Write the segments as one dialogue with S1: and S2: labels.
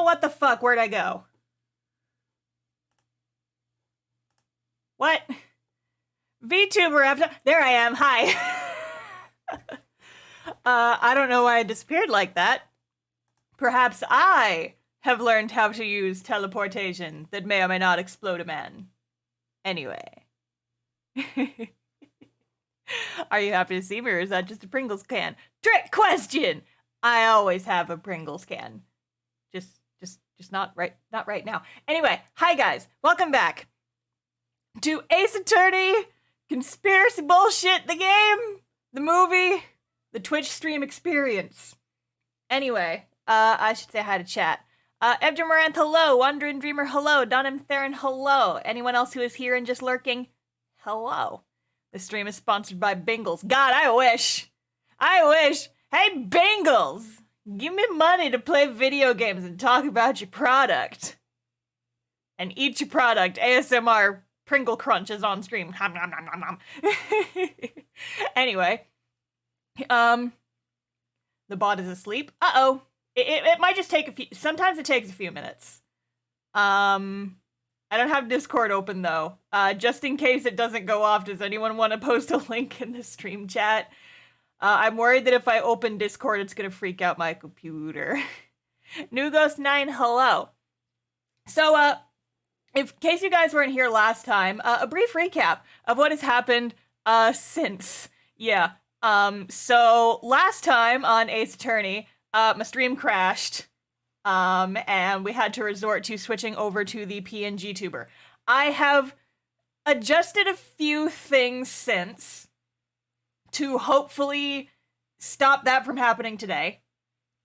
S1: Oh, what the fuck? Where'd I go? What? VTuber, there I am. Hi. I don't know why I disappeared like that. Perhaps I have learned how to use teleportation that may or may not explode a man. Anyway. Are you happy to see me, or is that just a Pringles can? Trick question! I always have a Pringles can. Just not right now. Anyway, hi guys, welcome back to Ace Attorney, Conspiracy Bullshit, the game, the movie, the Twitch stream experience. Anyway, I should say hi to chat. Ebja Moranth, hello. Wandering Dreamer, hello. Donim Theron, hello. Anyone else who is here and just lurking, hello. This stream is sponsored by Bingles. God, I wish. Hey, Bingles! Give me money to play video games and talk about your product. And eat your product. ASMR Pringle Crunch is on stream. Nom, nom, nom, nom, nom. Anyway. The bot is asleep. Uh-oh. It might just take a few... Sometimes it takes a few minutes. I don't have Discord open, though. Just in case it doesn't go off, does anyone want to post a link in the stream chat? I'm worried that if I open Discord, it's going to freak out my computer. NewGhost9, hello. So, in case you guys weren't here last time, a brief recap of what has happened, since. Yeah. So, last time on Ace Attorney, my stream crashed, and we had to resort to switching over to the PNG tuber. I have adjusted a few things since to hopefully stop that from happening today.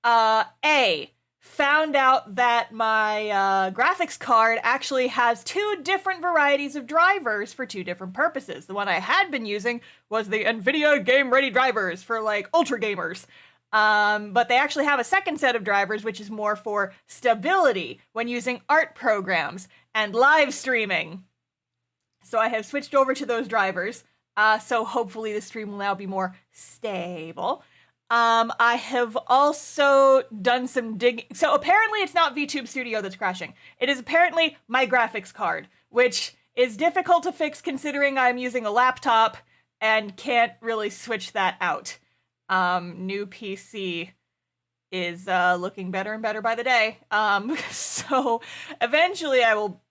S1: Found out that my graphics card actually has two different varieties of drivers for two different purposes. The one I had been using was the NVIDIA Game Ready drivers for, like, ultra gamers. But they actually have a second set of drivers, which is more for stability when using art programs and live streaming. So I have switched over to those drivers. So hopefully the stream will now be more stable. I have also done some digging. So apparently it's not VTube Studio that's crashing. It is apparently my graphics card, which is difficult to fix considering I'm using a laptop and can't really switch that out. New PC is looking better and better by the day. So eventually I will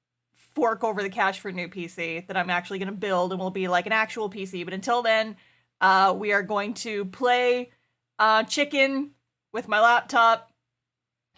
S1: fork over the cash for a new PC that I'm actually going to build and will be like an actual PC. But until then, we are going to play chicken with my laptop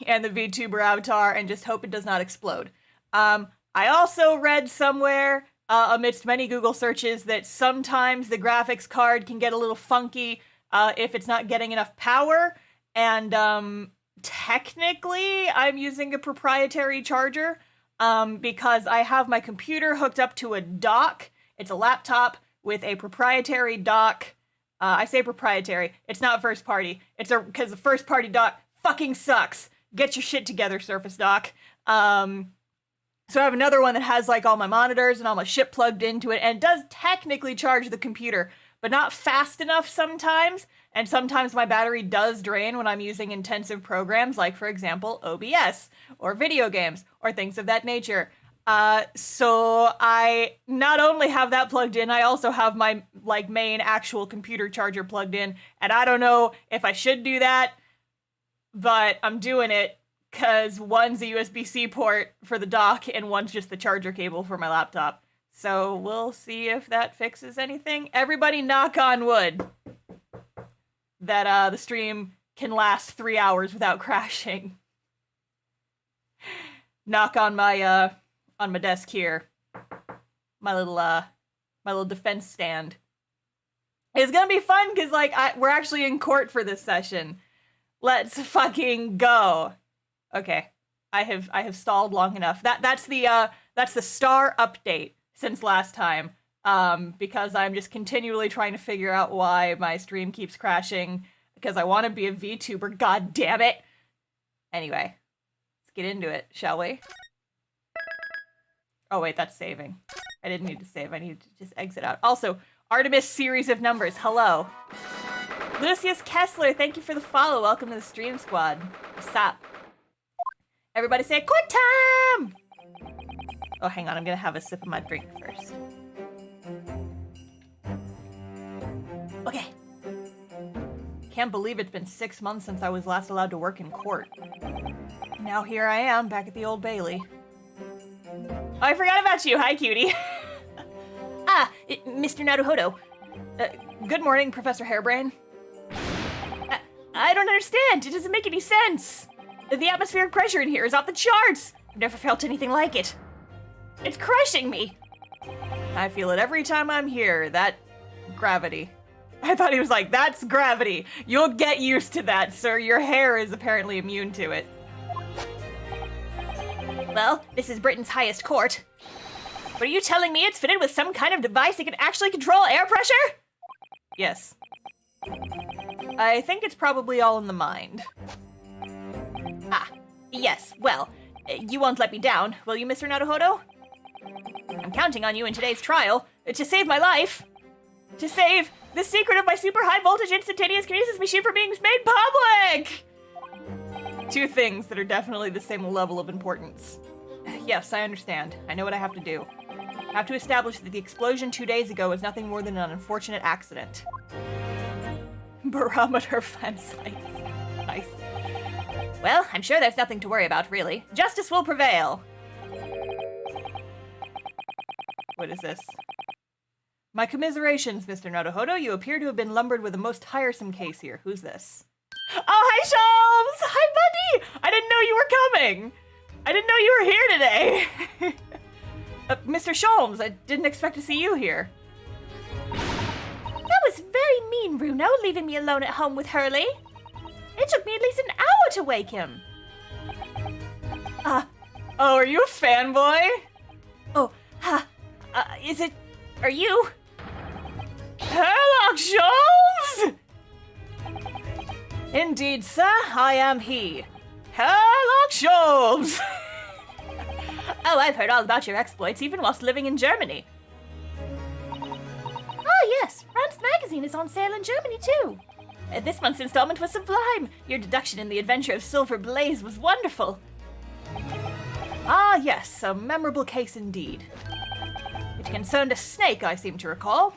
S1: and the VTuber avatar and just hope it does not explode. I also read somewhere, amidst many Google searches, that sometimes the graphics card can get a little funky if it's not getting enough power. And technically, I'm using a proprietary charger. Because I have my computer hooked up to a dock. It's a laptop with a proprietary dock. I say proprietary. It's not first party. Because the first party dock fucking sucks. Get your shit together, Surface Dock. So I have another one that has, like, all my monitors and all my shit plugged into it, and it does technically charge the computer, but not fast enough sometimes. And sometimes my battery does drain when I'm using intensive programs, like, for example, OBS, or video games, or things of that nature. So I not only have that plugged in, I also have my, like, main actual computer charger plugged in. And I don't know if I should do that, but I'm doing it, because one's a USB-C port for the dock, and one's just the charger cable for my laptop. So we'll see if that fixes anything. Everybody knock on wood that the stream can last 3 hours without crashing. Knock on my desk here. My little defense stand. It's gonna be fun because, like, we're actually in court for this session. Let's fucking go. Okay, I have stalled long enough. That's the star update since last time. Because I'm just continually trying to figure out why my stream keeps crashing, because I want to be a VTuber, god damn it! Anyway, let's get into it, shall we? Oh wait, that's saving. I didn't need to save, I need to just exit out. Also, Artemis series of numbers, hello. Lucius Kessler, thank you for the follow, welcome to the stream squad. What's up? Everybody say, quit time! Oh, hang on, I'm gonna have a sip of my drink first. Okay. Can't believe it's been 6 months since I was last allowed to work in court. Now here I am, back at the Old Bailey. Oh, I forgot about you. Hi, cutie. Mr. Naruhodo. Good morning, Professor Harebrain. I don't understand. It doesn't make any sense. The atmospheric pressure in here is off the charts. I've never felt anything like it. It's crushing me. I feel it every time I'm here. That gravity. I thought he was like, that's gravity. You'll get used to that, sir. Your hair is apparently immune to it. Well, this is Britain's highest court. But are you telling me it's fitted with some kind of device that can actually control air pressure? Yes. I think it's probably all in the mind. Yes, well, you won't let me down, will you, Mr. Naruhodo? I'm counting on you in today's trial to save my life. To save the secret of my super high voltage instantaneous kinesis machine from being made public! Two things that are definitely the same level of importance. Yes, I understand. I know what I have to do. I have to establish that the explosion 2 days ago was nothing more than an unfortunate accident. Barometer fence ice. Nice. Well, I'm sure there's nothing to worry about, really. Justice will prevail. What is this? My commiserations, Mr. Naruhodo. You appear to have been lumbered with a most tiresome case here. Who's this? Oh, hi, Sholmes! Hi, buddy! I didn't know you were coming! I didn't know you were here today! Mr. Sholmes, I didn't expect to see you here. That was very mean, Bruno, leaving me alone at home with Hurley. It took me at least an hour to wake him. Oh, are you a fanboy? Oh, are you? Sherlock Sholmes? Indeed, sir, I am he. Sherlock Sholmes! Oh, I've heard all about your exploits, even whilst living in Germany. Oh, yes, Rand's magazine is on sale in Germany, too. This month's installment was sublime. Your deduction in the adventure of Silver Blaze was wonderful. Ah, yes, a memorable case indeed. It concerned a snake, I seem to recall.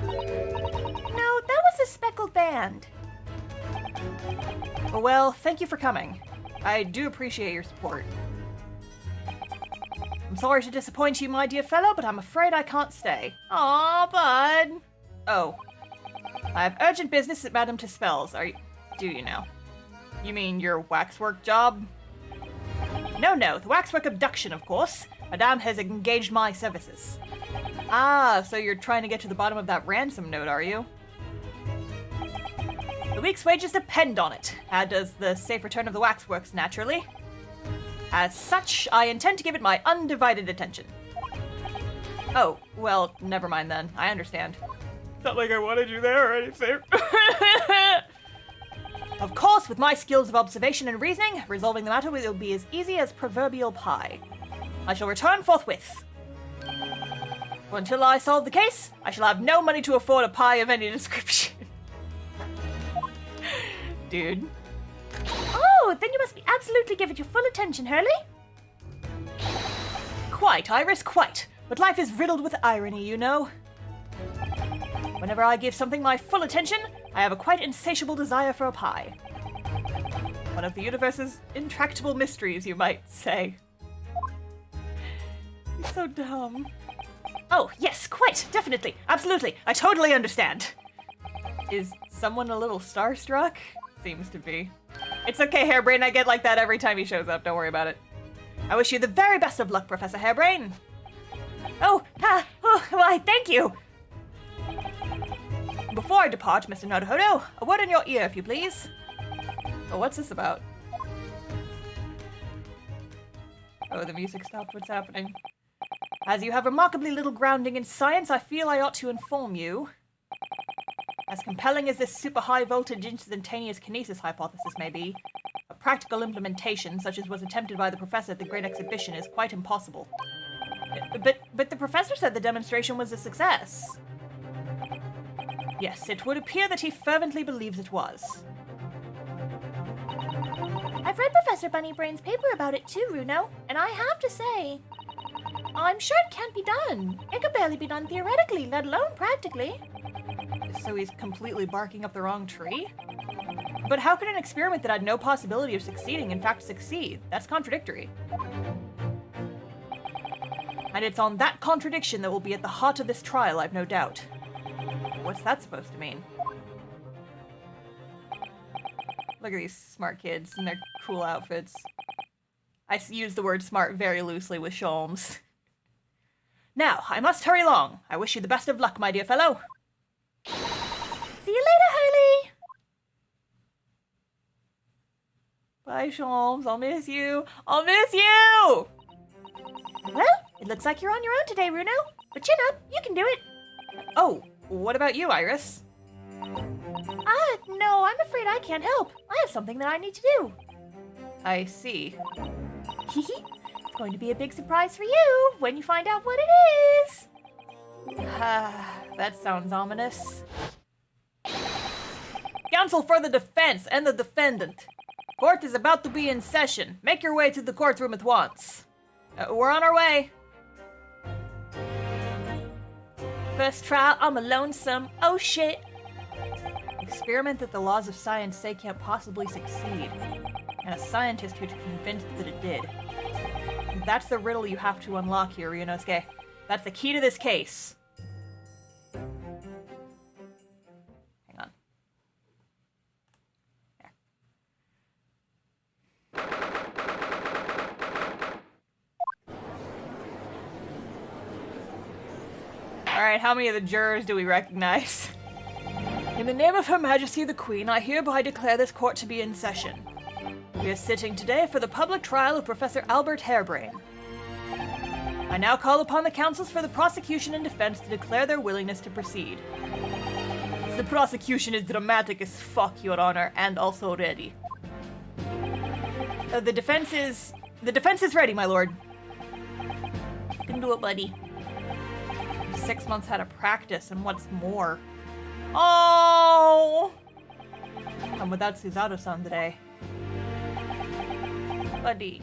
S1: No, that was a speckled band. Well, thank you for coming. I do appreciate your support. I'm sorry to disappoint you, my dear fellow, but I'm afraid I can't stay. Aw, bud. Oh. I have urgent business at Madame Tispel's. Do you now? You mean your waxwork job? No, the waxwork abduction, of course. Madame has engaged my services. Ah, so you're trying to get to the bottom of that ransom note, are you? The week's wages depend on it, as does the safe return of the waxworks, naturally. As such, I intend to give it my undivided attention. Oh, well, never mind then. I understand. Not like I wanted you there or anything. Of course, with my skills of observation and reasoning, resolving the matter will be as easy as proverbial pie. I shall return forthwith. Until I solve the case, I shall have no money to afford a pie of any description. Dude. Oh, then you must be absolutely give it your full attention, Hurley. Quite, Iris, quite. But life is riddled with irony, you know. Whenever I give something my full attention, I have a quite insatiable desire for a pie. One of the universe's intractable mysteries, you might say. He's so dumb. Oh, yes, quite, definitely, absolutely. I totally understand. Is someone a little starstruck? Seems to be. It's okay, Harebrain. I get like that every time he shows up. Don't worry about it. I wish you the very best of luck, Professor Harebrain. Why, thank you. Before I depart, Mr. Naruhodo, a word in your ear, if you please. Oh, what's this about? Oh, the music stopped. What's happening? As you have remarkably little grounding in science, I feel I ought to inform you. As compelling as this super high voltage instantaneous kinesis hypothesis may be, a practical implementation such as was attempted by the professor at the Great Exhibition is quite impossible. But the professor said the demonstration was a success. Yes, it would appear that he fervently believes it was.
S2: I've read Professor Bunnybrain's paper about it too, Runo, and I have to say, I'm sure it can't be done. It could barely be done theoretically, let alone practically.
S1: So he's completely barking up the wrong tree? But how could an experiment that had no possibility of succeeding in fact succeed? That's contradictory. And it's on that contradiction that will be at the heart of this trial, I've no doubt. What's that supposed to mean? Look at these smart kids in their cool outfits. I use the word smart very loosely with Sholmes. Now, I must hurry along. I wish you the best of luck, my dear fellow.
S2: See you later, Harley!
S1: Bye, Sholmes. I'll miss you. I'll miss you!
S2: Well, it looks like you're on your own today, Runo. But chin up, you can do it.
S1: Oh, what about you, Iris?
S2: No, I'm afraid I can't help. I have something that I need to do.
S1: I see.
S2: It's going to be a big surprise for you when you find out what it is.
S1: That sounds ominous. Counsel for the defense and the defendant. Court is about to be in session. Make your way to the courtroom at once. We're on our way.
S2: First trial, I'm a lonesome. Oh shit.
S1: Experiment that the laws of science say can't possibly succeed. And a scientist who's convinced that it did. That's the riddle you have to unlock here, Ryunosuke. That's the key to this case. Hang on. There. Alright, how many of the jurors do we recognize? In the name of Her Majesty the Queen, I hereby declare this court to be in session. We are sitting today for the public trial of Professor Albert Harebrain. I now call upon the counsels for the prosecution and defense to declare their willingness to proceed. The prosecution is dramatic as fuck, Your Honor, and also ready. The defense is ready, my lord.
S2: You can do it, buddy.
S1: 6 months out of practice, and what's more. Oh! I'm without Suzato-san today.
S2: Buddy.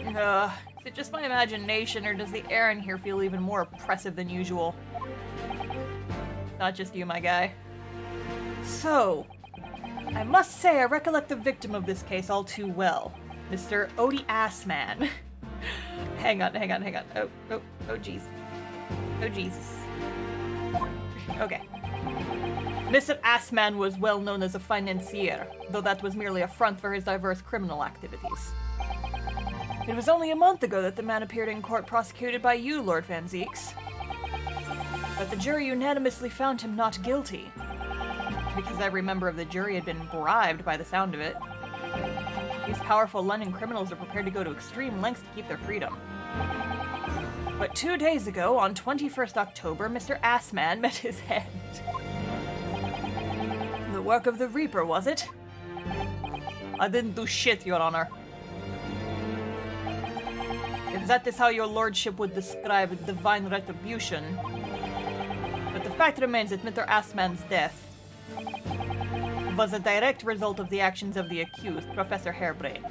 S1: Is it just my imagination, or does the air in here feel even more oppressive than usual? Not just you, my guy. So, I must say I recollect the victim of this case all too well. Mr. Odie Assman. Hang on. Oh, jeez. Oh, Jesus. Okay. Mr. Assman was well known as a financier, though that was merely a front for his diverse criminal activities. It was only a month ago that the man appeared in court prosecuted by you, Lord Van Zieks. But the jury unanimously found him not guilty. Because every member of the jury had been bribed by the sound of it. These powerful London criminals are prepared to go to extreme lengths to keep their freedom. But 2 days ago, on 21st October, Mr. Assman met his end. The work of the Reaper, was it? I didn't do shit, Your Honor. If that is how your lordship would describe divine retribution. But the fact remains that Mr. Assman's death was a direct result of the actions of the accused, Professor Harebrain.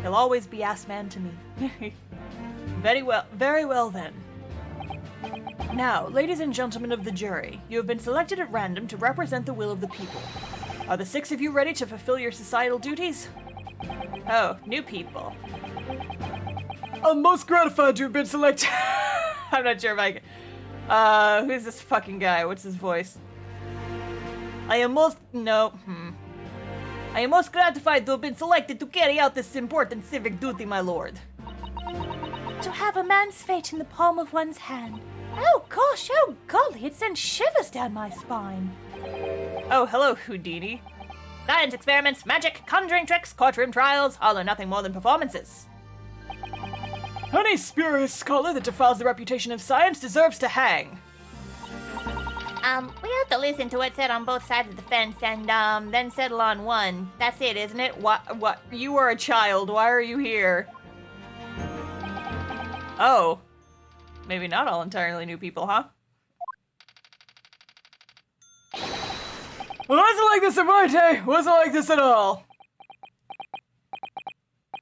S1: He'll always be Assman to me. Very well then. Now, ladies and gentlemen of the jury, you have been selected at random to represent the will of the people. Are the 6 of you ready to fulfill your societal duties? Oh, new people. I'm most gratified to have been selected. I'm not sure if I can. Who's this fucking guy? What's his voice? I am most gratified to have been selected to carry out this important civic duty, my lord.
S2: To have a man's fate in the palm of one's hand. Oh gosh, oh golly, it sends shivers down my spine.
S1: Oh, hello, Houdini. Science experiments, magic, conjuring tricks, courtroom trials, all are nothing more than performances. Any spurious scholar that defiles the reputation of science deserves to hang.
S2: We have to listen to what's said on both sides of the fence and, then settle on one. That's it, isn't it?
S1: What? You were a child. Why are you here? Oh. Maybe not all entirely new people, huh? wasn't like this in my day. Wasn't like this at all.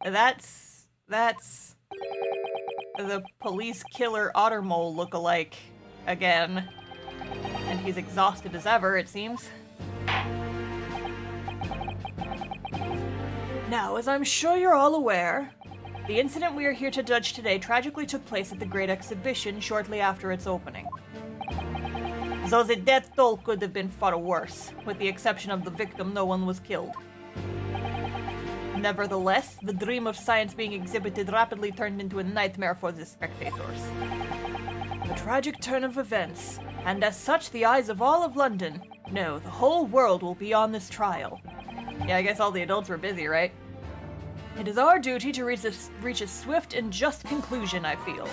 S1: That's the police killer otter mole look-alike again. And he's exhausted as ever, it seems. Now, as I'm sure you're all aware, the incident we are here to judge today tragically took place at the Great Exhibition shortly after its opening. Though the death toll could have been far worse. With the exception of the victim, no one was killed. Nevertheless, the dream of science being exhibited rapidly turned into a nightmare for the spectators. A tragic turn of events, and as such the eyes of all of London, no, the whole world will be on this trial. Yeah, I guess all the adults were busy, right? It is our duty to reach a swift and just conclusion, I feel.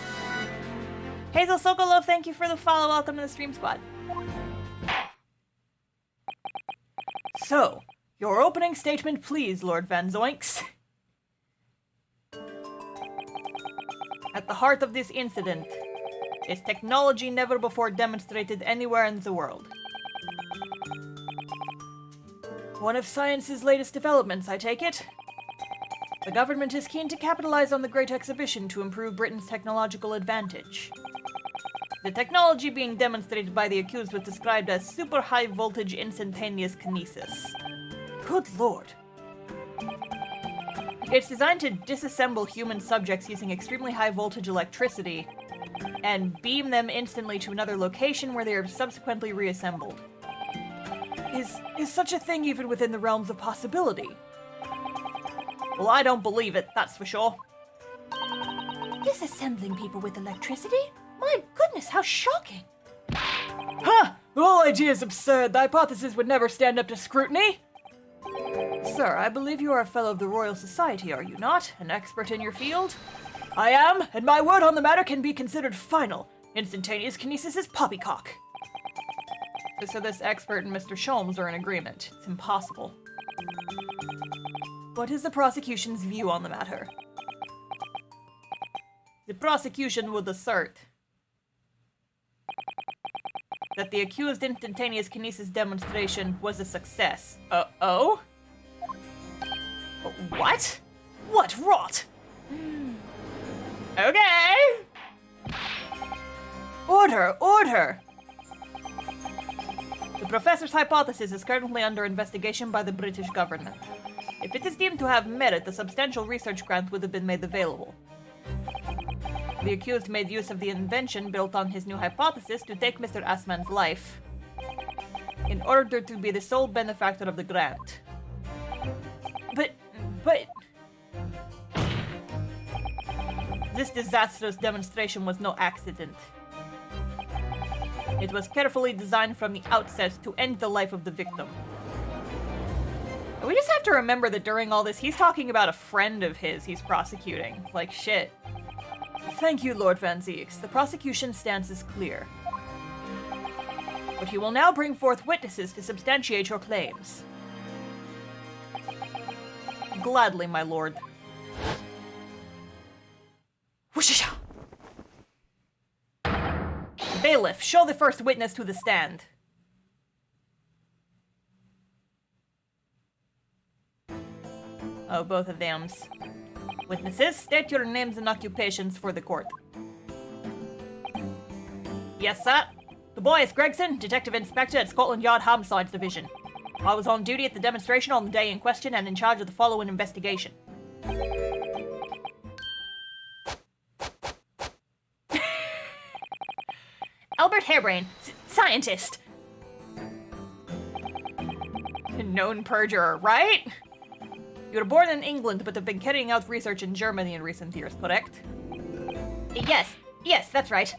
S1: Hazel Sokolov, thank you for the follow. Welcome to the Stream Squad. So, your opening statement, please, Lord Van Zoinks. At the heart of this incident is technology never before demonstrated anywhere in the world. One of science's latest developments, I take it? The government is keen to capitalize on the Great Exhibition to improve Britain's technological advantage. The technology being demonstrated by the accused was described as super high voltage instantaneous kinesis. Good lord. It's designed to disassemble human subjects using extremely high voltage electricity and beam them instantly to another location where they are subsequently reassembled. Is such a thing even within the realms of possibility? Well, I don't believe it, that's for sure.
S2: Disassembling people with electricity? My goodness, how shocking!
S1: Huh! The whole idea is absurd. The hypothesis would never stand up to scrutiny. Sir, I believe you are a fellow of the Royal Society, are you not? An expert in your field? I am, and my word on the matter can be considered final. Instantaneous kinesis is poppycock. So this expert and Mr. Sholmes are in agreement. It's impossible. What is the prosecution's view on the matter? The prosecution would assert that the accused instantaneous kinesis demonstration was a success. Oh? What? What rot? Okay! Order! The professor's hypothesis is currently under investigation by the British government. If it is deemed to have merit, a substantial research grant would have been made available. The accused made use of the invention built on his new hypothesis to take Mr. Assman's life, in order to be the sole benefactor of the grant. But... This disastrous demonstration was no accident. It was carefully designed from the outset to end the life of the victim. We just have to remember that during all this, he's talking about a friend of his he's prosecuting. Like, shit. Thank you, Lord Van Zieks. The prosecution's stance is clear. But you will now bring forth witnesses to substantiate your claims. Gladly, my lord. Whoosha! Bailiff, show the first witness to the stand. Oh, both of them. Witnesses, state your names and occupations for the court. Yes, sir. The boy is Gregson, Detective Inspector at Scotland Yard Homicides Division. I was on duty at the demonstration on the day in question and in charge of the following investigation. Albert Harebrain, scientist. Known perjurer, right? You were born in England, but have been carrying out research in Germany in recent years, correct? Yes, that's right.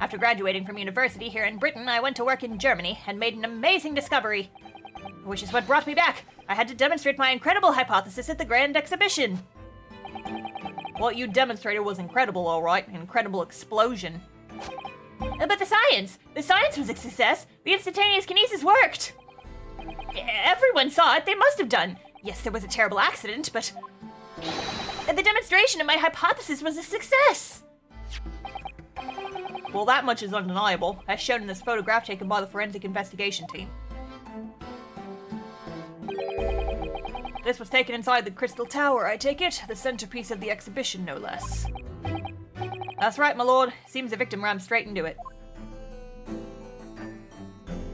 S1: After graduating from university here in Britain, I went to work in Germany and made an amazing discovery, which is what brought me back. I had to demonstrate my incredible hypothesis at the Grand Exhibition. What you demonstrated was incredible, all right. An incredible explosion. But the science was a success. The instantaneous kinesis worked. Everyone saw it. They must have done. Yes, there was a terrible accident, but the demonstration of my hypothesis was a success. Well, that much is undeniable, as shown in this photograph taken by the forensic investigation team. This was taken inside the Crystal Tower, I take it? The centerpiece of the exhibition, no less. That's right, my lord. Seems the victim rammed straight into it.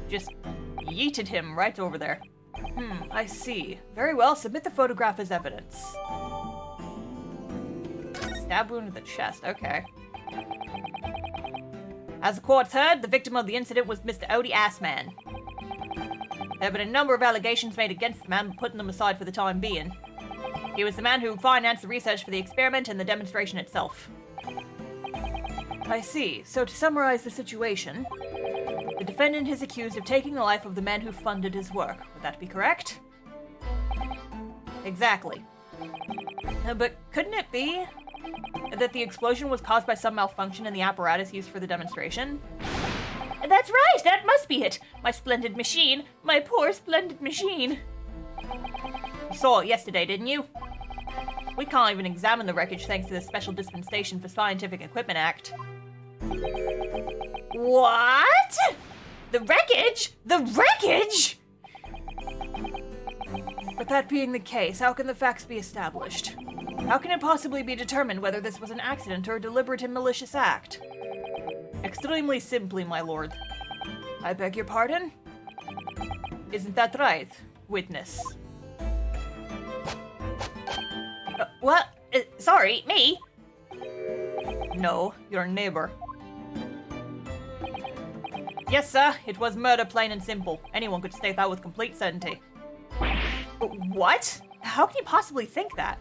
S1: Just yeeted him right over there. I see. Very well, submit the photograph as evidence. Stab wound to the chest, okay. As the court's heard, the victim of the incident was Mr. Odie Assman. There have been a number of allegations made against the man, but putting them aside for the time being. He was the man who financed the research for the experiment and the demonstration itself. I see. So to summarize the situation, the defendant is accused of taking the life of the man who funded his work. Would that be correct? Exactly. But couldn't it be that the explosion was caused by some malfunction in the apparatus used for the demonstration?
S2: That's right, that must be it. My splendid machine. My poor splendid machine.
S1: You saw it yesterday, didn't you? We can't even examine the wreckage thanks to the Special Dispensation for Scientific Equipment Act.
S2: What? The wreckage? The wreckage?
S1: But that being the case, how can the facts be established? How can it possibly be determined whether this was an accident or a deliberate and malicious act? Extremely simply, my lord. I beg your pardon? Isn't that right, witness?
S2: What? Sorry, me?
S1: No, your neighbor. Yes, sir, it was murder, plain and simple. Anyone could state that with complete certainty. What? How can you possibly think that?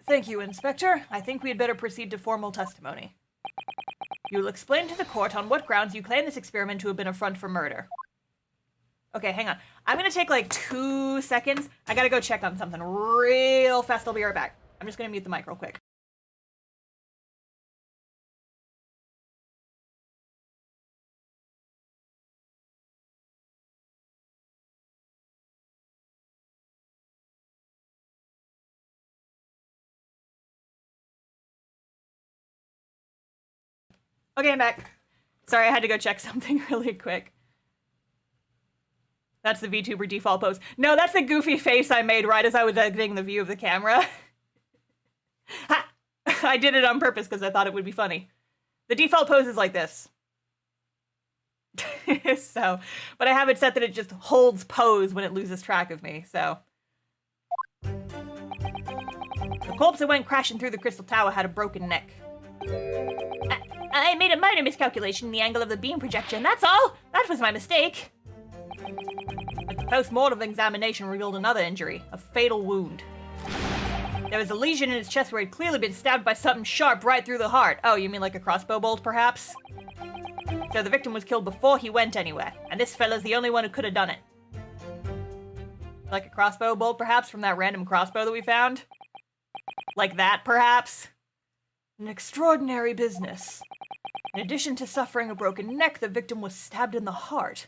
S1: Thank you, Inspector. I think we had better proceed to formal testimony. You will explain to the court on what grounds you claim this experiment to have been a front for murder. Okay, hang on. I'm gonna take like 2 seconds. I gotta go check on something real fast. I'll be right back. I'm just gonna mute the mic real quick. Okay, I'm back. Sorry, I had to go check something really quick. That's the VTuber default pose. No, that's the goofy face I made right as I was exiting the view of the camera. I did it on purpose because I thought it would be funny. The default pose is like this. But I have it set that it just holds pose when it loses track of me, so. The corpse that went crashing through the Crystal Tower had a broken neck.
S2: I made a minor miscalculation in the angle of the beam projection, that's all! That was my mistake.
S1: But the post-mortem examination revealed another injury, a fatal wound. There was a lesion in his chest where he'd clearly been stabbed by something sharp right through the heart. Oh, you mean like a crossbow bolt, perhaps? So the victim was killed before he went anywhere, and this fella's the only one who could have done it. Like a crossbow bolt, perhaps, from that random crossbow that we found? Like that, perhaps? An extraordinary business. In addition to suffering a broken neck, the victim was stabbed in the heart.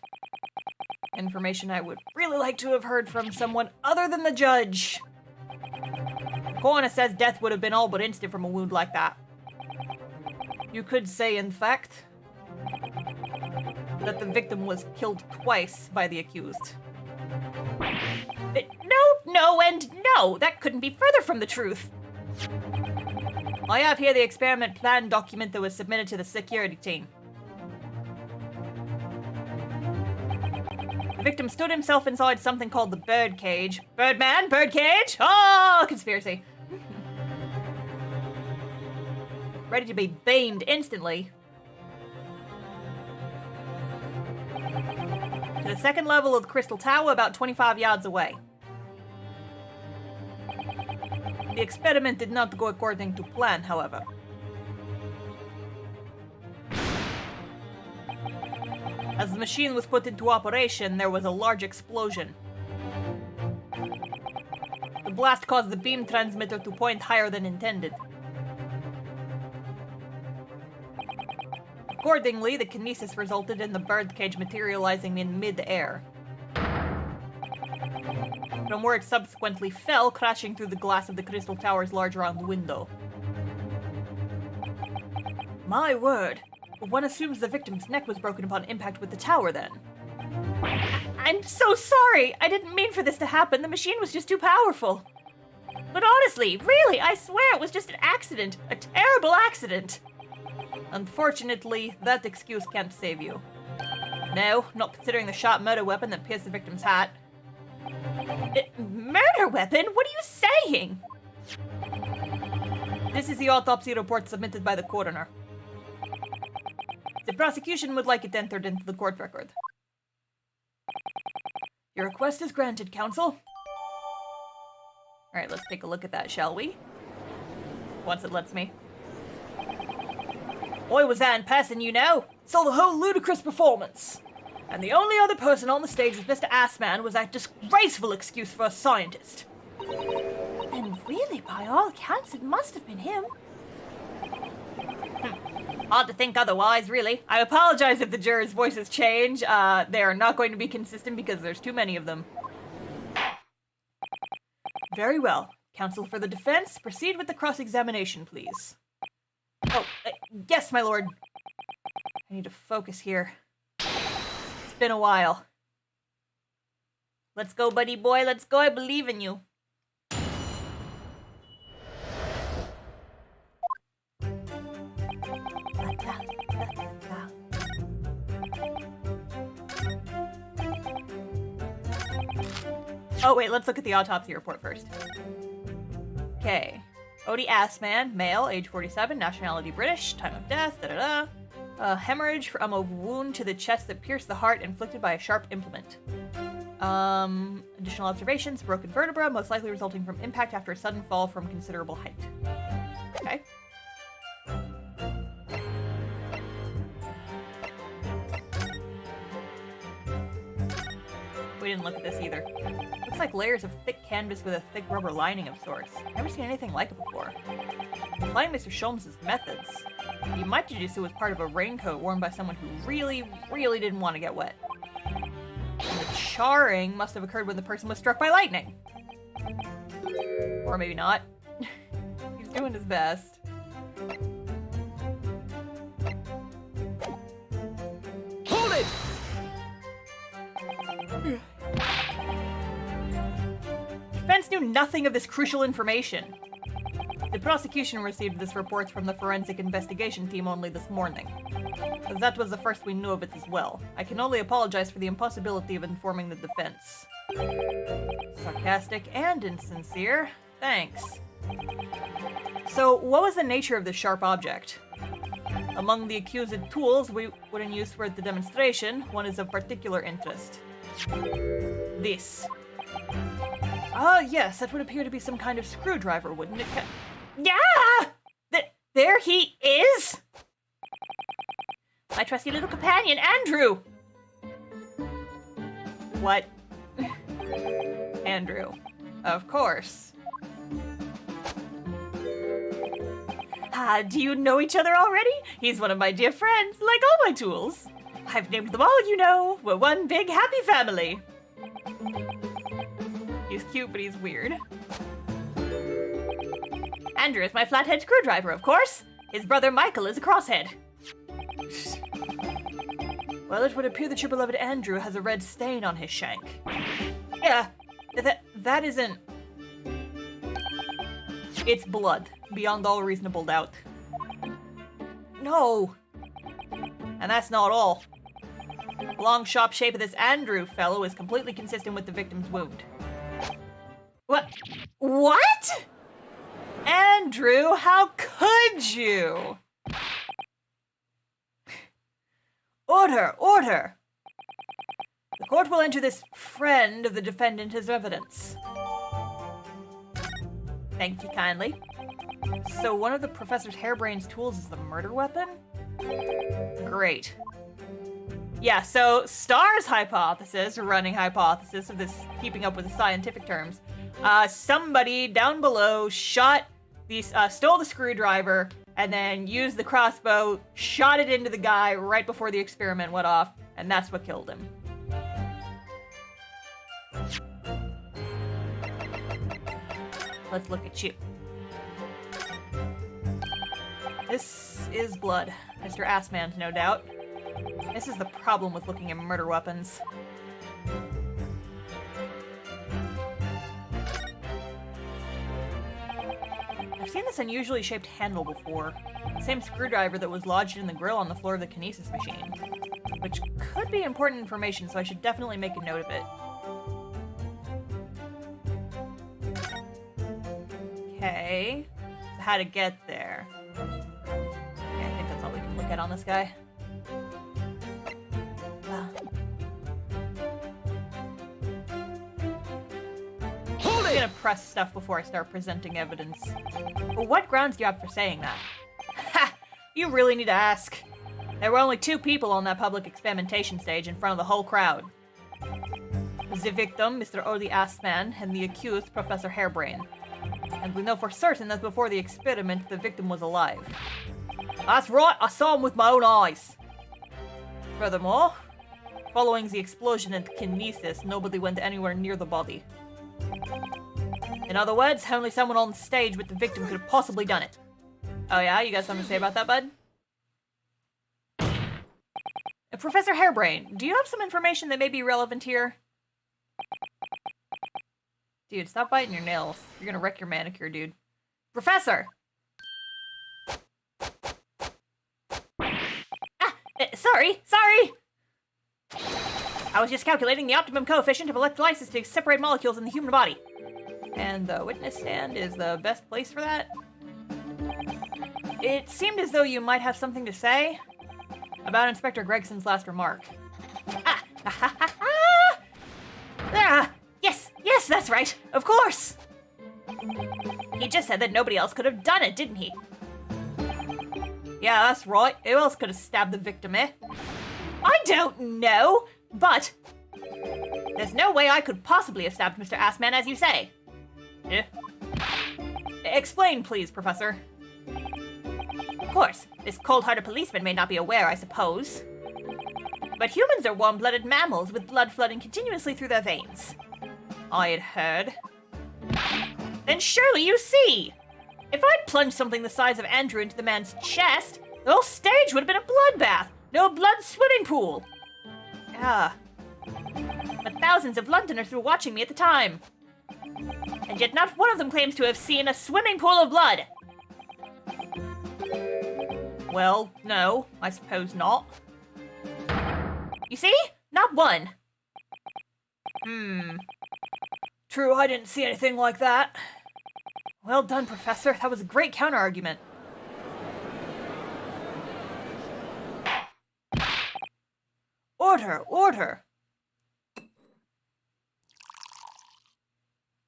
S1: Information I would really like to have heard from someone other than the judge. The coroner says death would have been all but instant from a wound like that. You could say, in fact, that the victim was killed twice by the accused.
S2: No, and no! That couldn't be further from the truth.
S1: I have here the experiment plan document that was submitted to the security team. The victim stood himself inside something called the bird cage. Birdman? Bird cage? Oh, conspiracy. Ready to be beamed instantly. To the second level of the Crystal Tower, about 25 yards away. The experiment did not go according to plan, however. As the machine was put into operation, there was a large explosion. The blast caused the beam transmitter to point higher than intended. Accordingly, the kinesis resulted in the birdcage materializing in mid-air, from where it subsequently fell, crashing through the glass of the Crystal Tower's large round window. My word! One assumes the victim's neck was broken upon impact with the tower, then. I'm so sorry. I didn't mean for this to happen. The machine was just too powerful. But honestly, really, I swear it was just an accident. A terrible accident. Unfortunately, that excuse can't save you. No, not considering the sharp murder weapon that pierced the victim's hat. Murder weapon? What are you saying? This is the autopsy report submitted by the coroner. The prosecution would like it entered into the court record. Your request is granted, counsel. Alright, let's take a look at that, shall we? Once it lets me. I was that in person, you know. Saw the whole ludicrous performance. And the only other person on the stage with Mr. Assman was that disgraceful excuse for a scientist.
S2: And really, by all accounts, it must have been him.
S1: Hard to think otherwise, really. I apologize if the jurors' voices change. They are not going to be consistent because there's too many of them. Very well. Counsel for the defense, proceed with the cross-examination, please. Oh, yes, my lord. I need to focus here. It's been a while. Let's go, buddy boy. Let's go. I believe in you. Oh, wait, let's look at the autopsy report first. Okay. Odie Assman, male, age 47, nationality British, time of death, hemorrhage from a wound to the chest that pierced the heart inflicted by a sharp implement. Additional observations, broken vertebra, most likely resulting from impact after a sudden fall from considerable height. Okay. We didn't look at this either. Looks like layers of thick canvas with a thick rubber lining of sorts. Never seen anything like it before. Applying Mr. Sholmes' methods. The Mitajusu was part of a raincoat worn by someone who really, really didn't want to get wet. And the charring must have occurred when the person was struck by lightning. Or maybe not. He's doing his best.
S3: Hold it!
S1: Defense knew nothing of this crucial information. The prosecution received this report from the forensic investigation team only this morning. As that was the first we knew of it as well. I can only apologize for the impossibility of informing the defense. Sarcastic and insincere. Thanks. So, what was the nature of this sharp object? Among the accused tools we put in use for the demonstration, one is of particular interest. This. Ah, yes, that would appear to be some kind of screwdriver, wouldn't it? Yeah! There he is! My trusty little companion, Andrew! What? Andrew. Of course. Do you know each other already? He's one of my dear friends, like all my tools. I've named them all, you know. We're one big happy family. He's cute, but he's weird. Andrew is my flathead screwdriver, of course. His brother Michael is a crosshead. Well, it would appear that your beloved Andrew has a red stain on his shank. Yeah, that isn't... It's blood, beyond all reasonable doubt. No! And that's not all. The long, sharp shape of this Andrew fellow is completely consistent with the victim's wound. What? Andrew, how could you? Order, order! The court will enter this friend of the defendant as evidence. Thank you kindly. So one of the Professor's Harebrain's tools is the murder weapon? Great. Yeah, so Star's hypothesis, or running hypothesis of this, keeping up with the scientific terms, somebody down below stole the screwdriver, and then used the crossbow, shot it into the guy right before the experiment went off, and that's what killed him. Let's look at you. This is blood. Mr. Assman's, no doubt. This is the problem with looking at murder weapons. seen this unusually shaped handle before. The same screwdriver that was lodged in the grill on the floor of the kinesis machine. Which could be important information, so I should definitely make a note of it. Okay. So how to get there. Okay, I think that's all we can look at on this guy. I'm gonna press stuff before I start presenting evidence. But what grounds do you have for saying that? Ha! You really need to ask. There were only 2 people on that public experimentation stage in front of the whole crowd. The victim, Mr. Early Assman, and the accused, Professor Harebrain. And we know for certain that before the experiment, the victim was alive. That's right, I saw him with my own eyes. Furthermore, following the explosion at Kinesis, nobody went anywhere near the body. In other words, only someone on stage with the victim could have possibly done it. Oh yeah, you got something to say about that, bud? Professor Harebrain, do you have some information that may be relevant here? Dude, stop biting your nails. You're gonna wreck your manicure, dude. Professor! Sorry! I was just calculating the optimum coefficient of electrolysis to separate molecules in the human body. And the witness stand is the best place for that? It seemed as though you might have something to say about Inspector Gregson's last remark. Yes, that's right. Of course. He just said that nobody else could have done it, didn't he? Yeah, that's right. Who else could have stabbed the victim, eh? I don't know, but there's no way I could possibly have stabbed Mr. Assman, as you say. Eh? Explain, please, Professor. Of course, this cold-hearted policeman may not be aware, I suppose. But humans are warm-blooded mammals with blood flooding continuously through their veins. I had heard. Then surely you see! If I'd plunged something the size of Andrew into the man's chest, the whole stage would have been a bloodbath, no blood swimming pool. Ah. But thousands of Londoners were watching me at the time. And yet not one of them claims to have seen a swimming pool of blood. Well, no, I suppose not. You see? Not one. True, I didn't see anything like that. Well done, Professor. That was a great counter-argument. Order!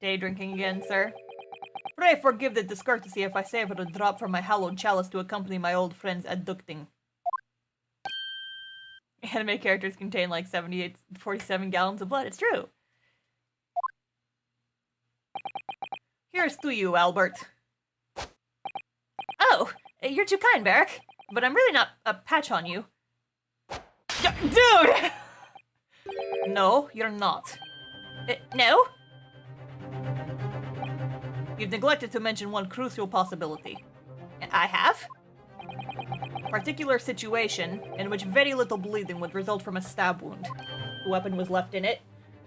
S1: Day drinking again, sir. Pray forgive the discourtesy if I savored a drop from my hallowed chalice to accompany my old friend's adducting. Anime characters contain like 47 gallons of blood. It's true. Here's to you, Albert. Oh, you're too kind, Barrick. But I'm really not a patch on you. Dude! No, you're not. No? You've neglected to mention one crucial possibility. I have? A particular situation in which very little bleeding would result from a stab wound. The weapon was left in it.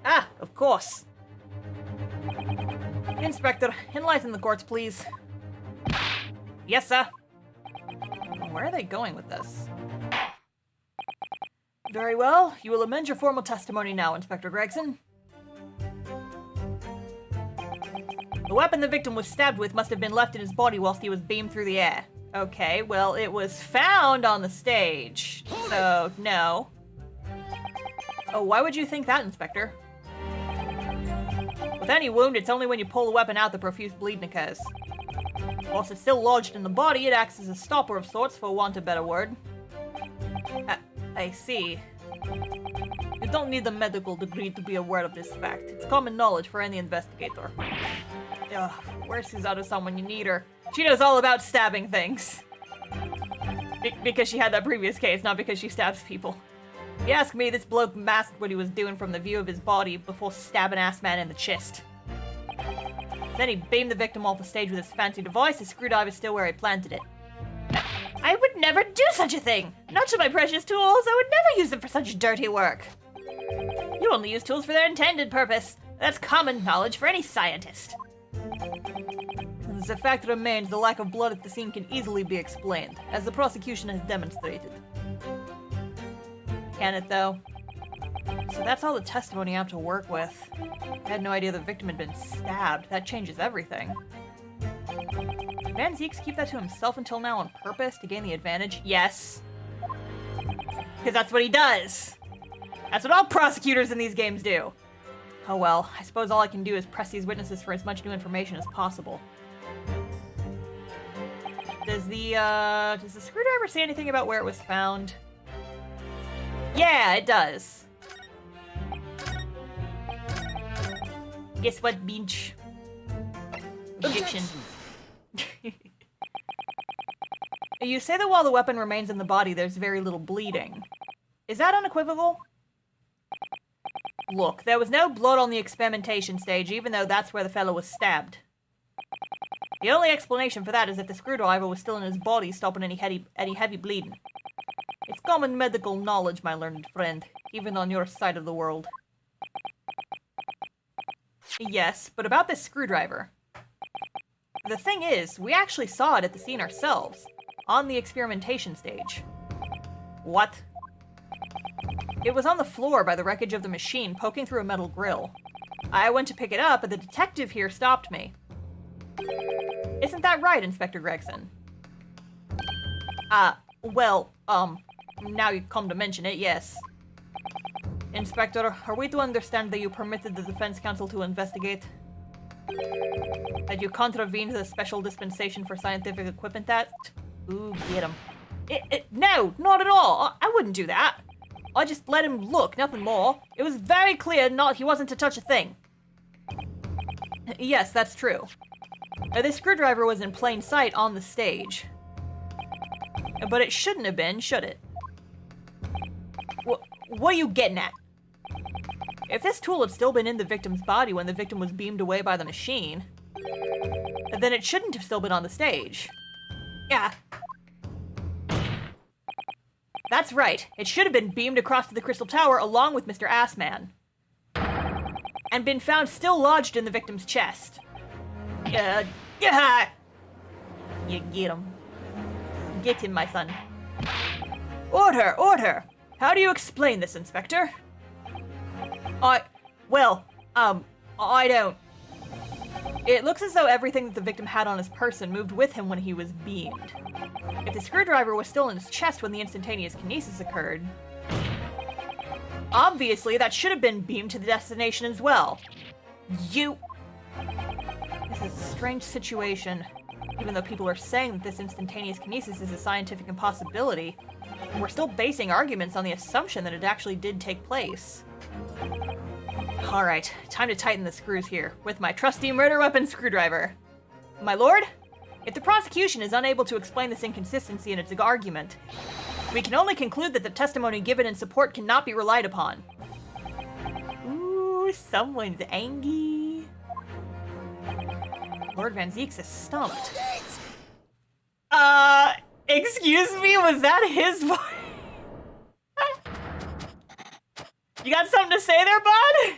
S1: Ah, of course. Inspector, enlighten the courts, please. Yes, sir. Where are they going with this? Very well. You will amend your formal testimony now, Inspector Gregson. The weapon the victim was stabbed with must have been left in his body whilst he was beamed through the air. Okay, well, it was found on the stage, so no. Oh, why would you think that, Inspector? With any wound, it's only when you pull the weapon out that profuse bleeding occurs. Whilst it's still lodged in the body, it acts as a stopper of sorts, for want of a better word. I see. You don't need a medical degree to be aware of this fact. It's common knowledge for any investigator. Ugh, where's Suzato-san when you need her? She knows all about stabbing things. Because she had that previous case, not because she stabs people. If you ask me, this bloke masked what he was doing from the view of his body before stabbing Assman in the chest. Then he beamed the victim off the stage with his fancy device. His screwdriver is still where he planted it. I would never do such a thing! Not to my precious tools, I would never use them for such dirty work. You only use tools for their intended purpose. That's common knowledge for any scientist. The fact remains the lack of blood at the scene can easily be explained, as the prosecution has demonstrated. Can it, though? So that's all the testimony I have to work with. I had no idea the victim had been stabbed. That changes everything. Did Van Zieks keep that to himself until now on purpose to gain the advantage? Yes. Because that's what he does. That's what all prosecutors in these games do. Oh well, I suppose all I can do is press these witnesses for as much new information as possible. Does the screwdriver say anything about where it was found? Yeah, it does. Guess what, Beach? Objection. You say that while the weapon remains in the body, there's very little bleeding. Is that unequivocal? Look, there was no blood on the experimentation stage, even though that's where the fellow was stabbed. The only explanation for that is that the screwdriver was still in his body, stopping any heavy bleeding. It's common medical knowledge, my learned friend, even on your side of the world. Yes, but about this screwdriver. The thing is, we actually saw it at the scene ourselves, on the experimentation stage. What? It was on the floor by the wreckage of the machine, poking through a metal grill. I went to pick it up, but the detective here stopped me. Isn't that right, Inspector Gregson? Well, now you come to mention it, yes. Inspector, are we to understand that you permitted the defense counsel to investigate? That you contravened the Special Dispensation for Scientific Equipment Act? Ooh, get him. No, not at all. I wouldn't do that. I just let him look, nothing more. It was very clear he wasn't to touch a thing. Yes, that's true. This screwdriver was in plain sight on the stage. But it shouldn't have been, should it? What are you getting at? If this tool had still been in the victim's body when the victim was beamed away by the machine, then it shouldn't have still been on the stage. Yeah. That's right. It should have been beamed across to the Crystal Tower along with Mr. Assman. And been found still lodged in the victim's chest. Yeah. You get him. Get him, my son. Order! Order! How do you explain this, Inspector? I don't. It looks as though everything that the victim had on his person moved with him when he was beamed. If the screwdriver was still in his chest when the instantaneous kinesis occurred, obviously that should have been beamed to the destination as well. This is a strange situation. Even though people are saying that this instantaneous kinesis is a scientific impossibility, we're still basing arguments on the assumption that it actually did take place. Alright, time to tighten the screws here, with my trusty murder weapon screwdriver. My lord, if the prosecution is unable to explain this inconsistency in its argument, we can only conclude that the testimony given in support cannot be relied upon. Ooh, someone's angry. Lord Van Zieks is stumped. Excuse me, was that his voice? You got something to say there, bud?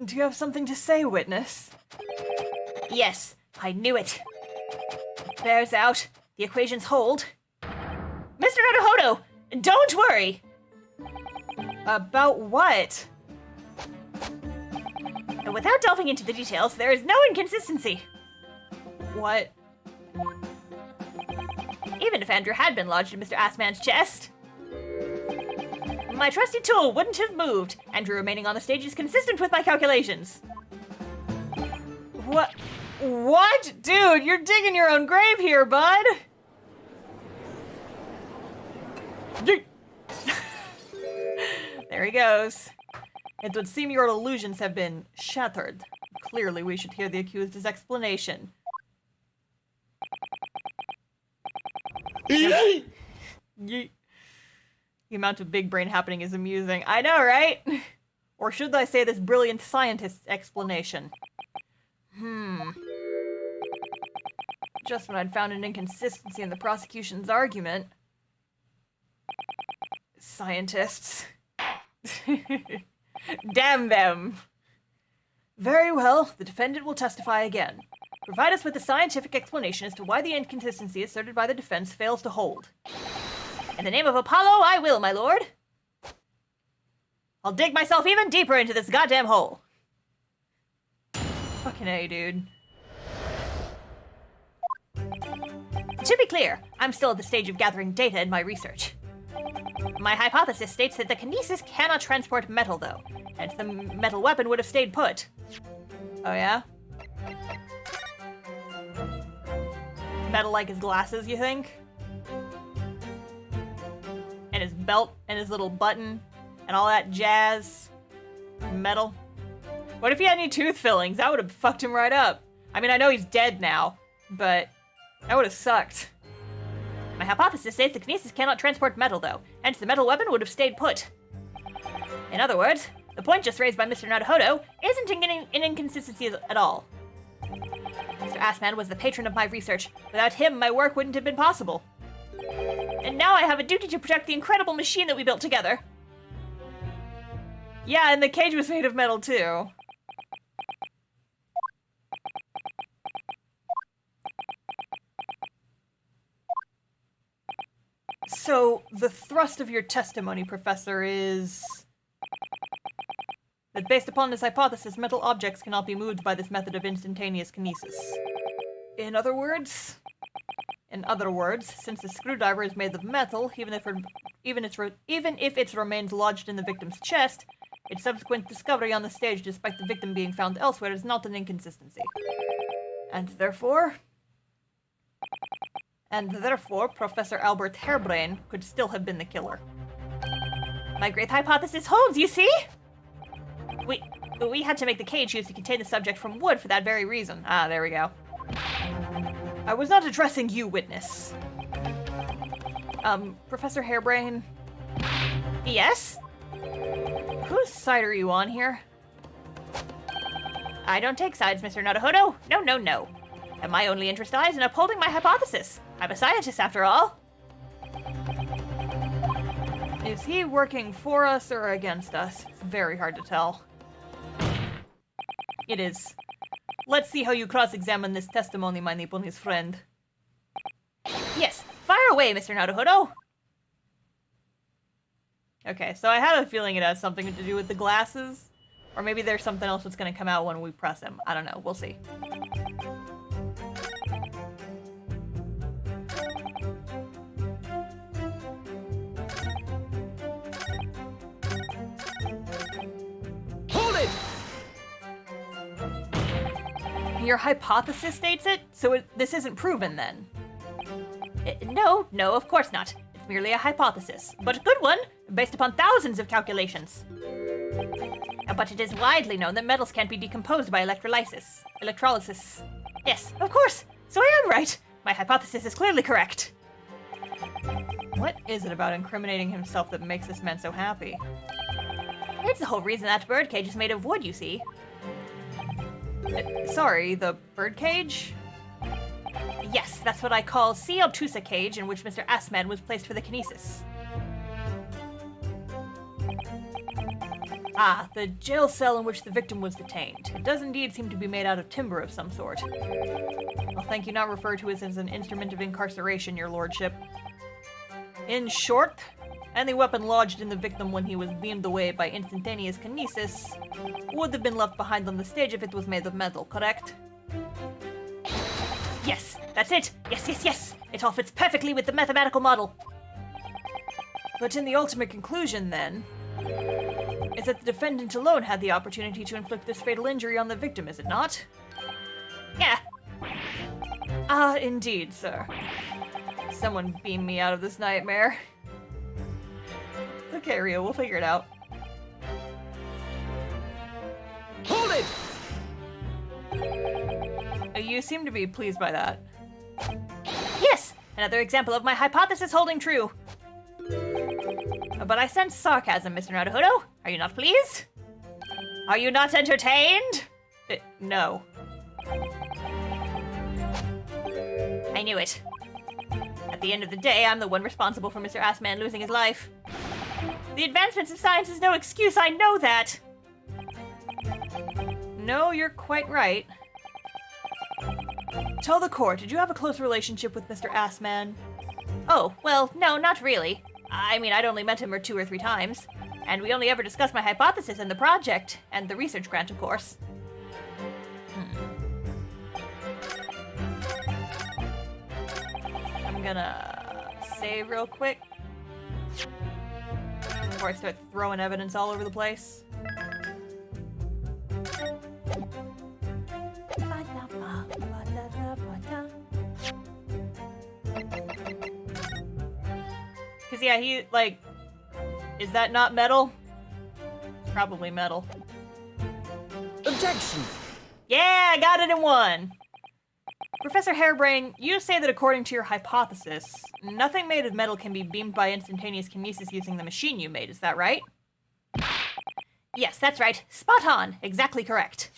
S1: Do you have something to say, witness? Yes, I knew it. It bears out. The equations hold. Mr. Naruhodo, don't worry. About what? And without delving into the details, there is no inconsistency. What? Even if Andrew had been lodged in Mr. Assman's chest, my trusty tool wouldn't have moved. Andrew remaining on the stage is consistent with my calculations. What? What? Dude, you're digging your own grave here, bud. There he goes. It would seem your illusions have been shattered. Clearly, we should hear the accused's explanation. The amount of big brain happening is amusing. I know, right? Or should I say this brilliant scientist's explanation? Just when I'd found an inconsistency in the prosecution's argument. Scientists. Damn them. Very well, the defendant will testify again. Provide us with a scientific explanation as to why the inconsistency asserted by the defense fails to hold. In the name of Apollo, I will, my lord. I'll dig myself even deeper into this goddamn hole. Fucking A, dude. To be clear, I'm still at the stage of gathering data in my research. My hypothesis states that the kinesis cannot transport metal, though, hence the metal weapon would have stayed put. Oh, yeah? Metal like his glasses, you think? And his belt, and his little button, and all that jazz. Metal. What if he had any tooth fillings? That would have fucked him right up. I mean, I know he's dead now, but that would have sucked. My hypothesis states the kinesis cannot transport metal, though, hence the metal weapon would have stayed put. In other words, the point just raised by Mr. Naruhodo isn't an inconsistency at all. Mr. Assman was the patron of my research. Without him, my work wouldn't have been possible. And now I have a duty to protect the incredible machine that we built together. Yeah, and the cage was made of metal, too. So, the thrust of your testimony, Professor, is that based upon this hypothesis, metal objects cannot be moved by this method of instantaneous kinesis. In other words, since the screwdriver is made of metal, even if its remains lodged in the victim's chest, its subsequent discovery on the stage, despite the victim being found elsewhere, is not an inconsistency. And therefore, Professor Albert Harebrain could still have been the killer. My great hypothesis holds, you see? We had to make the cage used to contain the subject from wood for that very reason. Ah, there we go. I was not addressing you, witness. Professor Harebrain? Yes? Whose side are you on here? I don't take sides, Mr. Naruhodo. No. And my only interest lies in upholding my hypothesis. I'm a scientist, after all. Is he working for us or against us? It's very hard to tell. It is. Let's see how you cross-examine this testimony, my Nipponiese friend. Yes, fire away, Mr. Naruhodo. Okay, so I have a feeling it has something to do with the glasses. Or maybe there's something else that's going to come out when we press him. I don't know. We'll see.
S3: Hold it!
S1: Your hypothesis states it? So this isn't proven, then? No, of course not. It's merely a hypothesis. But a good one, based upon thousands of calculations. But it is widely known that metals can't be decomposed by electrolysis. Yes, of course. So I am right. My hypothesis is clearly correct. What is it about incriminating himself that makes this man so happy? It's the whole reason that birdcage is made of wood, you see. Sorry, the birdcage? Yes, that's what I call C. obtusa cage, in which Mr. Assman was placed for the kinesis. Ah, the jail cell in which the victim was detained. It does indeed seem to be made out of timber of some sort. I'll thank you not refer to it as an instrument of incarceration, your lordship. In short, any weapon lodged in the victim when he was beamed away by instantaneous kinesis would have been left behind on the stage if it was made of metal, correct? Yes, that's it! Yes! It all fits perfectly with the mathematical model. But in the ultimate conclusion, then, is that the defendant alone had the opportunity to inflict this fatal injury on the victim, is it not? Yeah. Ah, indeed, sir. Someone beam me out of this nightmare. It's okay, Rio, we'll figure it out.
S3: Hold it!
S1: You seem to be pleased by that. Yes! Another example of my hypothesis holding true. But I sense sarcasm, Mr. Naruhodo. Are you not pleased? Are you not entertained? No. I knew it. At the end of the day, I'm the one responsible for Mr. Assman losing his life. The advancements of science is no excuse, I know that! No, you're quite right. Tell the court, did you have a close relationship with Mr. Assman?
S2: Oh, well, no, not really. I mean, I'd only met him 2 or 3 times. And we only ever discussed my hypothesis and the project, and the research grant, of course.
S1: I'm gonna save real quick before I start throwing evidence all over the place. Cause yeah, he, like, is that not metal? Probably metal.
S3: Objection!
S1: Yeah, I got it in one! Professor Harebrain, you say that according to your hypothesis, nothing made of metal can be beamed by instantaneous kinesis using the machine you made, is that right?
S2: Yes, that's right. Spot on. Exactly correct.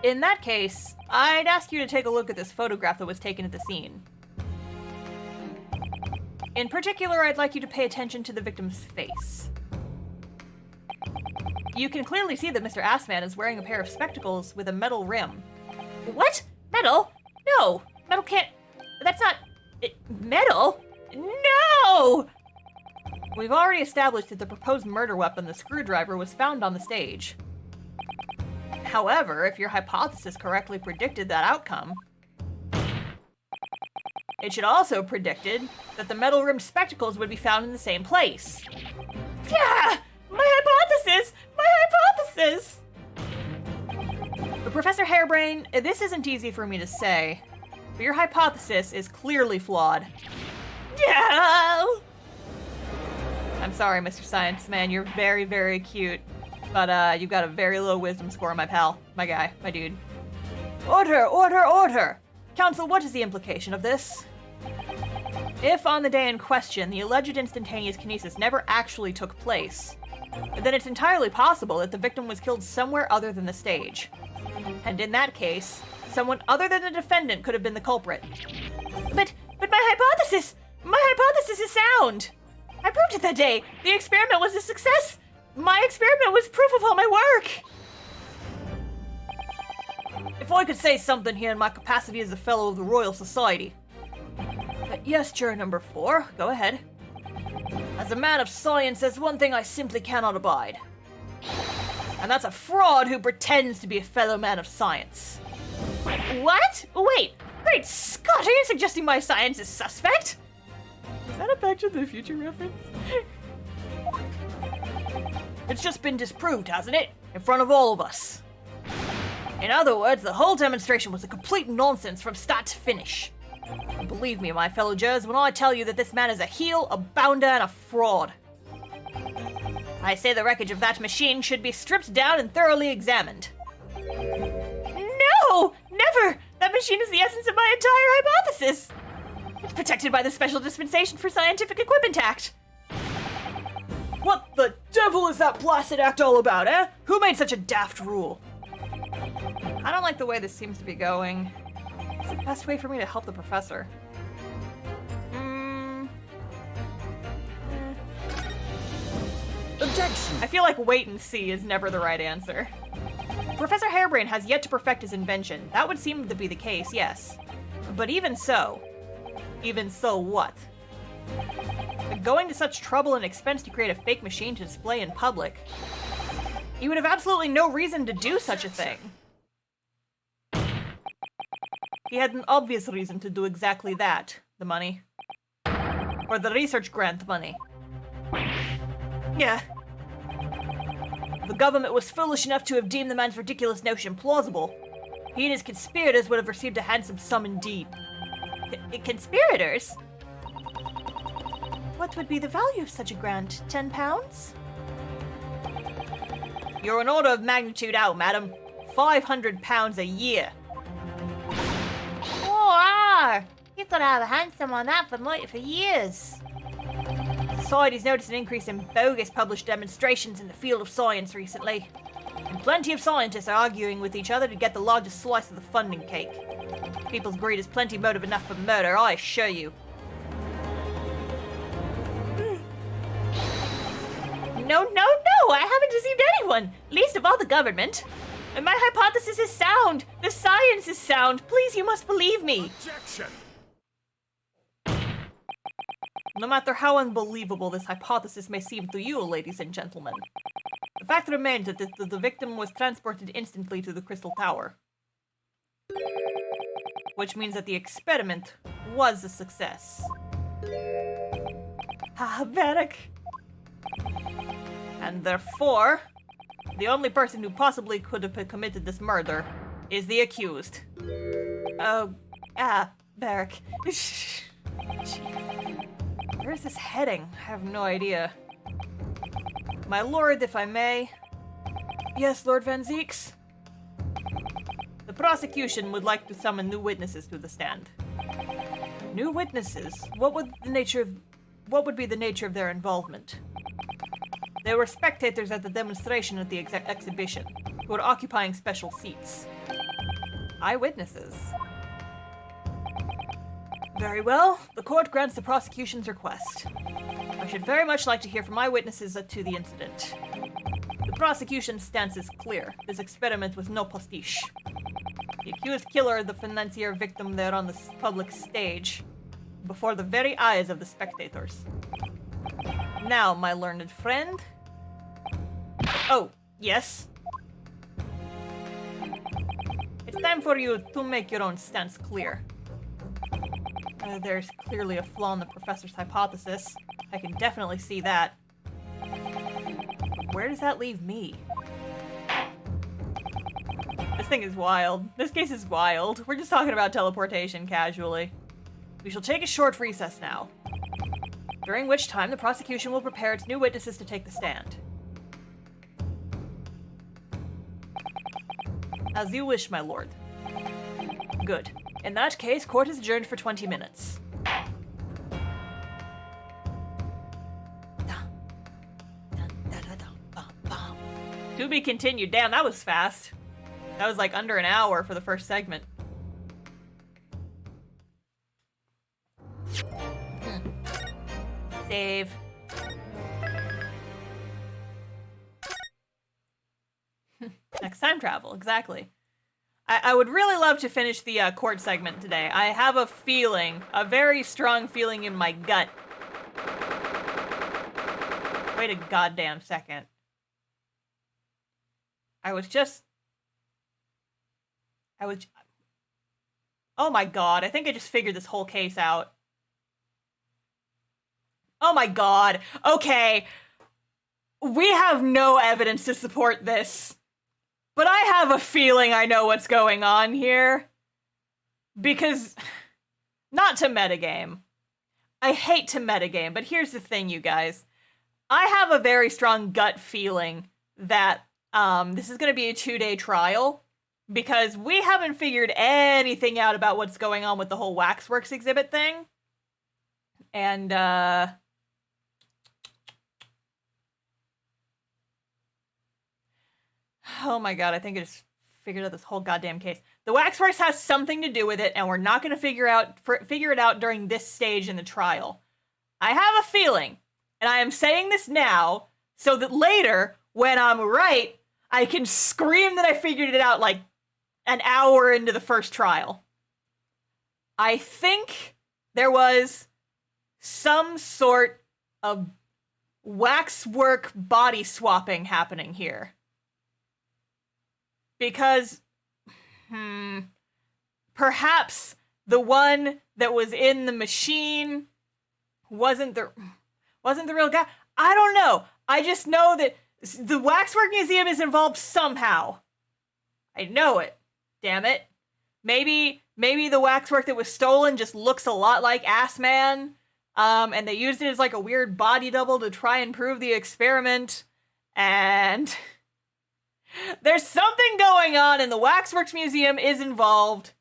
S1: In that case, I'd ask you to take a look at this photograph that was taken at the scene. In particular, I'd like you to pay attention to the victim's face. You can clearly see that Mr. Assman is wearing a pair of spectacles with a metal rim.
S2: What? Metal? No! Metal can't... That's not... metal? No!
S1: We've already established that the proposed murder weapon, the screwdriver, was found on the stage. However, if your hypothesis correctly predicted that outcome, it should also have predicted that the metal-rimmed spectacles would be found in the same place.
S2: Yeah! My hypothesis! My hypothesis!
S1: But Professor Harebrain, this isn't easy for me to say, but your hypothesis is clearly flawed.
S2: Yeah!
S1: I'm sorry, Mr. Science Man, you're very, very cute, but you've got a very low wisdom score, my pal, my guy, my dude. Order, order, order! Counsel, what is the implication of this? If on the day in question, the alleged instantaneous kinesis never actually took place, then it's entirely possible that the victim was killed somewhere other than the stage. And in that case, someone other than the defendant could have been the culprit.
S2: But my hypothesis! My hypothesis is sound! I proved it that day! The experiment was a success! My experiment was proof of all my work!
S1: If I could say something here in my capacity as a fellow of the Royal Society. Yes, juror number 4, go ahead. As a man of science, there's one thing I simply cannot abide. And that's a fraud who pretends to be a fellow man of science.
S2: What? Wait, great Scott, are you suggesting my science is suspect?
S1: Is that a Back to the Future reference? It's just been disproved, hasn't it? In front of all of us. In other words, the whole demonstration was a complete nonsense from start to finish. And believe me, my fellow jurors, when I tell you that this man is a heel, a bounder, and a fraud.
S2: I say the wreckage of that machine should be stripped down and thoroughly examined. No! Never! That machine is the essence of my entire hypothesis! It's protected by the Special Dispensation for Scientific Equipment Act.
S1: What the devil is that blasted act all about, eh? Who made such a daft rule? I don't like the way this seems to be going. What's the best way for me to help the professor?
S3: Objection!
S1: I feel like wait and see is never the right answer. Professor Harebrain has yet to perfect his invention. That would seem to be the case, yes. But even so what? Going to such trouble and expense to create a fake machine to display in public, you would have absolutely no reason to do such a thing. He had an obvious reason to do exactly that. The money. Or the research grant money. Yeah. The government was foolish enough to have deemed the man's ridiculous notion plausible. He and his conspirators would have received a handsome sum indeed.
S2: Conspirators?
S1: What would be the value of such a grant? 10 pounds? You're an order of magnitude out, madam. 500 pounds a year.
S2: Oh, you could have a handsome on that for years.
S1: Society's noticed an increase in bogus published demonstrations in the field of science recently. And plenty of scientists are arguing with each other to get the largest slice of the funding cake. People's greed is plenty motive enough for murder, I assure you.
S2: No, I haven't deceived anyone, least of all the government. And my hypothesis is sound. The science is sound. Please, you must believe me.
S3: Objection!
S1: No matter how unbelievable this hypothesis may seem to you, ladies and gentlemen, the fact remains that the victim was transported instantly to the Crystal Tower. Which means that the experiment was a success.
S2: Ah, Varric.
S1: And therefore, the only person who possibly could have committed this murder is the accused.
S2: Varric.
S1: Where's this heading? I have no idea. My lord, if I may.
S2: Yes, Lord Van Zeeks?
S1: The prosecution would like to summon new witnesses to the stand. New witnesses? What would be the nature of their involvement? They were spectators at the demonstration at the exhibition, who were occupying special seats. Eyewitnesses.
S2: Very well.
S1: The court grants the prosecution's request. I should very much like to hear from eyewitnesses to the incident. The prosecution's stance is clear. This experiment was no pastiche. The accused killer, the financier victim there on the public stage, before the very eyes of the spectators. Now, my learned friend. Oh, yes? It's time for you to make your own stance clear. There's clearly a flaw in the professor's hypothesis. I can definitely see that. But where does that leave me? This thing is wild. This case is wild. We're just talking about teleportation casually. We shall take a short recess now, during which time the prosecution will prepare its new witnesses to take the stand. As you wish, my lord. Good. In that case, court is adjourned for 20 minutes. To be continued. Damn, that was fast. That was like under an hour for the first segment. Save. Next time travel, exactly. I would really love to finish the court segment today. I have a feeling, a very strong feeling in my gut. Wait a goddamn second. Oh my god, I think I just figured this whole case out. Oh my god, okay. We have no evidence to support this. But I have a feeling I know what's going on here. Because, not to metagame. I hate to metagame, but here's the thing, you guys. I have a very strong gut feeling that this is going to be a 2-day trial. Because we haven't figured anything out about what's going on with the whole Waxworks exhibit thing. And, oh my god, I think I just figured out this whole goddamn case. The Waxworks has something to do with it, and we're not going to figure it out during this stage in the trial. I have a feeling, and I am saying this now, so that later, when I'm right, I can scream that I figured it out like an hour into the first trial. I think there was some sort of waxwork body swapping happening here. Because, perhaps the one that was in the machine wasn't the real guy. I don't know. I just know that the Waxwork Museum is involved somehow. I know it. Damn it. Maybe the waxwork that was stolen just looks a lot like Ass Man, and they used it as like a weird body double to try and prove the experiment, and there's something going on and the Waxworks Museum is involved,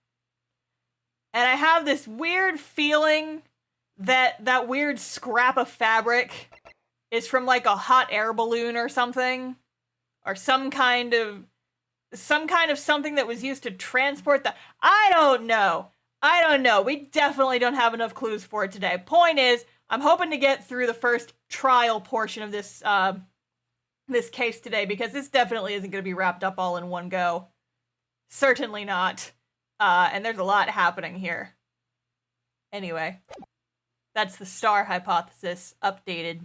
S1: and I have this weird feeling that that weird scrap of fabric is from like a hot air balloon or something, or some kind of something that was used to transport the... I don't know. We definitely don't have enough clues for it today. Point is, I'm hoping to get through the first trial portion of this this case today, because this definitely isn't going to be wrapped up all in one go. Certainly not. And there's a lot happening here. Anyway, that's the star hypothesis updated.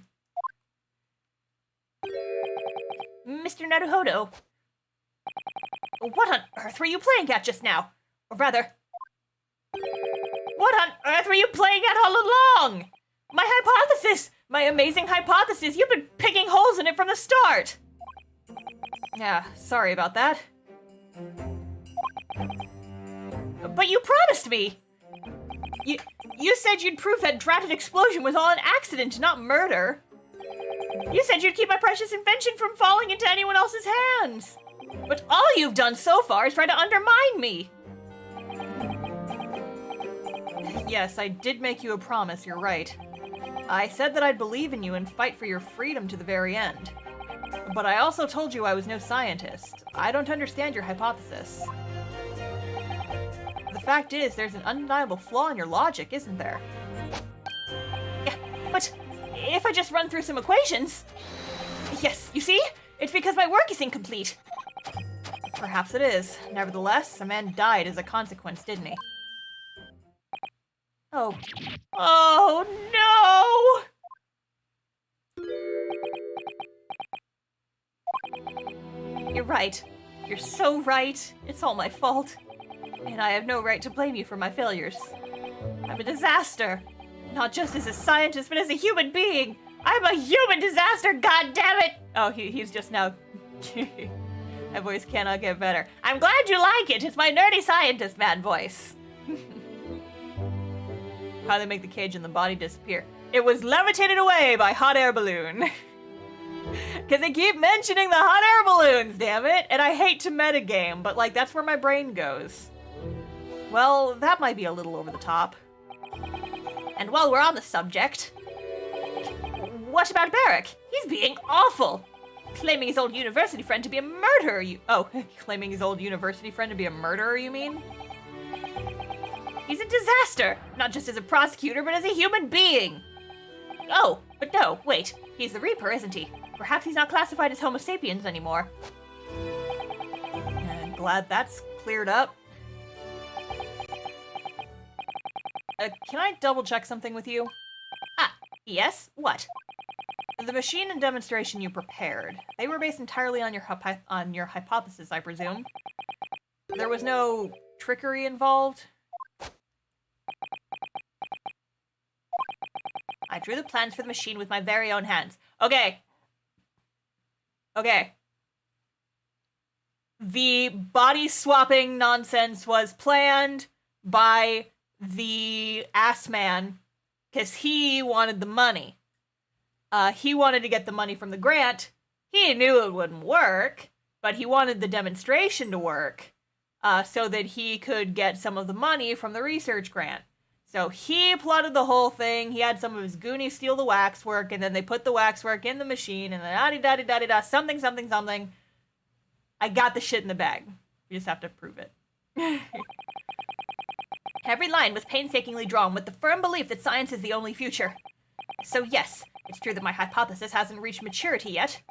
S2: Mr. Naruhodo, what on earth were you playing at just now? Or rather, what on earth were you playing at all along? My hypothesis! My amazing hypothesis! You've been picking holes in it from the start!
S1: Yeah, sorry about that.
S2: But you promised me! You said you'd prove that dratted explosion was all an accident, not murder. You said you'd keep my precious invention from falling into anyone else's hands. But all you've done so far is try to undermine me.
S1: Yes, I did make you a promise, you're right. I said that I'd believe in you and fight for your freedom to the very end. But I also told you I was no scientist. I don't understand your hypothesis. The fact is, there's an undeniable flaw in your logic, isn't there?
S2: Yeah, but if I just run through some equations... Yes, you see? It's because my work is incomplete.
S1: Perhaps it is. Nevertheless, a man died as a consequence, didn't he?
S2: Oh. Oh, no! You're right. You're so right. It's all my fault. And I have no right to blame you for my failures. I'm a disaster. Not just as a scientist, but as a human being. I'm a human disaster, goddammit!
S1: Oh, he's just now... My voice cannot get better.
S2: I'm glad you like it. It's my nerdy scientist man voice.
S1: How they make the cage and the body disappear. It was levitated away by hot air balloon. Because they keep mentioning the hot air balloons, damn it! And I hate to metagame, but like that's where my brain goes. Well, that might be a little over the top.
S2: And while we're on the subject, what about Barrack? He's being awful. Claiming his old university friend to be a murderer,
S1: claiming his old university friend to be a murderer, you mean?
S2: He's a disaster, not just as a prosecutor, but as a human being. Oh, but no, wait. He's the Reaper, isn't he? Perhaps he's not classified as Homo sapiens anymore.
S1: I'm glad that's cleared up. Can I double check something with you?
S2: Ah, yes? What?
S1: The machine and demonstration you prepared, they were based entirely on your hypothesis, I presume. There was no trickery involved?
S2: I drew the plans for the machine with my very own hands. Okay.
S1: The body swapping nonsense was planned by the ass man because he wanted the money. He wanted to get the money from the grant. He knew it wouldn't work, but he wanted the demonstration to work so that he could get some of the money from the research grant. So he plotted the whole thing. He had some of his goonies steal the waxwork, and then they put the waxwork in the machine, and then da-di-da-di-da-di-da, something, something, something. I got the shit in the bag. You just have to prove it.
S2: Every line was painstakingly drawn with the firm belief that science is the only future. So yes, it's true that my hypothesis hasn't reached maturity yet.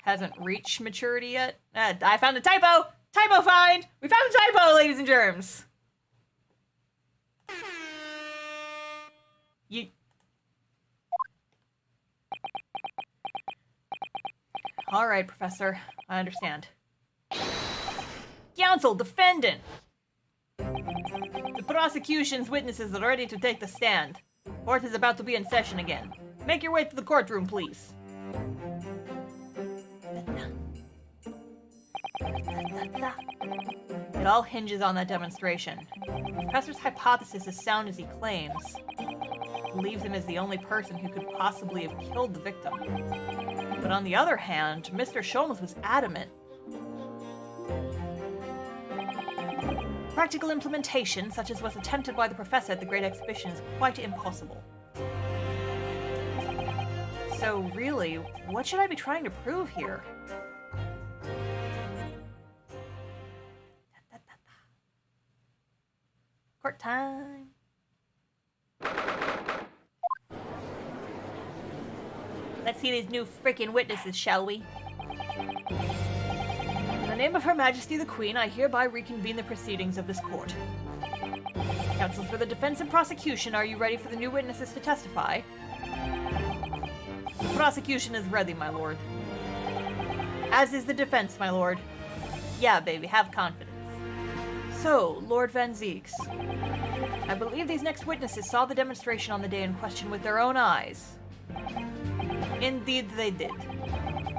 S1: Hasn't reached maturity yet? I found a typo! Typo find! We found a typo, ladies and germs! All right, Professor. I understand. Counsel, defendant! The prosecution's witnesses are ready to take the stand. Court is about to be in session again. Make your way to the courtroom, please. It all hinges on that demonstration. The professor's hypothesis is sound as he claims. It leaves him as the only person who could possibly have killed the victim. But on the other hand, Mr. Sholmes was adamant. Practical implementation, such as was attempted by the professor at the Great Exhibition, is quite impossible. So really, what should I be trying to prove here? Court time.
S2: Let's see these new freaking witnesses, shall we?
S1: In the name of Her Majesty the Queen, I hereby reconvene the proceedings of this court. Counsel for the defense and prosecution, are you ready for the new witnesses to testify? The prosecution is ready, my lord. As is the defense, my lord.
S2: Yeah, baby, have confidence.
S1: So, Lord Van Zeeks, I believe these next witnesses saw the demonstration on the day in question with their own eyes.
S2: Indeed they did.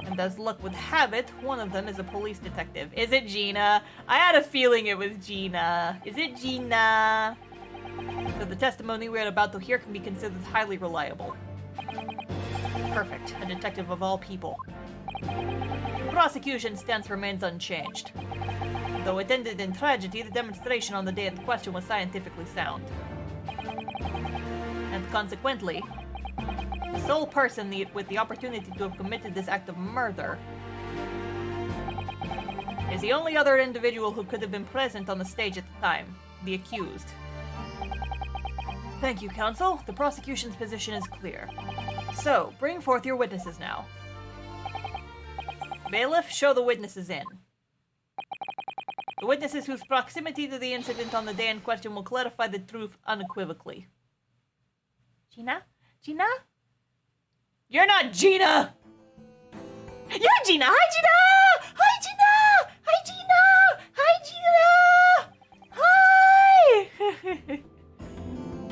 S1: And as luck would have it, one of them is a police detective. Is it Gina? I had a feeling it was Gina. Is it Gina? So the testimony we're about to hear can be considered highly reliable. Perfect. A detective of all people. The prosecution stance remains unchanged. Though it ended in tragedy, the demonstration on the day in question was scientifically sound. And consequently, the sole person with the opportunity to have committed this act of murder is the only other individual who could have been present on the stage at the time, the accused. Thank you, counsel. The prosecution's position is clear. So, bring forth your witnesses now. Bailiff, show the witnesses in. The witnesses whose proximity to the incident on the day in question will clarify the truth unequivocally.
S2: Gina? Gina?
S1: You're not Gina!
S2: You're Gina! Hi, Gina! Hi, Gina! Hi, Gina! Hi, Gina!
S1: Hi!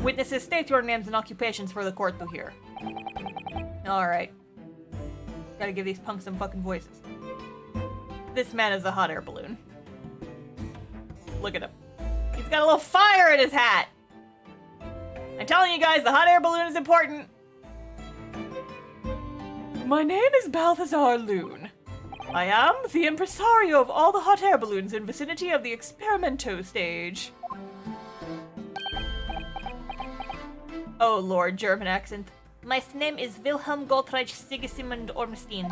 S1: Witnesses, state your names and occupations for the court to hear. Alright. Gotta give these punks some fucking voices. This man is a hot air balloon. Look at him. He's got a little fire in his hat! I'm telling you guys, the hot air balloon is important! My name is Balthazar Loon. I am the impresario of all the hot air balloons in vicinity of the experimento stage. Oh lord, German accent.
S2: My name is Wilhelm Gottreich Sigismund Ormstein.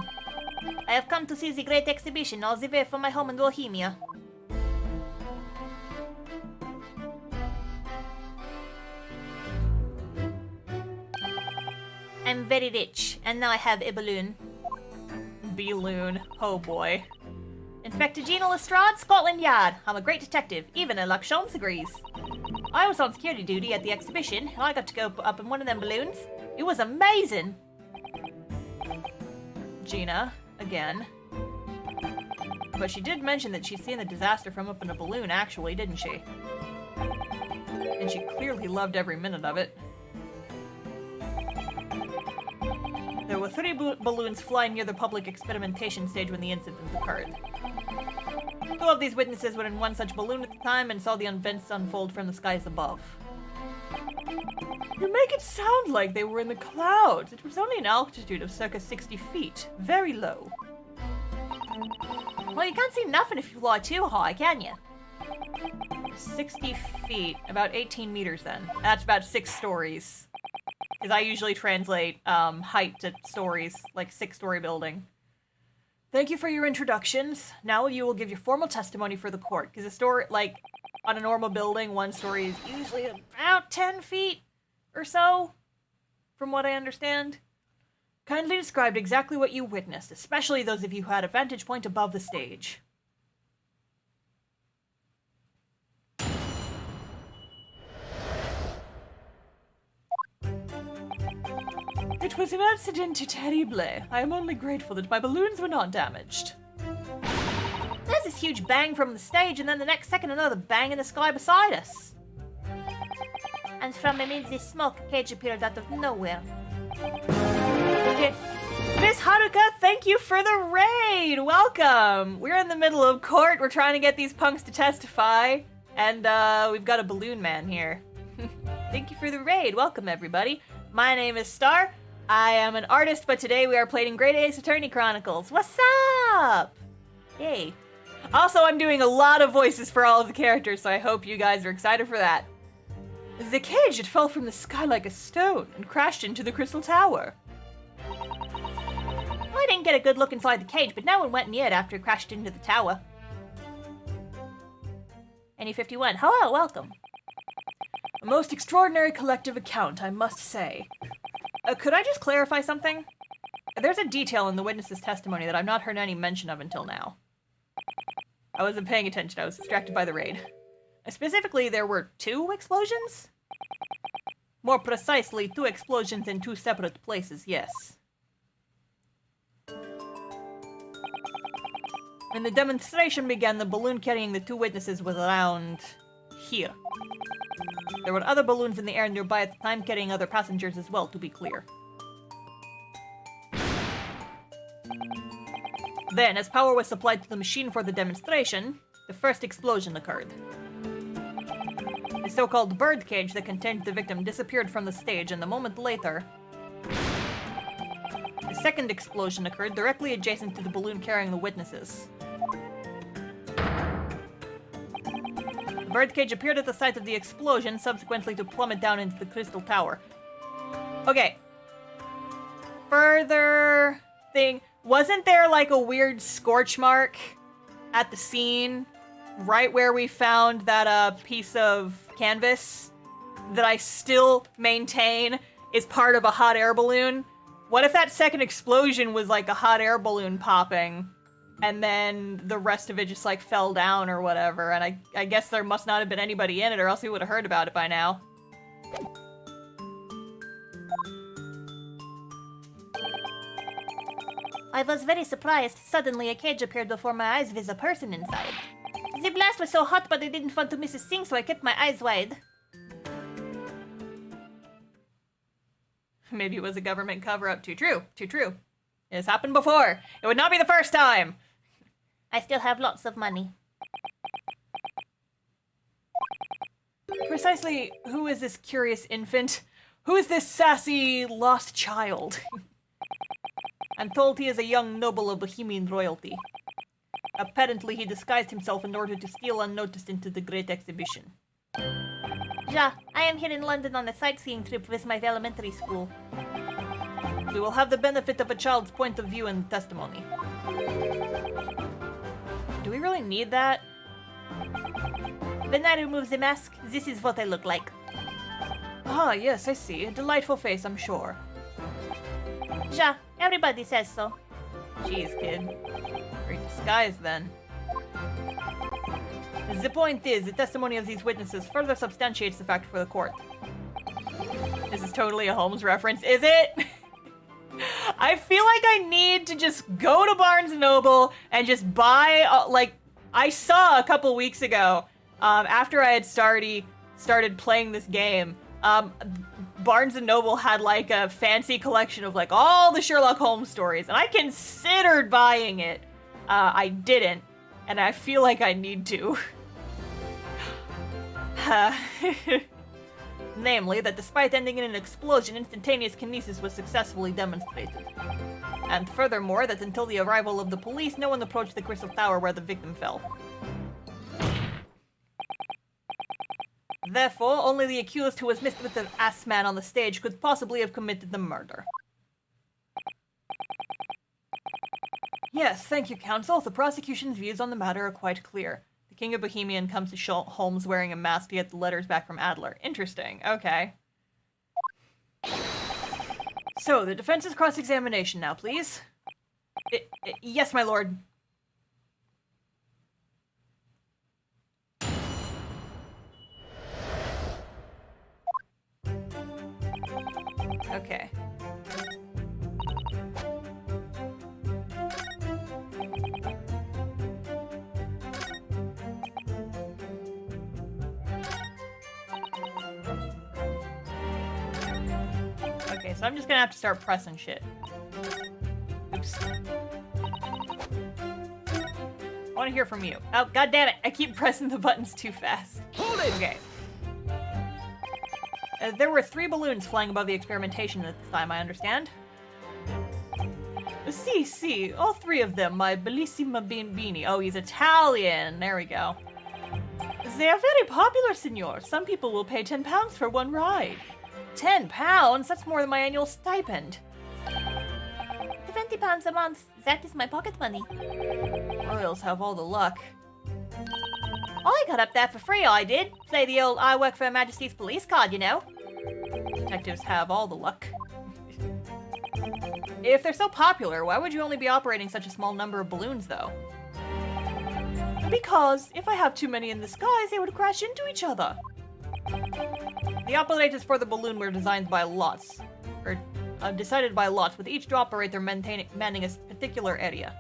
S2: I have come to see the great exhibition all the way from my home in Bohemia. I'm very rich, and now I have a balloon.
S1: Balloon. Oh boy.
S2: Inspector Gina Lestrade, Scotland Yard. I'm a great detective, even Sherlock Holmes agrees. I was on security duty at the exhibition, and I got to go up in one of them balloons. It was amazing!
S1: Gina, again. But she did mention that she's seen the disaster from up in a balloon, actually, didn't she? And she clearly loved every minute of it. There were 3 balloons flying near the public experimentation stage when the incident occurred. 2 of these witnesses were in one such balloon at the time and saw the events unfold from the skies above. You make it sound like they were in the clouds. It was only an altitude of circa 60 feet. Very low.
S2: Well, you can't see nothing if you fly too high, can you?
S1: 60 feet. About 18 meters then. That's about 6 stories. Because I usually translate height to stories, like 6-story building. Thank you for your introductions. Now you will give your formal testimony for the court. Because a story, like, on a normal building, 1 story is usually about 10 feet or so, from what I understand. Kindly describe exactly what you witnessed, especially those of you who had a vantage point above the stage. It was an accident terrible. I am only grateful that my balloons were not damaged.
S2: There's this huge bang from the stage, and then the next second another bang in the sky beside us. And from amid this smoke, a cage appeared out of nowhere.
S1: Miss Haruka, thank you for the raid! Welcome! We're in the middle of court, we're trying to get these punks to testify, and we've got a balloon man here. Thank you for the raid, welcome everybody. My name is Star, I am an artist, but today we are playing Great Ace Attorney Chronicles. What's up? Yay. Also, I'm doing a lot of voices for all of the characters, so I hope you guys are excited for that. The cage, it fell from the sky like a stone and crashed into the crystal tower.
S2: I didn't get a good look inside the cage, but no one went near it after it crashed into the tower.
S1: NE51, hello, welcome. A most extraordinary collective account, I must say. Could I just clarify something? There's a detail in the witness's testimony that I've not heard any mention of until now. I wasn't paying attention. I was distracted by the raid. Specifically, there were 2 explosions? More precisely, 2 explosions in 2 separate places, yes. When the demonstration began, the balloon carrying the 2 witnesses was around here. There were other balloons in the air nearby at the time carrying other passengers as well, to be clear. Then, as power was supplied to the machine for the demonstration, the first explosion occurred. The so-called birdcage that contained the victim disappeared from the stage, and a moment later, the second explosion occurred directly adjacent to the balloon carrying the witnesses. The birdcage appeared at the site of the explosion, subsequently to plummet down into the crystal tower. Okay. Further thing. Wasn't there like a weird scorch mark at the scene right where we found that piece of canvas that I still maintain is part of a hot air balloon? What if that second explosion was like a hot air balloon popping and then the rest of it just like fell down or whatever, and I guess there must not have been anybody in it or else we would have heard about it by now.
S2: I was very surprised. Suddenly a cage appeared before my eyes with a person inside. The blast was so hot, but I didn't want to miss a thing, so I kept my eyes wide.
S1: Maybe it was a government cover-up. Too true. Too true. It has happened before. It would not be the first time.
S2: I still have lots of money.
S1: Precisely, who is this curious infant? Who is this sassy lost child? I'm told he is a young noble of Bohemian royalty. Apparently, he disguised himself in order to steal unnoticed into the Great Exhibition.
S2: Ja, I am here in London on a sightseeing trip with my elementary school.
S1: We will have the benefit of a child's point of view in the testimony. Do we really need that?
S2: When I remove the mask, this is what I look like.
S1: Ah, yes, I see. A delightful face, I'm sure.
S2: Ja, everybody says so.
S1: Jeez, kid. Great disguise, then. The point is, the testimony of these witnesses further substantiates the fact for the court. This is totally a Holmes reference, is it? I feel like I need to just go to Barnes & Noble and just buy, like, I saw a couple weeks ago, after I had started playing this game, Barnes & Noble had, like, a fancy collection of, like, all the Sherlock Holmes stories, and I considered buying it. I didn't, and I feel like I need to. Namely, that despite ending in an explosion, instantaneous kinesis was successfully demonstrated. And furthermore, that until the arrival of the police, no one approached the crystal tower where the victim fell. Therefore, only the accused who was missed with the ass man on the stage could possibly have committed the murder. Yes, thank you, counsel. The prosecution's views on the matter are quite clear. The King of Bohemian comes to Holmes wearing a mask to get the letters back from Adler. Interesting. Okay. So, the defense's cross-examination now, please. Yes, my lord. Okay. Okay, so I'm just gonna have to start pressing shit. Oops. I want to hear from you. Oh, god damn it! I keep pressing the buttons too fast.
S3: Hold it!
S1: Okay. There were 3 balloons flying above the experimentation at the time, I understand. Si, all 3 of them, my bellissima bambini. Oh, he's Italian. There we go. They are very popular, signor. Some people will pay £10 for one ride. £10? That's more than my annual stipend.
S2: £20 a month. That is my pocket money.
S1: Royals have all the luck.
S2: I got up there for free, I did. Play the old I work for Her Majesty's police card, you know.
S1: Detectives have all the luck. If they're so popular, why would you only be operating such a small number of balloons, though? Because if I have too many in the skies, they would crash into each other. The operators for the balloon were designed by lots, or decided by lots, with each operator manning a particular area.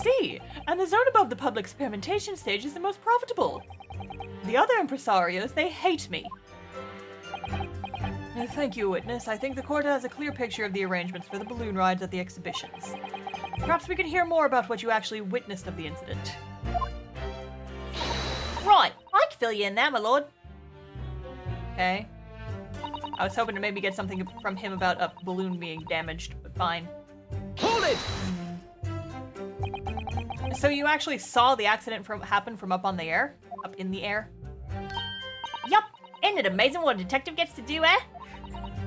S1: See, and the zone above the public experimentation stage is the most profitable. The other impresarios, they hate me. Thank you, witness. I think the court has a clear picture of the arrangements for the balloon rides at the exhibitions. Perhaps we could hear more about what you actually witnessed of the incident.
S2: Right, I can fill you in there, my lord.
S1: Okay. I was hoping to maybe get something from him about a balloon being damaged, but fine.
S3: Hold it!
S1: So you actually saw the accident happen from up in the air?
S2: Yup, isn't it amazing what a detective gets to do, eh?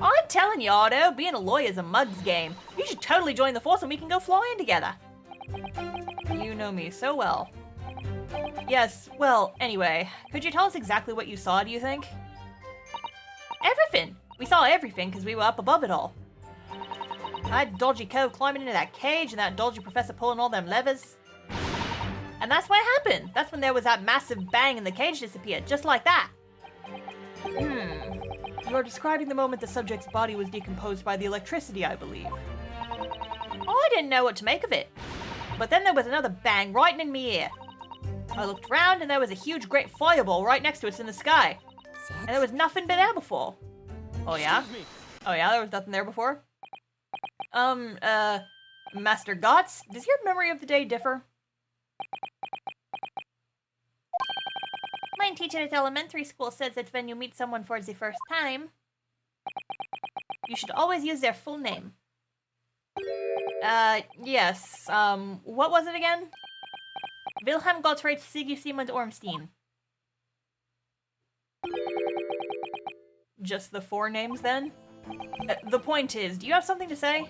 S2: I'm telling you, Otto, being a lawyer is a mug's game. You should totally join the force and we can go flying together.
S1: You know me so well. Yes, well, anyway, could you tell us exactly what you saw, do you think?
S2: Everything. We saw everything because we were up above it all.
S1: That dodgy cove climbing into that cage and that dodgy professor pulling all them levers.
S2: And that's what happened. That's when there was that massive bang and the cage disappeared, just like that.
S1: You're describing the moment the subject's body was decomposed by the electricity, I believe.
S2: I didn't know what to make of it. But then there was another bang right in me ear. I looked around and there was a huge great fireball right next to us in the sky. And there was nothing been there before.
S1: Oh yeah?
S3: Excuse me.
S1: Oh yeah, there was nothing there before? Master Gotts, does your memory of the day differ?
S2: My teacher at elementary school says that when you meet someone for the first time, you should always use their full name.
S1: Yes. What was it again?
S2: Wilhelm Gottfried Sigismund Ormstein.
S1: Just the 4 names, then? The point is, do you have something to say?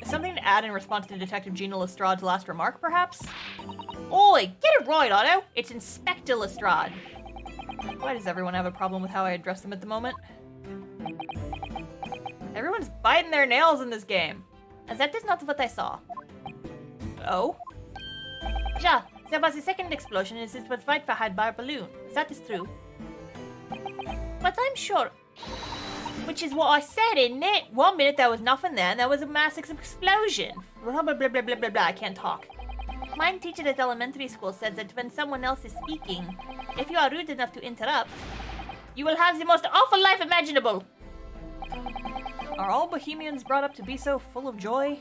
S1: Something to add in response to Detective Gina Lestrade's last remark, perhaps?
S2: Oi, get it right, Otto! It's Inspector Lestrade.
S1: Why does everyone have a problem with how I address them at the moment? Everyone's biting their nails in this game.
S2: And that is not what I saw.
S1: Oh?
S2: Ja, there was a second explosion and it was right behind by a balloon. That is true. But I'm sure... Which is what I said, isn't it? 1 minute there was nothing there and there was a massive explosion. Blah, blah, blah, blah, blah, blah, blah. I can't talk. My teacher at elementary school said that when someone else is speaking, if you are rude enough to interrupt, you will have the most awful life imaginable.
S1: Are all Bohemians brought up to be so full of joy?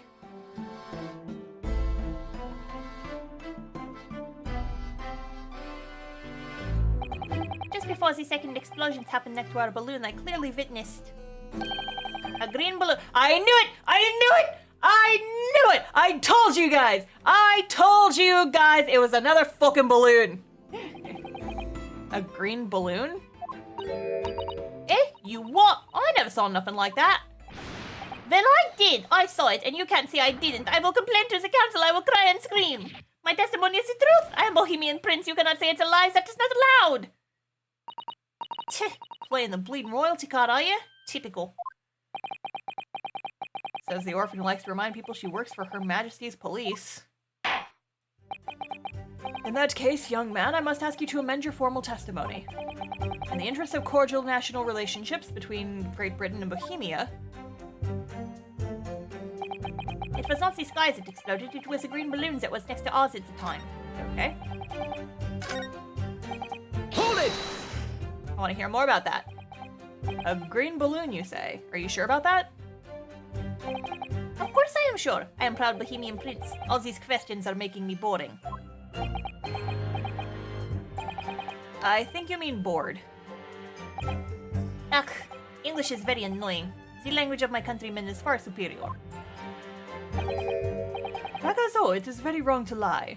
S2: Just before the second explosions happened next to our balloon, I clearly witnessed a green balloon.
S1: I knew it! I knew it! I knew it! I told you guys! I told you guys it was another fucking balloon! A green balloon?
S2: Eh? You what? I never saw nothing like that. Well, I did. I saw it, and you can't say I didn't. I will complain to the council. I will cry and scream. My testimony is the truth. I am Bohemian Prince. You cannot say it's a lie. That is not allowed. Tch, playing the bleeding royalty card, are you? Typical.
S1: Says the orphan who likes to remind people she works for Her Majesty's police. In that case, young man, I must ask you to amend your formal testimony. In the interest of cordial national relationships between Great Britain and Bohemia...
S2: It was not the skies that exploded, it was the green balloons that was next to ours at the time.
S1: Okay.
S3: Hold it!
S1: I want to hear more about that. A green balloon, you say? Are you sure about that?
S2: Of course I am sure. I am proud Bohemian Prince. All these questions are making me boring.
S1: I think you mean bored.
S2: Ugh, English is very annoying. The language of my countrymen is far superior.
S1: Ragazzo, it is very wrong to lie.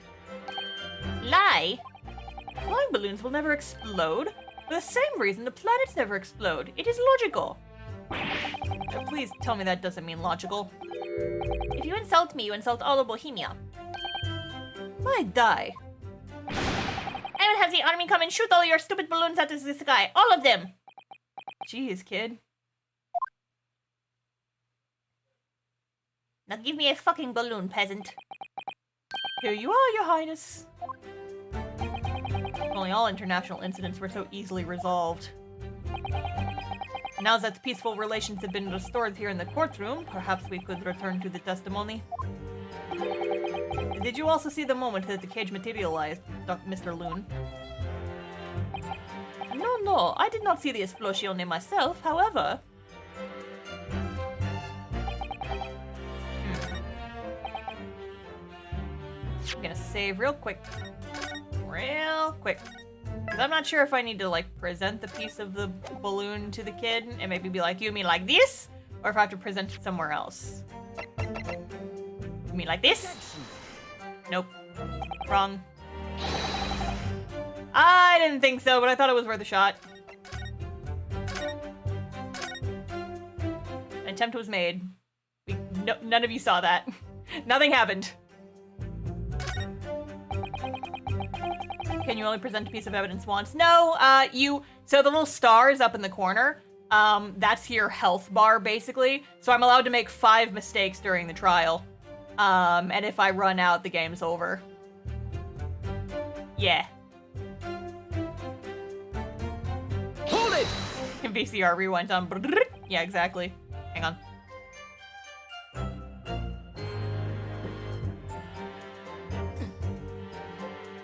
S2: Lie?
S1: Flying balloons will never explode. For the same reason the planets never explode. It is logical. Please tell me that doesn't mean logical.
S2: If you insult me, you insult all of Bohemia.
S1: I die.
S2: I will have the army come and shoot all your stupid balloons out of the sky. All of them!
S1: Jeez, kid.
S2: Now give me a fucking balloon, peasant.
S1: Here you are, Your Highness. If only all international incidents were so easily resolved. Now that the peaceful relations have been restored here in the courtroom, perhaps we could return to the testimony. Did you also see the moment that the cage materialized, Mr. Loon? No, I did not see the explosion myself, however... I'm gonna save real quick. Because I'm not sure if I need to, like, present the piece of the balloon to the kid and maybe be like, you mean like this? Or if I have to present it somewhere else. You mean like this? Nope. Wrong. I didn't think so, but I thought it was worth a shot. An attempt was made. None of you saw that. Nothing happened. Can you only present a piece of evidence once? No, so the little stars up in the corner, that's your health bar, basically. So I'm allowed to make 5 mistakes during the trial. And if I run out, the game's over. Yeah.
S3: Hold it!
S1: VCR rewind on. Yeah, exactly. Hang on.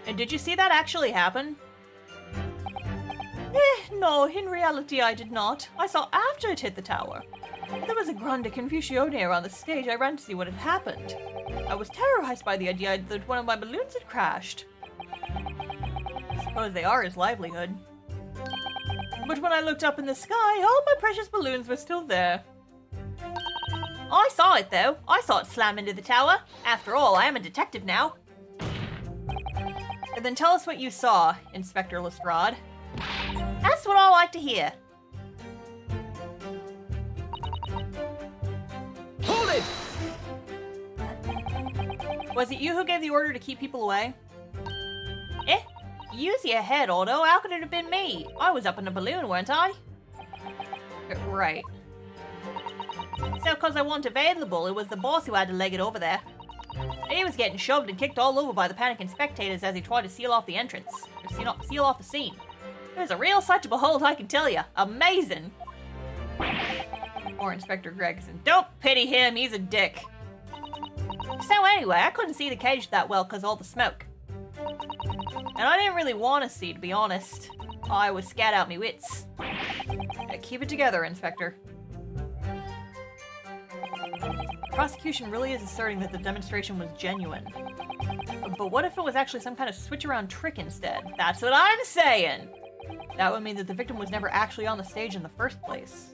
S1: And did you see that actually happen? No, in reality I did not. I saw after it hit the tower. There was a grande confusione around the stage. I ran to see what had happened. I was terrorized by the idea that one of my balloons had crashed. I suppose they are his livelihood. But when I looked up in the sky, all my precious balloons were still there. I saw it, though. I saw it slam into the tower. After all, I am a detective now. And then tell us what you saw, Inspector Lestrade.
S2: That's what I like to hear.
S3: Hold it!
S1: Was it you who gave the order to keep people away?
S2: Use your head, Otto. How could it have been me? I was up in a balloon, weren't I?
S1: Right.
S2: So, because I wasn't available, it was the boss who had to leg it over there. He was getting shoved and kicked all over by the panicking spectators as he tried to seal off the entrance. Or seal off the scene. It was a real sight to behold, I can tell you. Amazing!
S1: Or Inspector Gregson. Don't pity him, he's a dick.
S2: So anyway, I couldn't see the cage that well because of all the smoke.
S1: And I didn't really want to see, to be honest.
S2: I was scared out me wits.
S1: Keep it together, Inspector. The prosecution really is asserting that the demonstration was genuine. But what if it was actually some kind of switch-around trick instead?
S2: That's what I'm saying!
S1: That would mean that the victim was never actually on the stage in the first place.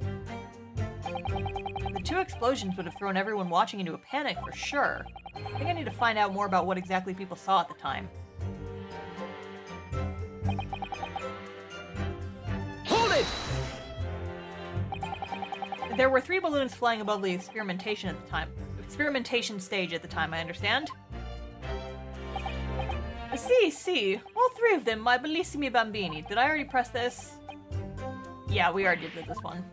S1: The 2 explosions would have thrown everyone watching into a panic for sure. I think I need to find out more about what exactly people saw at the time.
S3: Hold it!
S1: There were 3 balloons flying above the experimentation at the time. Experimentation stage at the time, I understand. See. All 3 of them, my bellissimi bambini. Did I already press this? Yeah, we already did this one.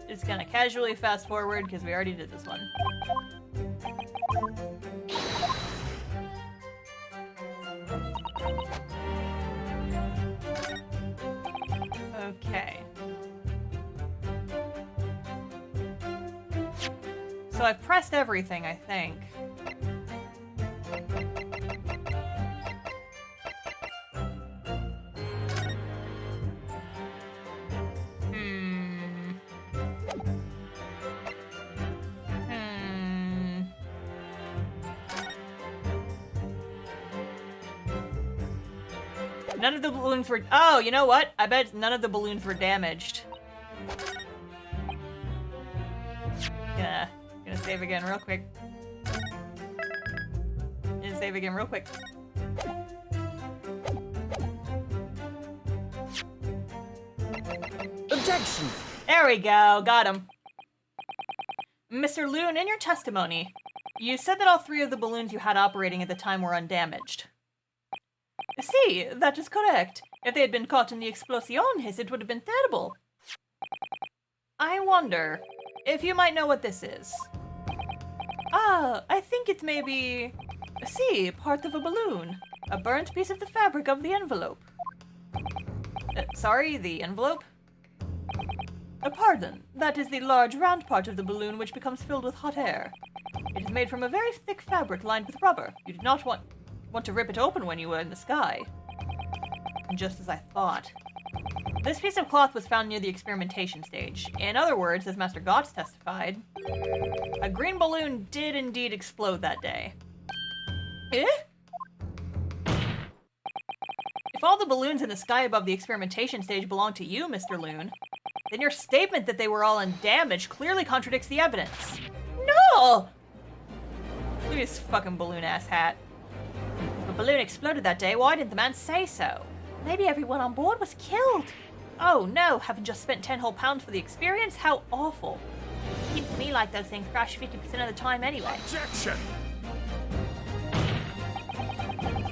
S1: Just gonna casually fast forward because we already did this one. Okay. So I've pressed everything, I think. None of the balloons were... Oh, you know what? I bet none of the balloons were damaged. Gonna save again real quick.
S3: Objection!
S1: There we go, got him. Mr. Loon, in your testimony, you said that all 3 of the balloons you had operating at the time were undamaged. See, that is correct. If they had been caught in the explosiones, it would have been terrible. I wonder, if you might know what this is. Ah, I think it's maybe... See, part of a balloon. A burnt piece of the fabric of the envelope. Sorry, the envelope? Pardon. That is the large round part of the balloon which becomes filled with hot air. It is made from a very thick fabric lined with rubber. You did not want to rip it open when you were in the sky. Just as I thought. This piece of cloth was found near the experimentation stage. In other words, as Master Gotts testified, a green balloon did indeed explode that day. Eh? If all the balloons in the sky above the experimentation stage belong to you, Mr. Loon, then your statement that they were all undamaged clearly contradicts the evidence.
S2: No!
S1: Look at his fucking balloon-ass hat.
S2: If a balloon exploded that day, why didn't the man say so? Maybe everyone on board was killed.
S1: Oh no, having just spent 10 whole pounds for the experience? How awful.
S2: Seems to me like those things crash 50% of the time anyway.
S3: Objection!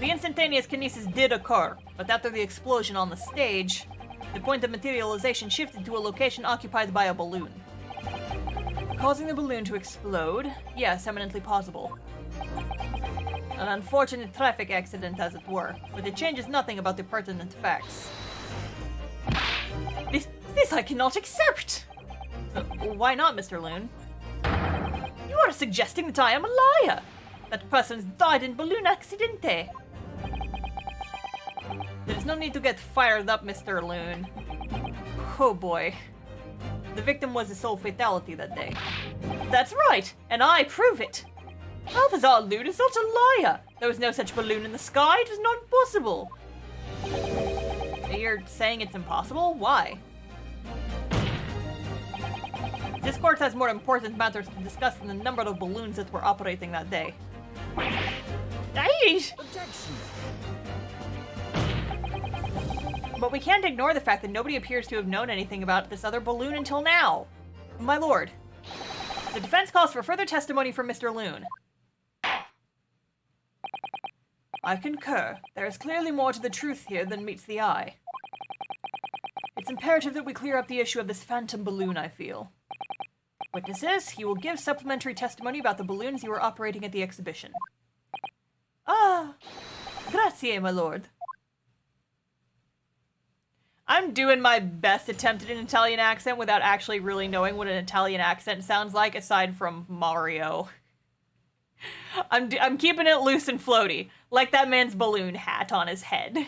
S1: The instantaneous kinesis did occur, but after the explosion on the stage, the point of materialization shifted to a location occupied by a balloon. Causing the balloon to explode? Yes, eminently possible. An unfortunate traffic accident, as it were, but it changes nothing about the pertinent facts.
S2: This I cannot accept!
S1: Why not, Mr. Loon?
S2: You are suggesting that I am a liar! That person's died in balloon accidente!
S1: There's no need to get fired up, Mr. Loon. Oh boy. The victim was a sole fatality that day.
S2: That's right, and I prove it! Balthazar Loon is not a liar! There was no such balloon in the sky, it is not possible!
S1: You're saying it's impossible? Why? This court has more important matters to discuss than the number of balloons that were operating that day.
S2: Nice!
S3: Objection!
S1: But we can't ignore the fact that nobody appears to have known anything about this other balloon until now. My lord, the defense calls for further testimony from Mr. Loon. I concur. There is clearly more to the truth here than meets the eye. It's imperative that we clear up the issue of this phantom balloon, I feel. Witnesses, you will give supplementary testimony about the balloons you were operating at the exhibition.
S2: Ah,
S1: grazie, my lord. I'm doing my best attempt at an Italian accent without actually really knowing what an Italian accent sounds like, aside from Mario. I'm keeping it loose and floaty, like that man's balloon hat on his head.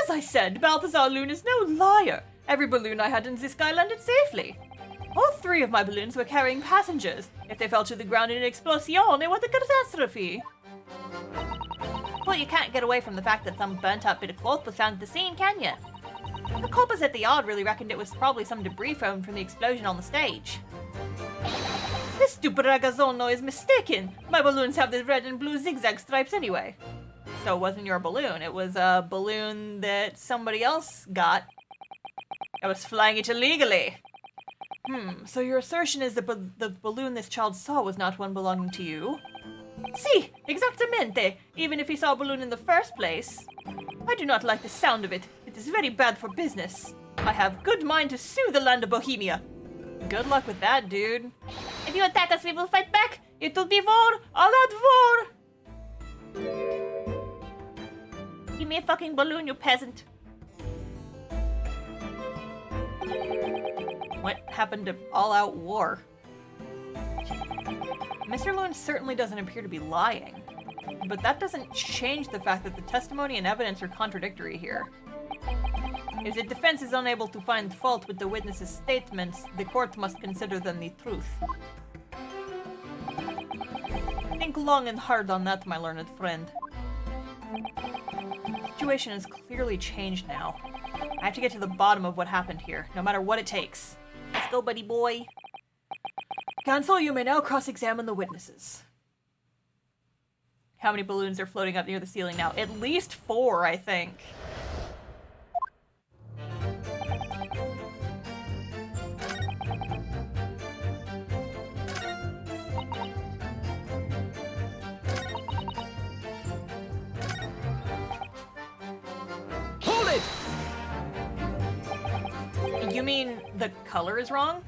S2: as I said, Balthazar Loon is no liar. Every balloon I had in the sky landed safely. All 3 of my balloons were carrying passengers. If they fell to the ground in an explosion, it was a catastrophe.
S1: Well, you can't get away from the fact that some burnt-out bit of cloth was found at the scene, can you?
S2: The coppers at the yard really reckoned it was probably some debris foam from the explosion on the stage. This stupid ragazzino is mistaken. My balloons have the red and blue zigzag stripes anyway.
S1: So it wasn't your balloon. It was a balloon that somebody else got. I was flying it illegally. So your assertion is that the balloon this child saw was not one belonging to you?
S2: Si, exactamente. Even if he saw a balloon in the first place. I do not like the sound of it. It is very bad for business. I have good mind to sue the land of Bohemia.
S1: Good luck with that, dude.
S2: If you attack us, we will fight back. It will be war, all out war. Give me a fucking balloon, you peasant.
S1: What happened to all-out war? Mr. Loon certainly doesn't appear to be lying, but that doesn't change the fact that the testimony and evidence are contradictory here. If the defense is unable to find fault with the witness's statements, the court must consider them the truth. Think long and hard on that, my learned friend. The situation has clearly changed now. I have to get to the bottom of what happened here, no matter what it takes.
S2: Let's go, buddy boy.
S1: Counsel, you may now cross-examine the witnesses. How many balloons are floating up near the ceiling now? At least 4, I think. You mean the color is wrong?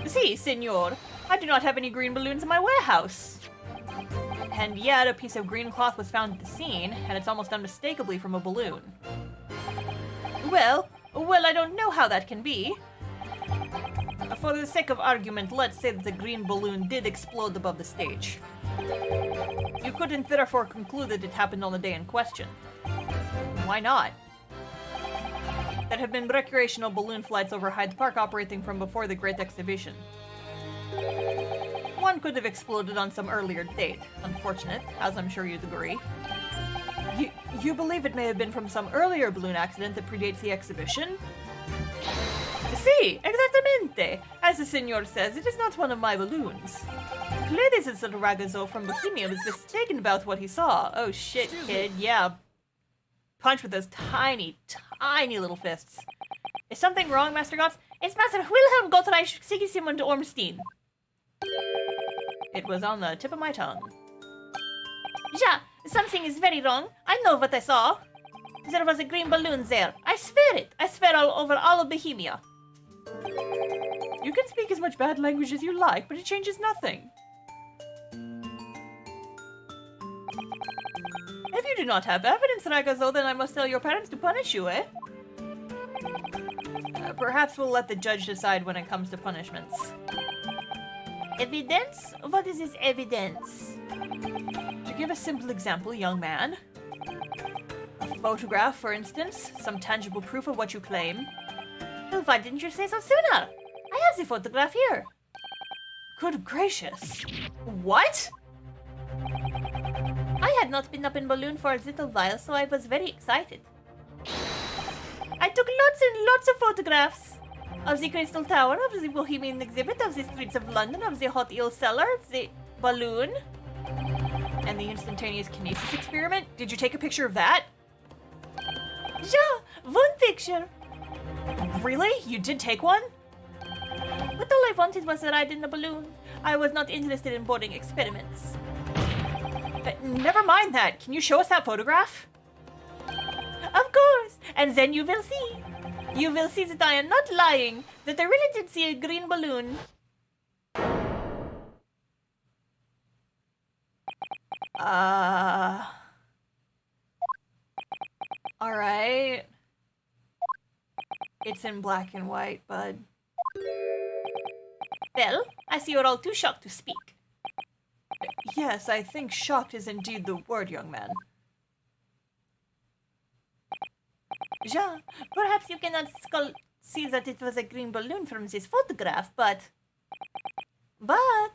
S1: Si, senor. I do not have any green balloons in my warehouse. And yet, a piece of green cloth was found at the scene, and it's almost unmistakably from a balloon. Well, I don't know how that can be. For the sake of argument, let's say that the green balloon did explode above the stage. You couldn't therefore conclude that it happened on the day in question. Why not? There have been recreational balloon flights over Hyde Park operating from before the Great Exhibition. One could have exploded on some earlier date. Unfortunate, as I'm sure you'd agree. You believe it may have been from some earlier balloon accident that predates the exhibition? Si, exactamente. As the senor says, it is not one of my balloons. Clearly this little ragazzo from Bohemia was mistaken about what he saw. Oh shit, kid, yeah. Punch with those tiny, tiny little fists. Is something wrong, Master Gotts?
S2: It's Master Wilhelm Gottreich Sigismund Ormstein.
S1: It was on the tip of my tongue.
S2: Ja, something is very wrong. I know what I saw. There was a green balloon there. I swear it. I swear all over all of Bohemia.
S1: You can speak as much bad language as you like, but it changes nothing. If you do not have evidence, Ragazzo, then I must tell your parents to punish you, eh? Perhaps we'll let the judge decide when it comes to punishments.
S2: Evidence? What is this evidence?
S1: To give a simple example, young man. A photograph, for instance. Some tangible proof of what you claim.
S2: Well, why didn't you say so sooner? I have the photograph here.
S1: Good gracious. What?
S2: I had not been up in balloon for a little while, so I was very excited. I took lots and lots of photographs of the Crystal Tower, of the Bohemian exhibit, of the streets of London, of the hot eel cellar, the balloon.
S1: And the instantaneous kinesis experiment? Did you take a picture of that?
S2: Yeah, one picture.
S1: Really? You did take one?
S2: But all I wanted was a ride in the balloon. I was not interested in boarding experiments.
S1: Never mind that. Can you show us that photograph?
S2: Of course, and then you will see. You will see that I am not lying, that I really did see a green balloon.
S1: Alright. It's in black and white, bud.
S2: Well, I see you're all too shocked to speak.
S1: Yes, I think shocked is indeed the word, young man.
S2: Yeah, perhaps you cannot see that it was a green balloon from this photograph, but that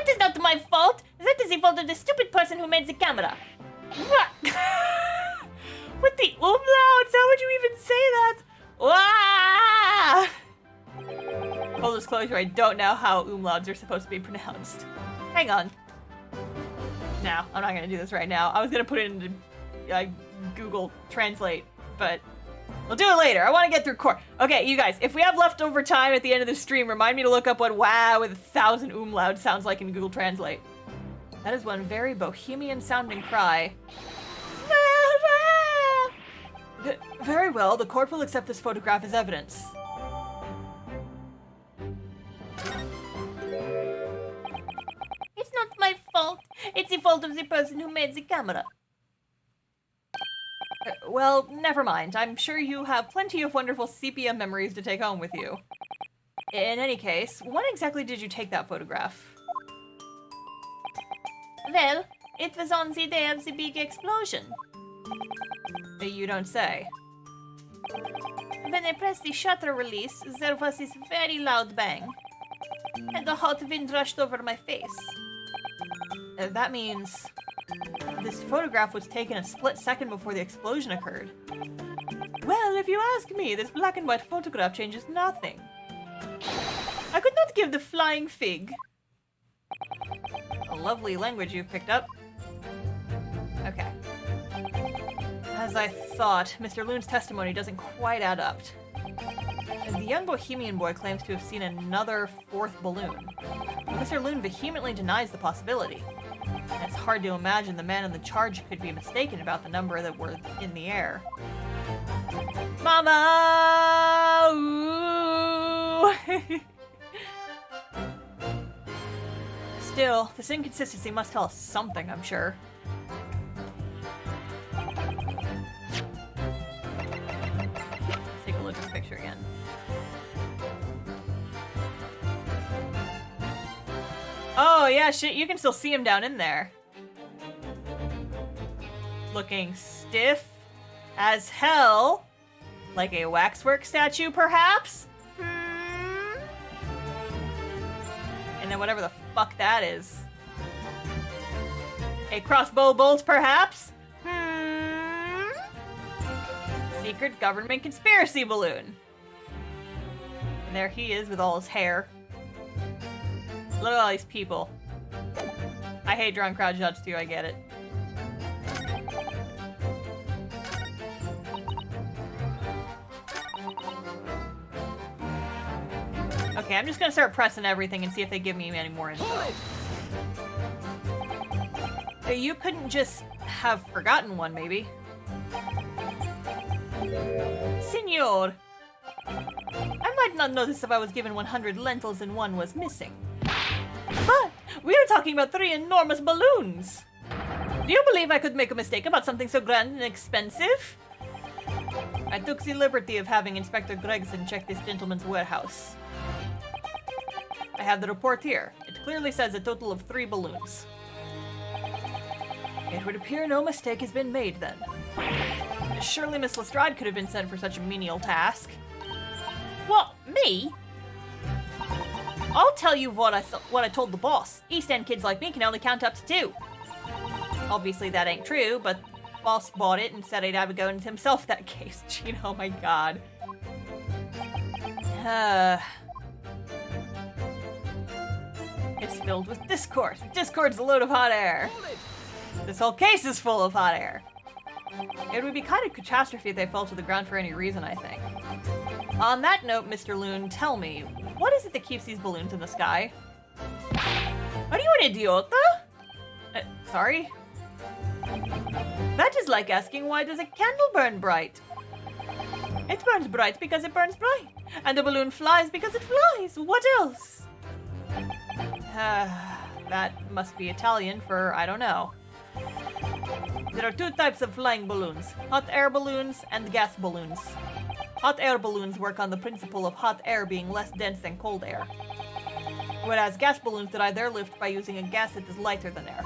S2: is not my fault. That is the fault of the stupid person who made the camera.
S1: What? With the umlauts? How would you even say that? Wah! Full disclosure, I don't know how umlauts are supposed to be pronounced. Hang on. No, I'm not gonna do this right now. I was gonna put it into Google Translate, but we'll do it later. I want to get through court. Okay, you guys, if we have leftover time at the end of the stream, remind me to look up what wow with 1,000 umlauts sounds like in Google Translate. That is one very bohemian sounding cry. Very well, the court will accept this photograph as evidence.
S2: It's not my fault. It's the fault of the person who made the camera.
S1: Well, never mind. I'm sure you have plenty of wonderful sepia memories to take home with you. In any case, when exactly did you take that photograph?
S2: Well, it was on the day of the big explosion.
S1: You don't say.
S2: When I pressed the shutter release, there was this very loud bang. And the hot wind rushed over my face.
S1: That means this photograph was taken a split second before the explosion occurred. Well, if you ask me, this black and white photograph changes nothing. I could not give the flying fig. A lovely language you've picked up. Okay. As I thought, Mr. Loon's testimony doesn't quite add up. The young Bohemian boy claims to have seen another fourth balloon. Mr. Loon vehemently denies the possibility. And it's hard to imagine the man in the charge could be mistaken about the number that were in the air. Mama! Ooh. Still, this inconsistency must tell us something, I'm sure. Let's take a look at the picture again. Oh, yeah, shit, you can still see him down in there. Looking stiff as hell. Like a waxwork statue, perhaps? And then whatever the fuck that is. A crossbow bolt, perhaps? Secret government conspiracy balloon. And there he is with all his hair. Look at all these people. I hate drawing crowd shots too, I get it. Okay, I'm just gonna start pressing everything and see if they give me any more info. You couldn't just have forgotten one, maybe? Signor! I might not notice if I was given 100 lentils and one was missing. But we are talking about 3 enormous balloons! Do you believe I could make a mistake about something so grand and expensive? I took the liberty of having Inspector Gregson check this gentleman's warehouse. I have the report here. It clearly says a total of 3 balloons. It would appear no mistake has been made then. Surely Miss Lestrade could have been sent for such a menial task.
S2: What, me?
S1: I'll tell you what I told the boss. East End kids like me can only count up to 2. Obviously that ain't true, but boss bought it and said he'd have a go into himself that case. Gee, oh my god. It's filled with discord. Discord's a load of hot air. This whole case is full of hot air. It would be kind of catastrophe if they fell to the ground for any reason, I think. On that note, Mr. Loon, tell me, what is it that keeps these balloons in the sky? Are you an idiota? Sorry? That is like asking, why does a candle burn bright? It burns bright because it burns bright. And the balloon flies because it flies. What else? That must be Italian for I don't know. There are 2 types of flying balloons, hot air balloons and gas balloons. Hot air balloons work on the principle of hot air being less dense than cold air, whereas gas balloons derive their lift by using a gas that is lighter than air.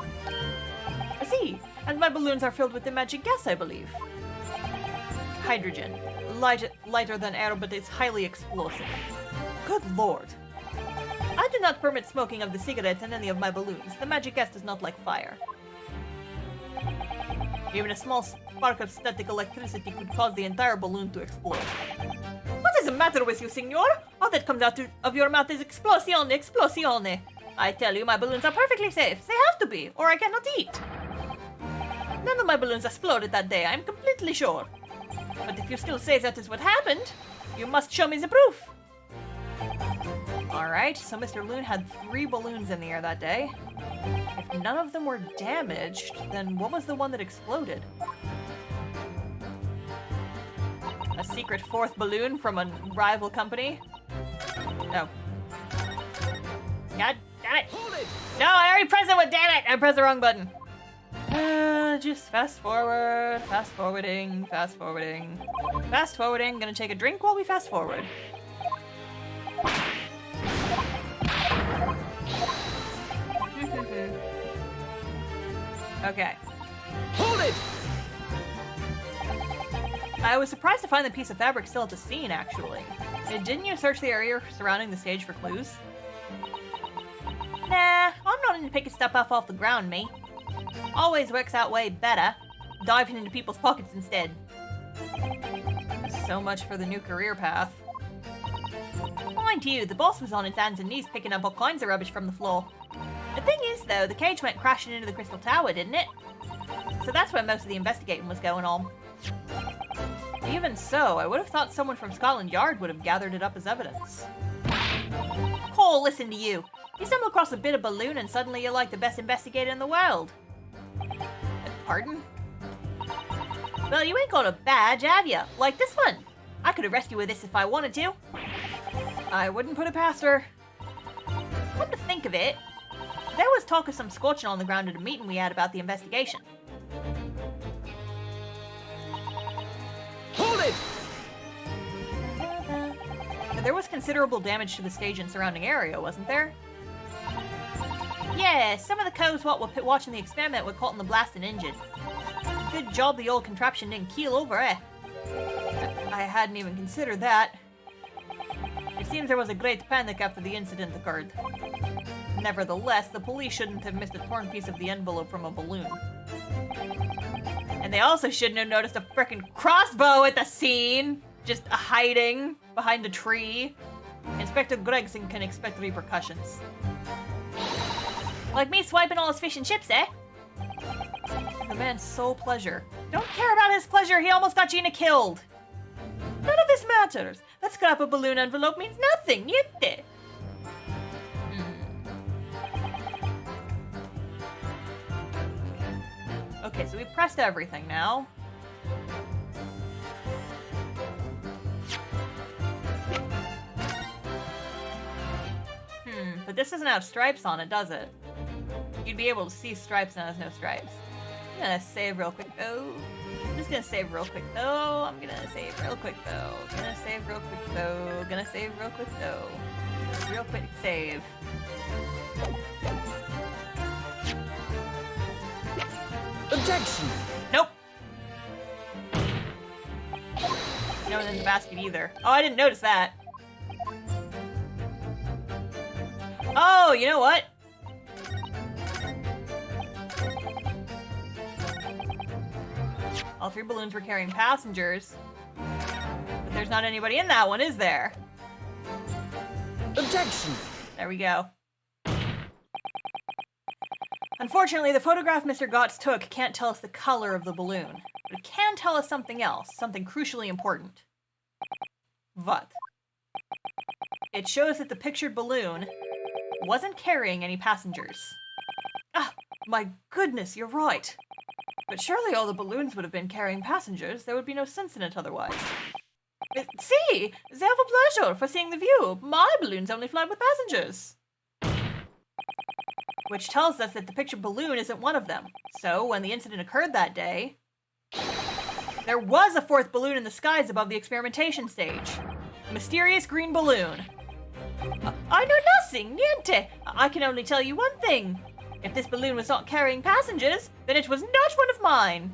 S1: I see, and my balloons are filled with the magic gas, I believe. Hydrogen. Lighter than air, but it's highly explosive. Good lord. I do not permit smoking of the cigarettes in any of my balloons. The magic gas does not like fire. Even a small spark of static electricity could cause the entire balloon to explode. What is the matter with you, signor? All that comes out of your mouth is explosione, explosione. I tell you, my balloons are perfectly safe. They have to be, or I cannot eat. None of my balloons exploded that day, I'm completely sure. But if you still say that is what happened, you must show me the proof. Alright, so Mr. Loon had 3 balloons in the air that day. If none of them were damaged, then what was the one that exploded? A secret 4th balloon from a rival company? No. God damn it! No, I already pressed it! Damn it! I pressed the wrong button. Just fast forward, fast forwarding, fast forwarding. Fast forwarding, gonna take a drink while we fast forward. Okay.
S3: Hold it!
S1: I was surprised to find the piece of fabric still at the scene, actually. Didn't you search the area surrounding the stage for clues? Nah, I'm not into picking stuff up off the ground, me. Always works out way better. Diving into people's pockets instead. So much for the new career path. Mind you, the boss was on his hands and knees picking up all kinds of rubbish from the floor. The thing is, though, the cage went crashing into the Crystal Tower, didn't it? So that's where most of the investigating was going on. Even so, I would have thought someone from Scotland Yard would have gathered it up as evidence. Cole, listen to you. You stumble across a bit of balloon and suddenly you're like the best investigator in the world. Pardon?
S2: Well, you ain't got a badge, have you? Like this one. I could arrest you with this if I wanted to.
S1: I wouldn't put it past her.
S2: Come to think of it, there was talk of some scorching on the ground at a meeting we had about the investigation.
S3: Hold it!
S1: There was considerable damage to the stage and surrounding area, wasn't there?
S2: Yeah, some of the cows what were watching the experiment were caught in the blast and injured. Good job the old contraption didn't keel over, eh?
S1: I hadn't even considered that. It seems there was a great panic after the incident occurred. Nevertheless, the police shouldn't have missed a torn piece of the envelope from a balloon.
S2: And they also shouldn't have noticed a frickin' crossbow at the scene, just hiding behind a tree.
S1: Inspector Gregson can expect repercussions.
S2: Like me swiping all his fish and chips, eh?
S1: The man's sole pleasure.
S2: Don't care about his pleasure, he almost got Gina killed.
S1: None of this matters. That scrap of balloon envelope means nothing, niente. Okay, so we've pressed everything now. But this doesn't have stripes on it, does it? You'd be able to see stripes and it has no stripes. I'm gonna save real quick though. I'm just gonna save real quick though. I'm gonna save real quick though. Gonna save real quick though. Gonna save real quick though. Real quick save.
S3: Objection!
S1: Nope. No one in the basket either. Oh, I didn't notice that. Oh, you know what? All 3 balloons were carrying passengers. But there's not anybody in that one, is there?
S3: Objection!
S1: There we go. Unfortunately, the photograph Mr. Gotts took can't tell us the color of the balloon. But it can tell us something else, something crucially important. What? It shows that the pictured balloon wasn't carrying any passengers. Ah, my goodness, you're right. But surely all the balloons would have been carrying passengers. There would be no sense in it otherwise. See, they have a pleasure for seeing the view. My balloons only fly with passengers. Which tells us that the pictured balloon isn't one of them. So, when the incident occurred that day, there was a 4th balloon in the skies above the experimentation stage. A mysterious green balloon.
S2: I know nothing, niente. I can only tell you one thing. If this balloon was not carrying passengers, then it was not one of mine.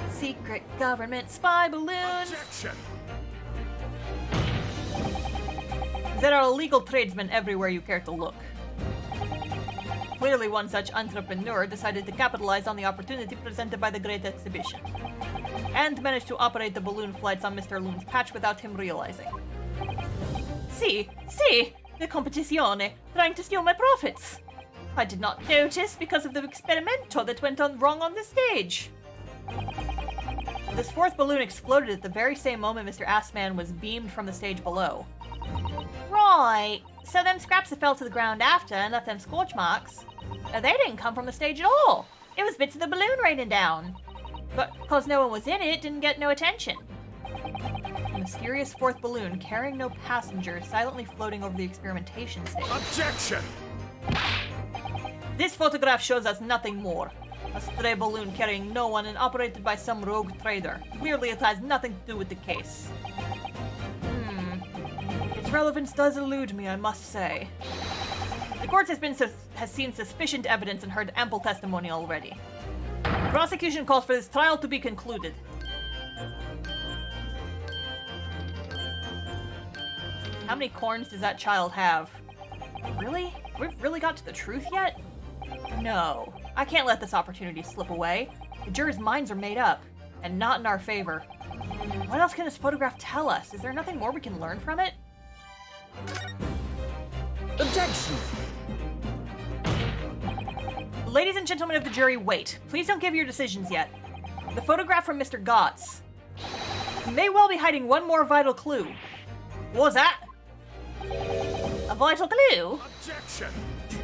S2: Secret government spy balloons.
S3: Objection!
S1: There are illegal tradesmen everywhere you care to look. Clearly one such entrepreneur decided to capitalize on the opportunity presented by the Great Exhibition, and managed to operate the balloon flights on Mr. Loon's patch without him realizing.
S2: See, the competizione, trying to steal my profits. I did not notice because of the experimento that went on wrong on the stage.
S1: This 4th balloon exploded at the very same moment Mr. Assman was beamed from the stage below.
S2: Right, so them scraps that fell to the ground after and left them scorch marks, they didn't come from the stage at all. It was bits of the balloon raining down. But because no one was in it, didn't get no attention.
S1: A mysterious 4th balloon carrying no passengers silently floating over the experimentation stage.
S3: Objection!
S1: This photograph shows us nothing more. A stray balloon carrying no one and operated by some rogue trader. Clearly it has nothing to do with the case. Its relevance does elude me, I must say. The court has seen sufficient evidence and heard ample testimony already. The prosecution calls for this trial to be concluded. How many corns does that child have? Really? We've really got to the truth yet? No. I can't let this opportunity slip away. The jurors' minds are made up, and not in our favor. What else can this photograph tell us? Is there nothing more we can learn from it?
S3: Objection!
S1: Ladies and gentlemen of the jury, wait. Please don't give your decisions yet. The photograph from Mr. Gotts may well be hiding one more vital clue. What was that?
S2: A vital clue?
S3: Objection!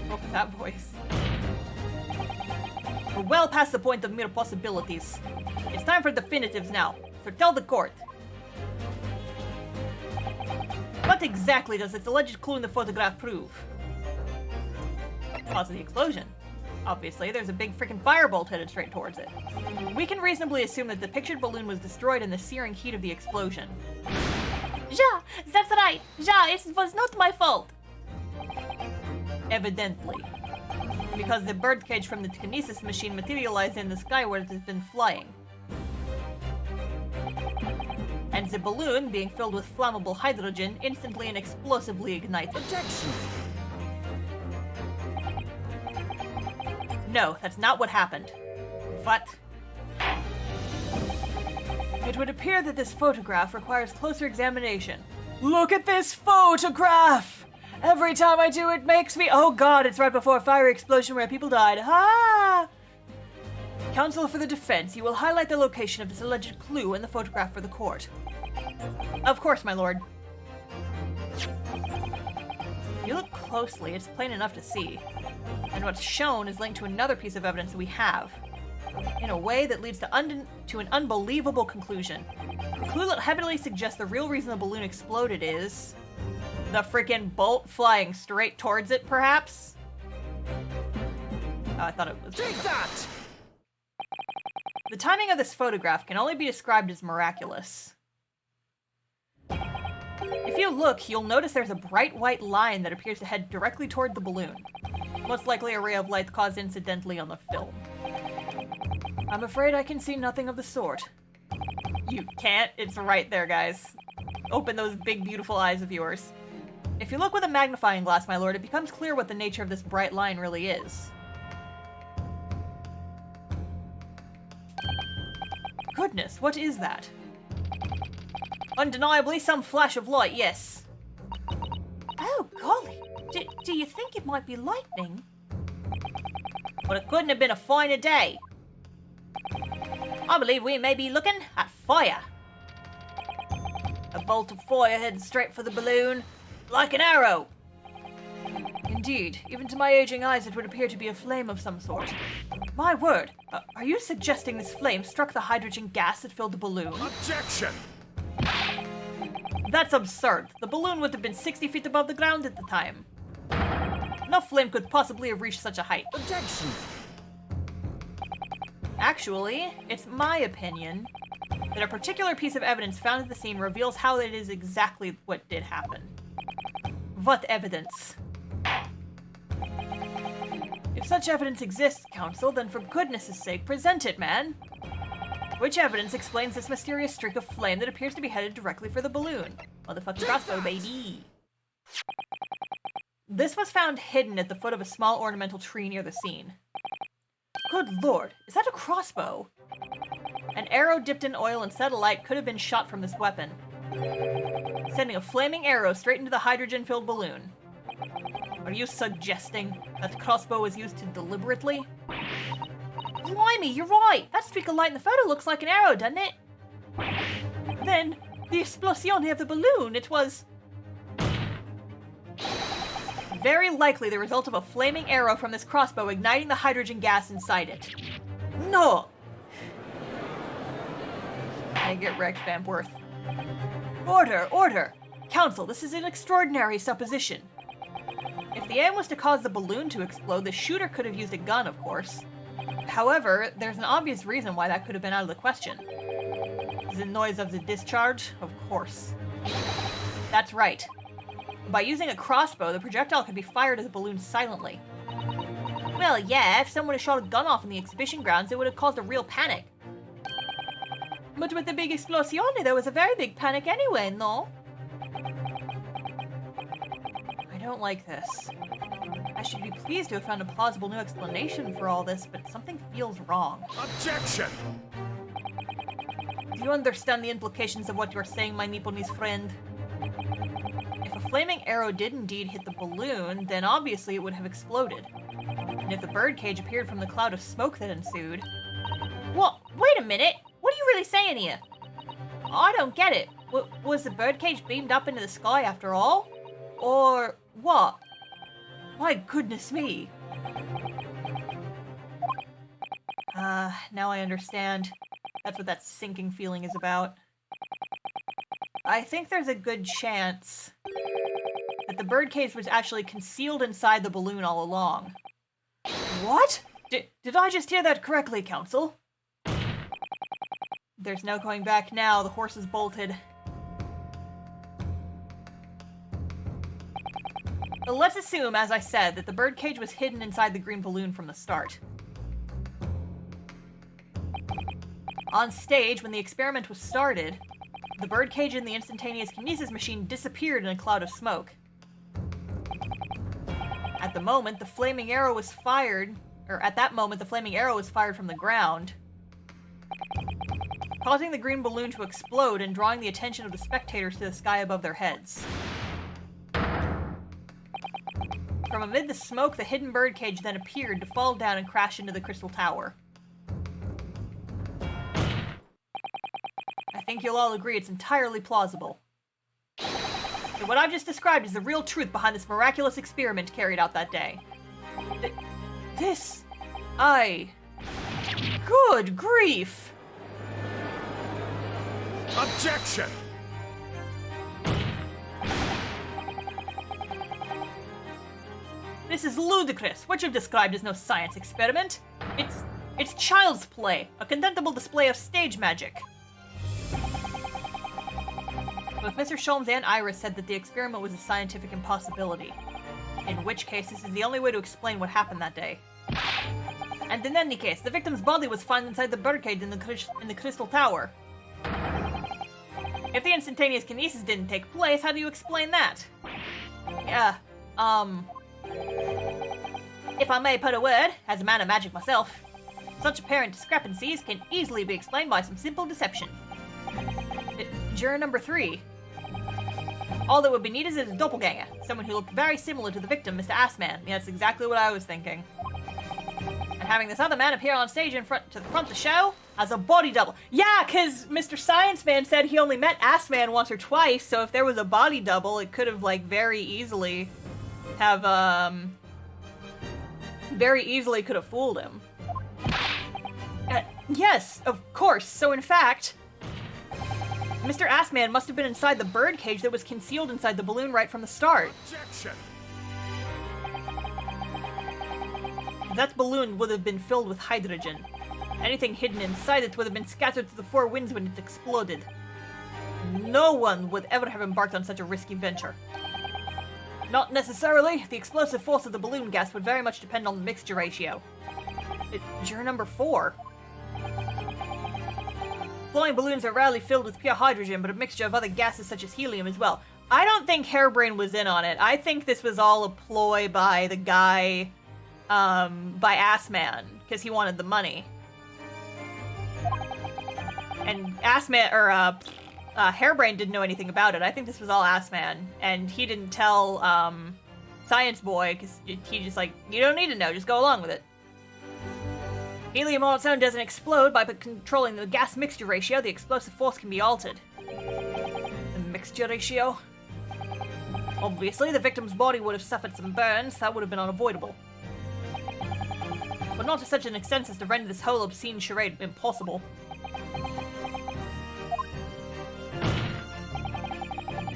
S1: What was that voice? We're well past the point of mere possibilities. It's time for definitives now, so tell the court. What exactly does this alleged clue in the photograph prove? Cause of the explosion. Obviously, there's a big freaking firebolt headed straight towards it. We can reasonably assume that the pictured balloon was destroyed in the searing heat of the explosion.
S2: Ja, that's right. Ja, it was not my fault.
S1: Evidently. Because the birdcage from the kinesis machine materialized in the sky where it has been flying. And the balloon, being filled with flammable hydrogen, instantly and explosively ignited.
S3: Objection!
S1: No, that's not what happened. But it would appear that this photograph requires closer examination. Look at this photograph! Every time I do it makes me— oh god, it's right before a fiery explosion where people died. Ah! Counsel for the defense, you will highlight the location of this alleged clue in the photograph for the court. Of course, my lord. You look closely, it's plain enough to see. And what's shown is linked to another piece of evidence that we have, in a way that leads to an unbelievable conclusion. The clue that heavily suggests the real reason the balloon exploded is the freaking bolt flying straight towards it, perhaps? Oh, I thought it was—
S3: Take that!
S1: The timing of this photograph can only be described as miraculous. If you look, you'll notice there's a bright white line that appears to head directly toward the balloon. Most likely a ray of light caused incidentally on the film. I'm afraid I can see nothing of the sort. You can't? It's right there, guys. Open those big, beautiful eyes of yours. If you look with a magnifying glass, my lord, it becomes clear what the nature of this bright line really is. Goodness, what is that? Undeniably some flash of light, yes.
S2: Oh, golly. Do you think it might be lightning?
S1: But it couldn't have been a finer day. I believe we may be looking at fire. A bolt of fire heading straight for the balloon, like an arrow. Indeed, even to my aging eyes it would appear to be a flame of some sort. My word, are you suggesting this flame struck the hydrogen gas that filled the balloon?
S3: Objection!
S1: That's absurd. The balloon would have been 60 feet above the ground at the time. No flame could possibly have reached such a height.
S3: Objection!
S1: Actually, it's my opinion that a particular piece of evidence found at the scene reveals how it is exactly what did happen. What evidence? If such evidence exists, counsel, then for goodness' sake, present it, man! Which evidence explains this mysterious streak of flame that appears to be headed directly for the balloon? Motherfucking crossbow, baby! This was found hidden at the foot of a small ornamental tree near the scene. Good lord, is that a crossbow? An arrow dipped in oil and set alight could have been shot from this weapon, sending a flaming arrow straight into the hydrogen-filled balloon. Are you suggesting that the crossbow was used too deliberately?
S2: Blimey, you're right. That streak of light in the photo looks like an arrow, doesn't it?
S1: Then, the esplosione of the balloon, it was very likely the result of a flaming arrow from this crossbow igniting the hydrogen gas inside it. No! I get wrecked, Vampworth. Order! Order! Counsel, this is an extraordinary supposition. If the aim was to cause the balloon to explode, the shooter could have used a gun, of course. However, there's an obvious reason why that could have been out of the question. The noise of the discharge? Of course. That's right. By using a crossbow, the projectile could be fired at the balloon silently. Well, yeah, if someone had shot a gun off in the exhibition grounds, it would have caused a real panic. But with the big esplosione, there was a very big panic anyway, no? I don't like this. I should be pleased to have found a plausible new explanation for all this, but something feels wrong.
S3: Objection!
S1: Do you understand the implications of what you're saying, my Nipponese friend? If a flaming arrow did indeed hit the balloon, then obviously it would have exploded. And if the birdcage appeared from the cloud of smoke that ensued...
S2: What? Wait a minute! What are you really saying here?
S1: I don't get it. Was the birdcage beamed up into the sky after all? Or what? My goodness me. Now I understand. That's what that sinking feeling is about. I think there's a good chance that the birdcage was actually concealed inside the balloon all along. What? Did I just hear that correctly, Counsel? There's no going back now. The horse is bolted. But let's assume, as I said, that the birdcage was hidden inside the green balloon from the start. On stage, when the experiment was started, the birdcage in the instantaneous kinesis machine disappeared in a cloud of smoke. At the moment, the flaming arrow was fired, or at that moment, the flaming arrow was fired from the ground, causing the green balloon to explode and drawing the attention of the spectators to the sky above their heads. From amid the smoke, the hidden birdcage then appeared to fall down and crash into the crystal tower. I think you'll all agree it's entirely plausible. And what I've just described is the real truth behind this miraculous experiment carried out that day. Good grief!
S3: Objection!
S1: This is ludicrous. What you've described is no science experiment. It's child's play, a contemptible display of stage magic. Both Mr. Sholmes and Iris said that the experiment was a scientific impossibility, in which case this is the only way to explain what happened that day. And in any case, the victim's body was found inside the birdcage in the crystal tower. If the instantaneous kinesis didn't take place, how do you explain that? Yeah, if I may put a word, as a man of magic myself, such apparent discrepancies can easily be explained by some simple deception. Juror number 3. All that would be needed is a doppelganger, someone who looked very similar to the victim, Mr. Assman. Yeah, that's exactly what I was thinking. And having this other man appear on stage to the front of the show as a body double. Yeah, because Mr. Science Man said he only met Assman once or twice, so if there was a body double, it could have, like, very easily could have fooled him. Yes, of course. So in fact, Mr. Assman must have been inside the birdcage that was concealed inside the balloon right from the start.
S3: Objection!
S1: That balloon would have been filled with hydrogen. Anything hidden inside it would have been scattered to the four winds when it exploded. No one would ever have embarked on such a risky venture. Not necessarily. The explosive force of the balloon gas would very much depend on the mixture ratio. Juror number 4. Flying balloons are rarely filled with pure hydrogen, but a mixture of other gases such as helium as well. I don't think Harebrain was in on it. I think this was all a ploy by the guy, by Assman, because he wanted the money. And Harebrain didn't know anything about it. I think this was all Assman, and he didn't tell, Science Boy, because he just like, you don't need to know, just go along with it. Helium on its own doesn't explode. By controlling the gas mixture ratio, the explosive force can be altered. The mixture ratio? Obviously, the victim's body would have suffered some burns. That would have been unavoidable. But not to such an extent as to render this whole obscene charade impossible.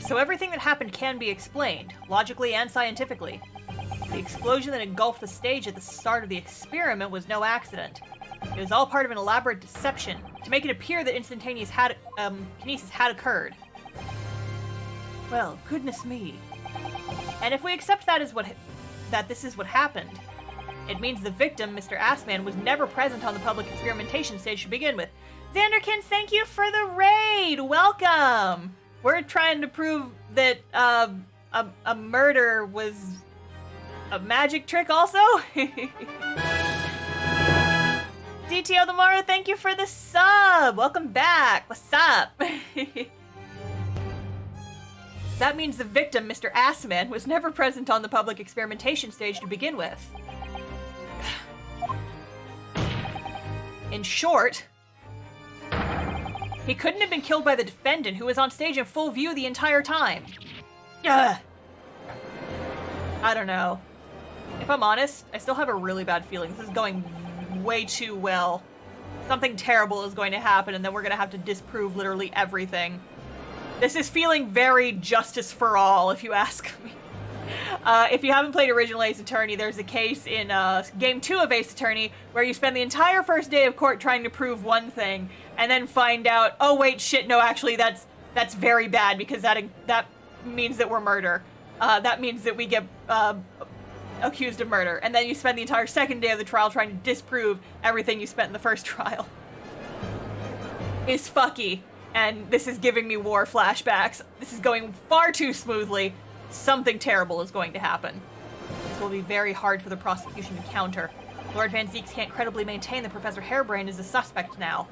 S1: So everything that happened can be explained, logically and scientifically. The explosion that engulfed the stage at the start of the experiment was no accident. It was all part of an elaborate deception to make it appear that instantaneous kinesis had occurred. Well, goodness me. And if we accept that this is what happened, it means the victim, Mr. Assman, was never present on the public experimentation stage to begin with. Xanderkins, thank you for the raid! Welcome! We're trying to prove that a murder was a magic trick also? DTO Tomorrow, thank you for the sub! Welcome back! What's up? That means the victim, Mr. Assman, was never present on the public experimentation stage to begin with. In short, he couldn't have been killed by the defendant, who was on stage in full view the entire time. Ugh. I don't know. If I'm honest, I still have a really bad feeling. This is going way too well Something terrible is going to happen, and then we're going to have to disprove literally everything. This is feeling very justice for all, if you ask me. If you haven't played original Ace Attorney, there's a case in Game 2 of Ace Attorney where you spend the entire first day of court trying to prove one thing, and then find out, oh wait, shit, no, actually that's very bad, because that means that we're murder. That means that we get accused of murder. And then you spend the entire second day of the trial trying to disprove everything you spent in the first trial. It's fucky, and this is giving me war flashbacks. This is going far too smoothly. Something terrible is going to happen. This will be very hard for the prosecution to counter. Lord Van Zieks can't credibly maintain that Professor Harebrain is a suspect now.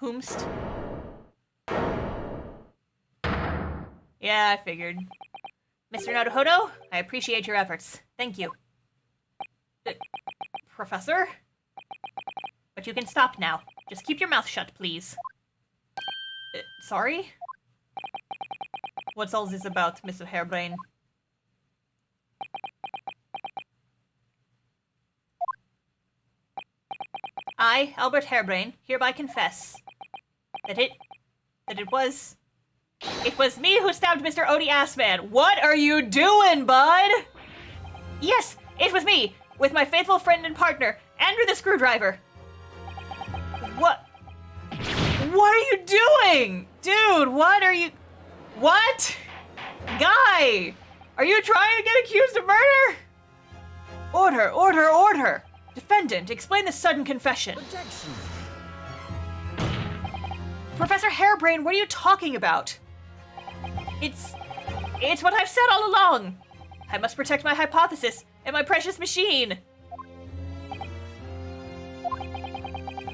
S1: Whomst? Yeah, I figured. Mr. Naruhodo, I appreciate your efforts. Thank you. Professor? But you can stop now. Just keep your mouth shut, please. Sorry? What's all this about, Mr. Harebrain? I, Albert Harebrain, hereby confess that it was me who stabbed Mr. Odie Assman. What are you doing, bud? Yes, it was me, with my faithful friend and partner, Andrew the Screwdriver. What are you doing? Dude, what? Guy! Are you trying to get accused of murder? Order! Defendant, explain the sudden confession.
S3: Objection.
S1: Professor Harebrain, what are you talking about? It's what I've said all along. I must protect my hypothesis and my precious machine.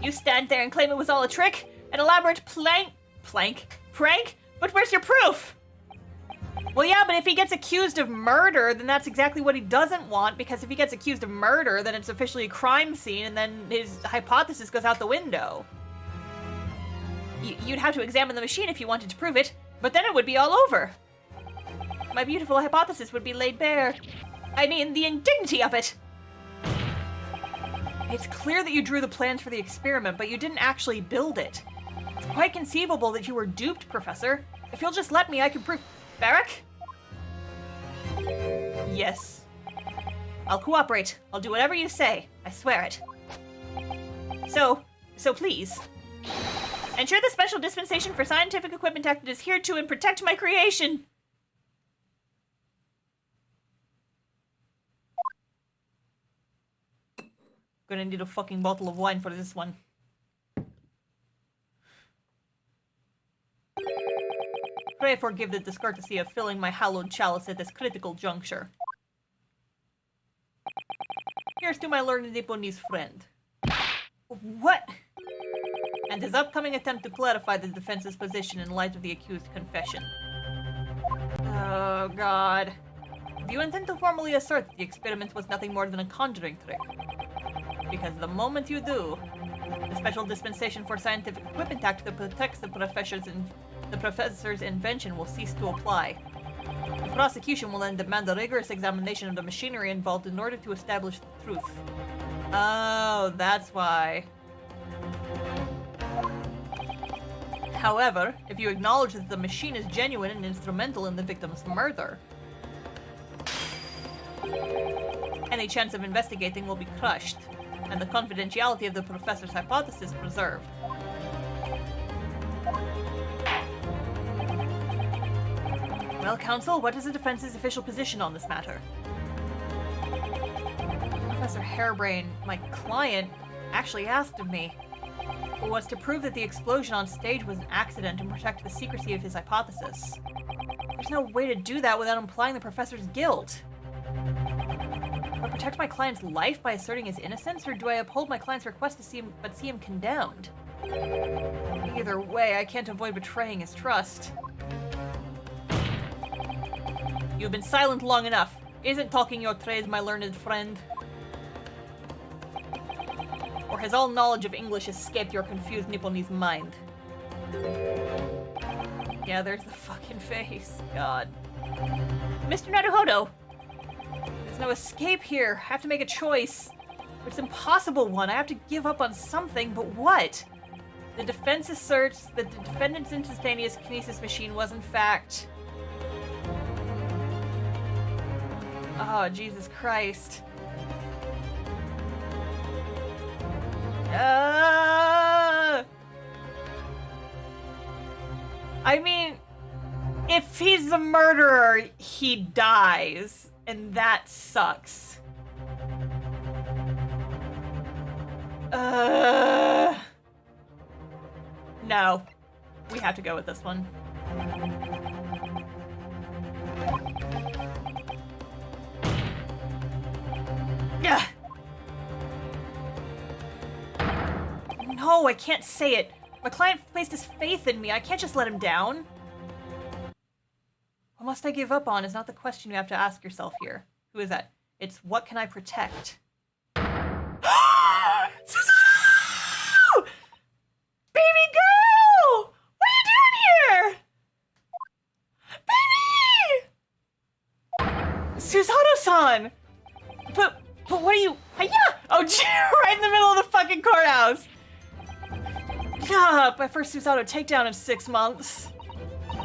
S1: You stand there and claim it was all a trick? An elaborate prank? But where's your proof? Well, yeah, but if he gets accused of murder, then that's exactly what he doesn't want, because if he gets accused of murder, then it's officially a crime scene, and then his hypothesis goes out the window. You'd have to examine the machine if you wanted to prove it, but then it would be all over. My beautiful hypothesis would be laid bare. I mean, the indignity of it! It's clear that you drew the plans for the experiment, but you didn't actually build it. It's quite conceivable that you were duped, Professor. If you'll just let me, I can prove... Barrack? Yes. I'll cooperate. I'll do whatever you say. I swear it. So please. Ensure the Special Dispensation for Scientific Equipment Act is adhered to and protect my creation. Gonna need a fucking bottle of wine for this one. Pray forgive the discourtesy of filling my hallowed chalice at this critical juncture. Here's to my learned Nipponese friend. What? And his upcoming attempt to clarify the defense's position in light of the accused confession. Oh, God. Do you intend to formally assert that the experiment was nothing more than a conjuring trick? Because the moment you do, the Special Dispensation for Scientific Equipment Act that protects the professor's invention will cease to apply. The prosecution will then demand a rigorous examination of the machinery involved in order to establish the truth. Oh, that's why. However, if you acknowledge that the machine is genuine and instrumental in the victim's murder, any chance of investigating will be crushed, and the confidentiality of the professor's hypothesis preserved. Well, counsel, what is the defense's official position on this matter? Professor Harebrain, my client, actually asked of me, was to prove that the explosion on stage was an accident and protect the secrecy of his hypothesis. There's no way to do that without implying the professor's guilt. Do I protect my client's life by asserting his innocence, or do I uphold my client's request to see him condemned? Either way, I can't avoid betraying his trust. You've been silent long enough. Isn't talking your trade, my learned friend? Or has all knowledge of English escaped your confused Nipponese mind? Yeah, there's the fucking face. God. Mr. Naruhodo! There's no escape here. I have to make a choice. It's an impossible one. I have to give up on something, but what? The defense asserts that the defendant's instantaneous kinesis machine was in fact... Oh, Jesus Christ. I mean, if he's the murderer, he dies, and that sucks. No. We have to go with this one. Yeah. No, I can't say it. My client placed his faith in me. I can't just let him down. What must I give up on is not the question you have to ask yourself here. Who is that? It's what can I protect? Susanoo! Baby girl! What are you doing here? Baby! Susanoo-san! But what are you... Hiya! Oh, gee, right in the middle of the fucking courthouse! God, my first Susanoo takedown in 6 months.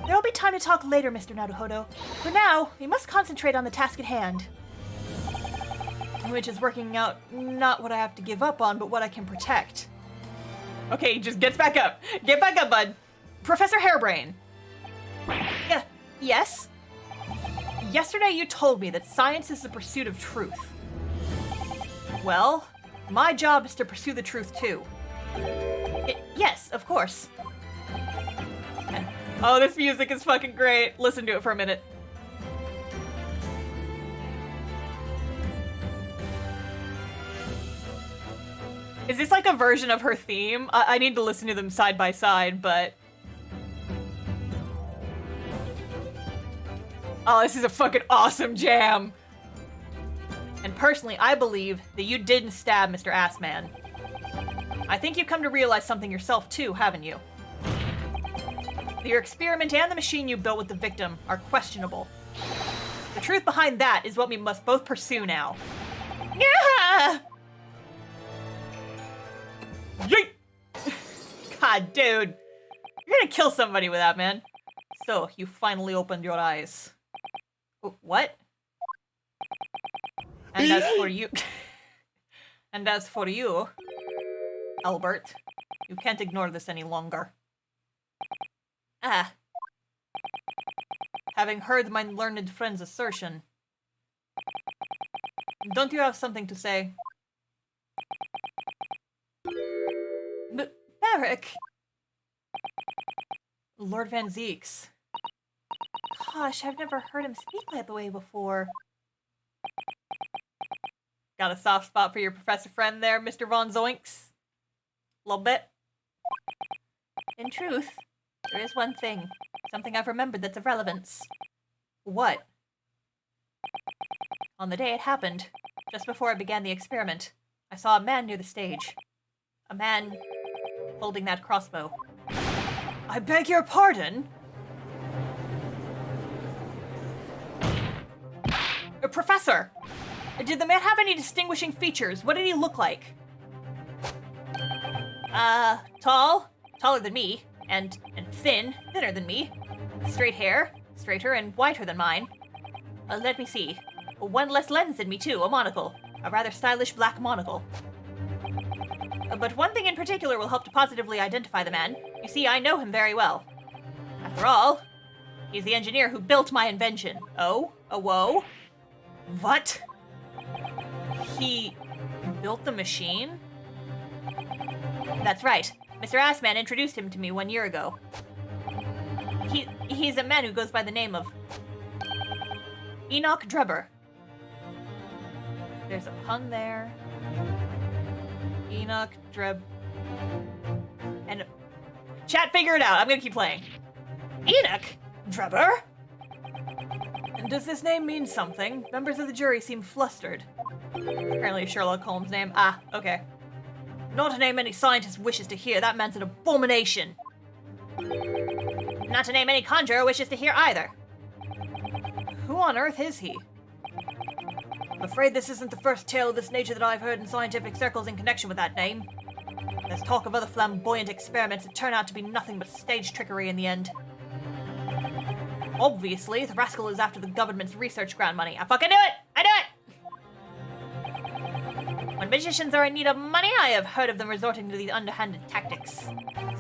S1: There'll be time to talk later, Mr. Naruhodo. For now, we must concentrate on the task at hand. Which is working out not what I have to give up on, but what I can protect. Okay, he just gets back up. Get back up, bud. Professor Harebrain. Yes? Yesterday you told me that science is the pursuit of truth. Well, my job is to pursue the truth too. Yes, of course. Okay. Oh, this music is fucking great. Listen to it for a minute. Is this like a version of her theme? I need to listen to them side by side, but... Oh, this is a fucking awesome jam! And personally, I believe that you didn't stab Mr. Assman. I think you've come to realize something yourself too, haven't you? Your experiment and the machine you built with the victim are questionable. The truth behind that is what we must both pursue now. Yeah! Yeet! God, dude. You're gonna kill somebody with that, man. So, you finally opened your eyes. What? And as for you... And as for you, Albert, you can't ignore this any longer. Having heard my learned friend's assertion, don't you have something to say? Barrick! Lord Van Zeeks. Gosh, I've never heard him speak that way before. Got a soft spot for your professor friend there, Mr. Von Zoinks? A little bit? In truth, there is one thing. Something I've remembered that's of relevance. What? On the day it happened, just before I began the experiment, I saw a man near the stage. A man holding that crossbow. I beg your pardon? Professor! Did the man have any distinguishing features? What did he look like? Tall? Taller than me. And thin? Thinner than me. Straight hair? Straighter and whiter than mine. Let me see. One less lens than me, too. A monocle. A rather stylish black monocle. But one thing in particular will help to positively identify the man. You see, I know him very well. After all, he's the engineer who built my invention. Oh? A whoa? What? He built the machine? That's right. Mr. Assman introduced him to me 1 year ago. He's a man who goes by the name of Enoch Drebber. There's a pun there. Enoch and chat, figure it out. I'm gonna keep playing. Enoch Drebber? And does this name mean something? Members of the jury seem flustered. Apparently Sherlock Holmes' name. Ah, okay. Not a name any scientist wishes to hear. That man's an abomination. Not a name any conjurer wishes to hear either. Who on earth is he? I'm afraid this isn't the first tale of this nature that I've heard in scientific circles in connection with that name. There's talk of other flamboyant experiments that turn out to be nothing but stage trickery in the end. Obviously, the rascal is after the government's research grant money. I fucking knew it! I knew it! When magicians are in need of money, I have heard of them resorting to these underhanded tactics.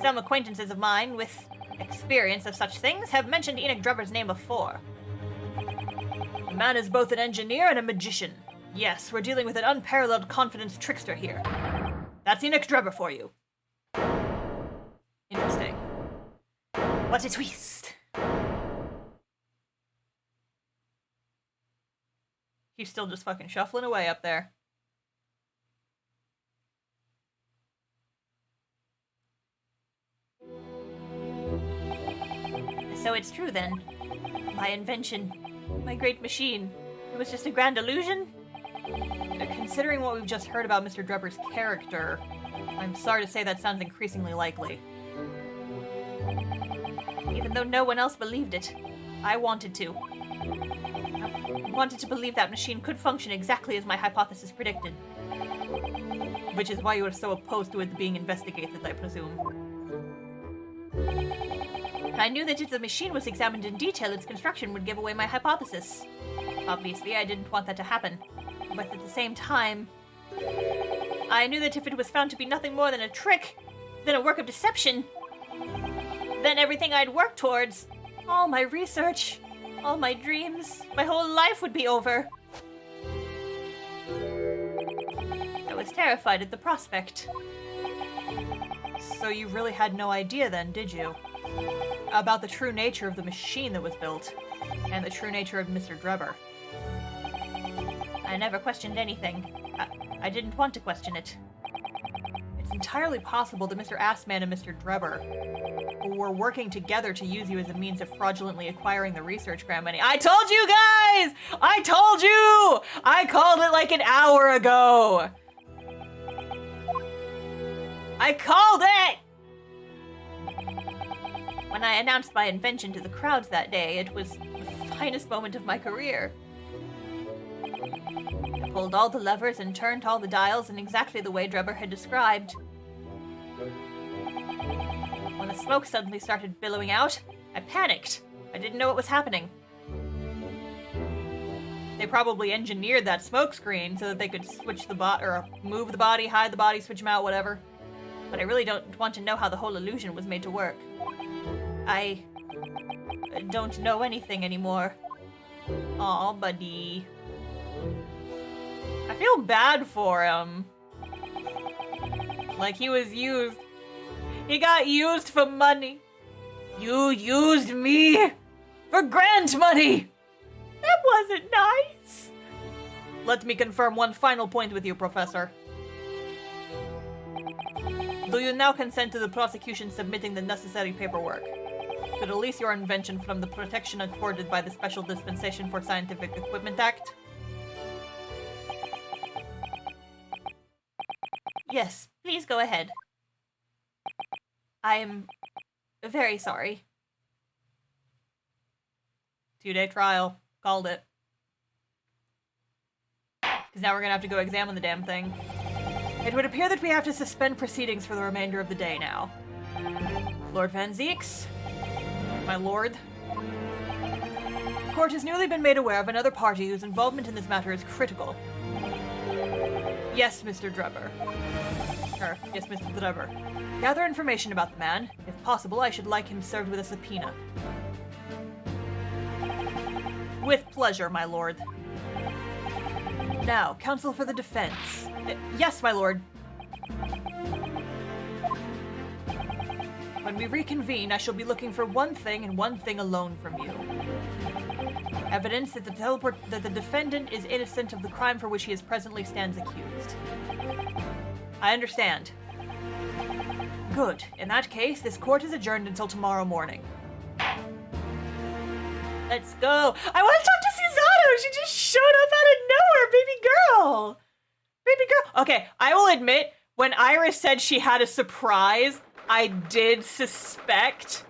S1: Some acquaintances of mine with experience of such things have mentioned Enoch Drebber's name before. The man is both an engineer and a magician. Yes, we're dealing with an unparalleled confidence trickster here. That's Enoch Drebber for you. Interesting. What a twist. He's still just fucking shuffling away up there. So it's true then. My invention, my great machine, it was just a grand illusion? Considering what we've just heard about Mr. Drebber's character, I'm sorry to say that sounds increasingly likely. Even though no one else believed it, I wanted to. I wanted to believe that machine could function exactly as my hypothesis predicted. Which is why you were so opposed to it being investigated, I presume. I knew that if the machine was examined in detail, its construction would give away my hypothesis. Obviously, I didn't want that to happen. But at the same time, I knew that if it was found to be nothing more than a trick, then a work of deception, then everything I'd worked towards, all my research, all my dreams, my whole life would be over. I was terrified at the prospect. So you really had no idea then, did you? About the true nature of the machine that was built, and the true nature of Mr. Drebber. I never questioned anything. I didn't want to question it. It's entirely possible that Mr. Assman and Mr. Drebber were working together to use you as a means of fraudulently acquiring the research grant money. I told you guys! I told you! I called it like an hour ago! I called it! When I announced my invention to the crowds that day, it was the finest moment of my career. I pulled all the levers and turned all the dials in exactly the way Drebber had described. When the smoke suddenly started billowing out, I panicked. I didn't know what was happening. They probably engineered that smoke screen so that they could switch the or move the body, hide the body, switch them out, whatever. But I really don't want to know how the whole illusion was made to work. I don't know anything anymore. Aw, buddy. I feel bad for him. Like he was used. He got used for money. You used me for grant money. That wasn't nice. Let me confirm one final point with you, Professor. Do you now consent to the prosecution submitting the necessary paperwork to release your invention from the protection afforded by the Special Dispensation for Scientific Equipment Act? Yes, please go ahead. I'm very sorry. 2-day trial. Called it. Because now we're gonna have to go examine the damn thing. It would appear that we have to suspend proceedings for the remainder of the day now. Lord Van Zieks? My lord? The court has newly been made aware of another party whose involvement in this matter is critical. Yes, Mr. Drebber. Yes, Mr. Drebber. Gather information about the man. If possible, I should like him served with a subpoena. With pleasure, my lord. Now, counsel for the defense. Yes, my lord. When we reconvene, I shall be looking for one thing and one thing alone from you. Evidence that the defendant is innocent of the crime for which he presently stands accused. I understand. Good. In that case, this court is adjourned until tomorrow morning. Let's go. I want to talk to Susanoo. She just showed up out of nowhere, baby girl. Baby girl. Okay, I will admit, when Iris said she had a surprise, I did suspect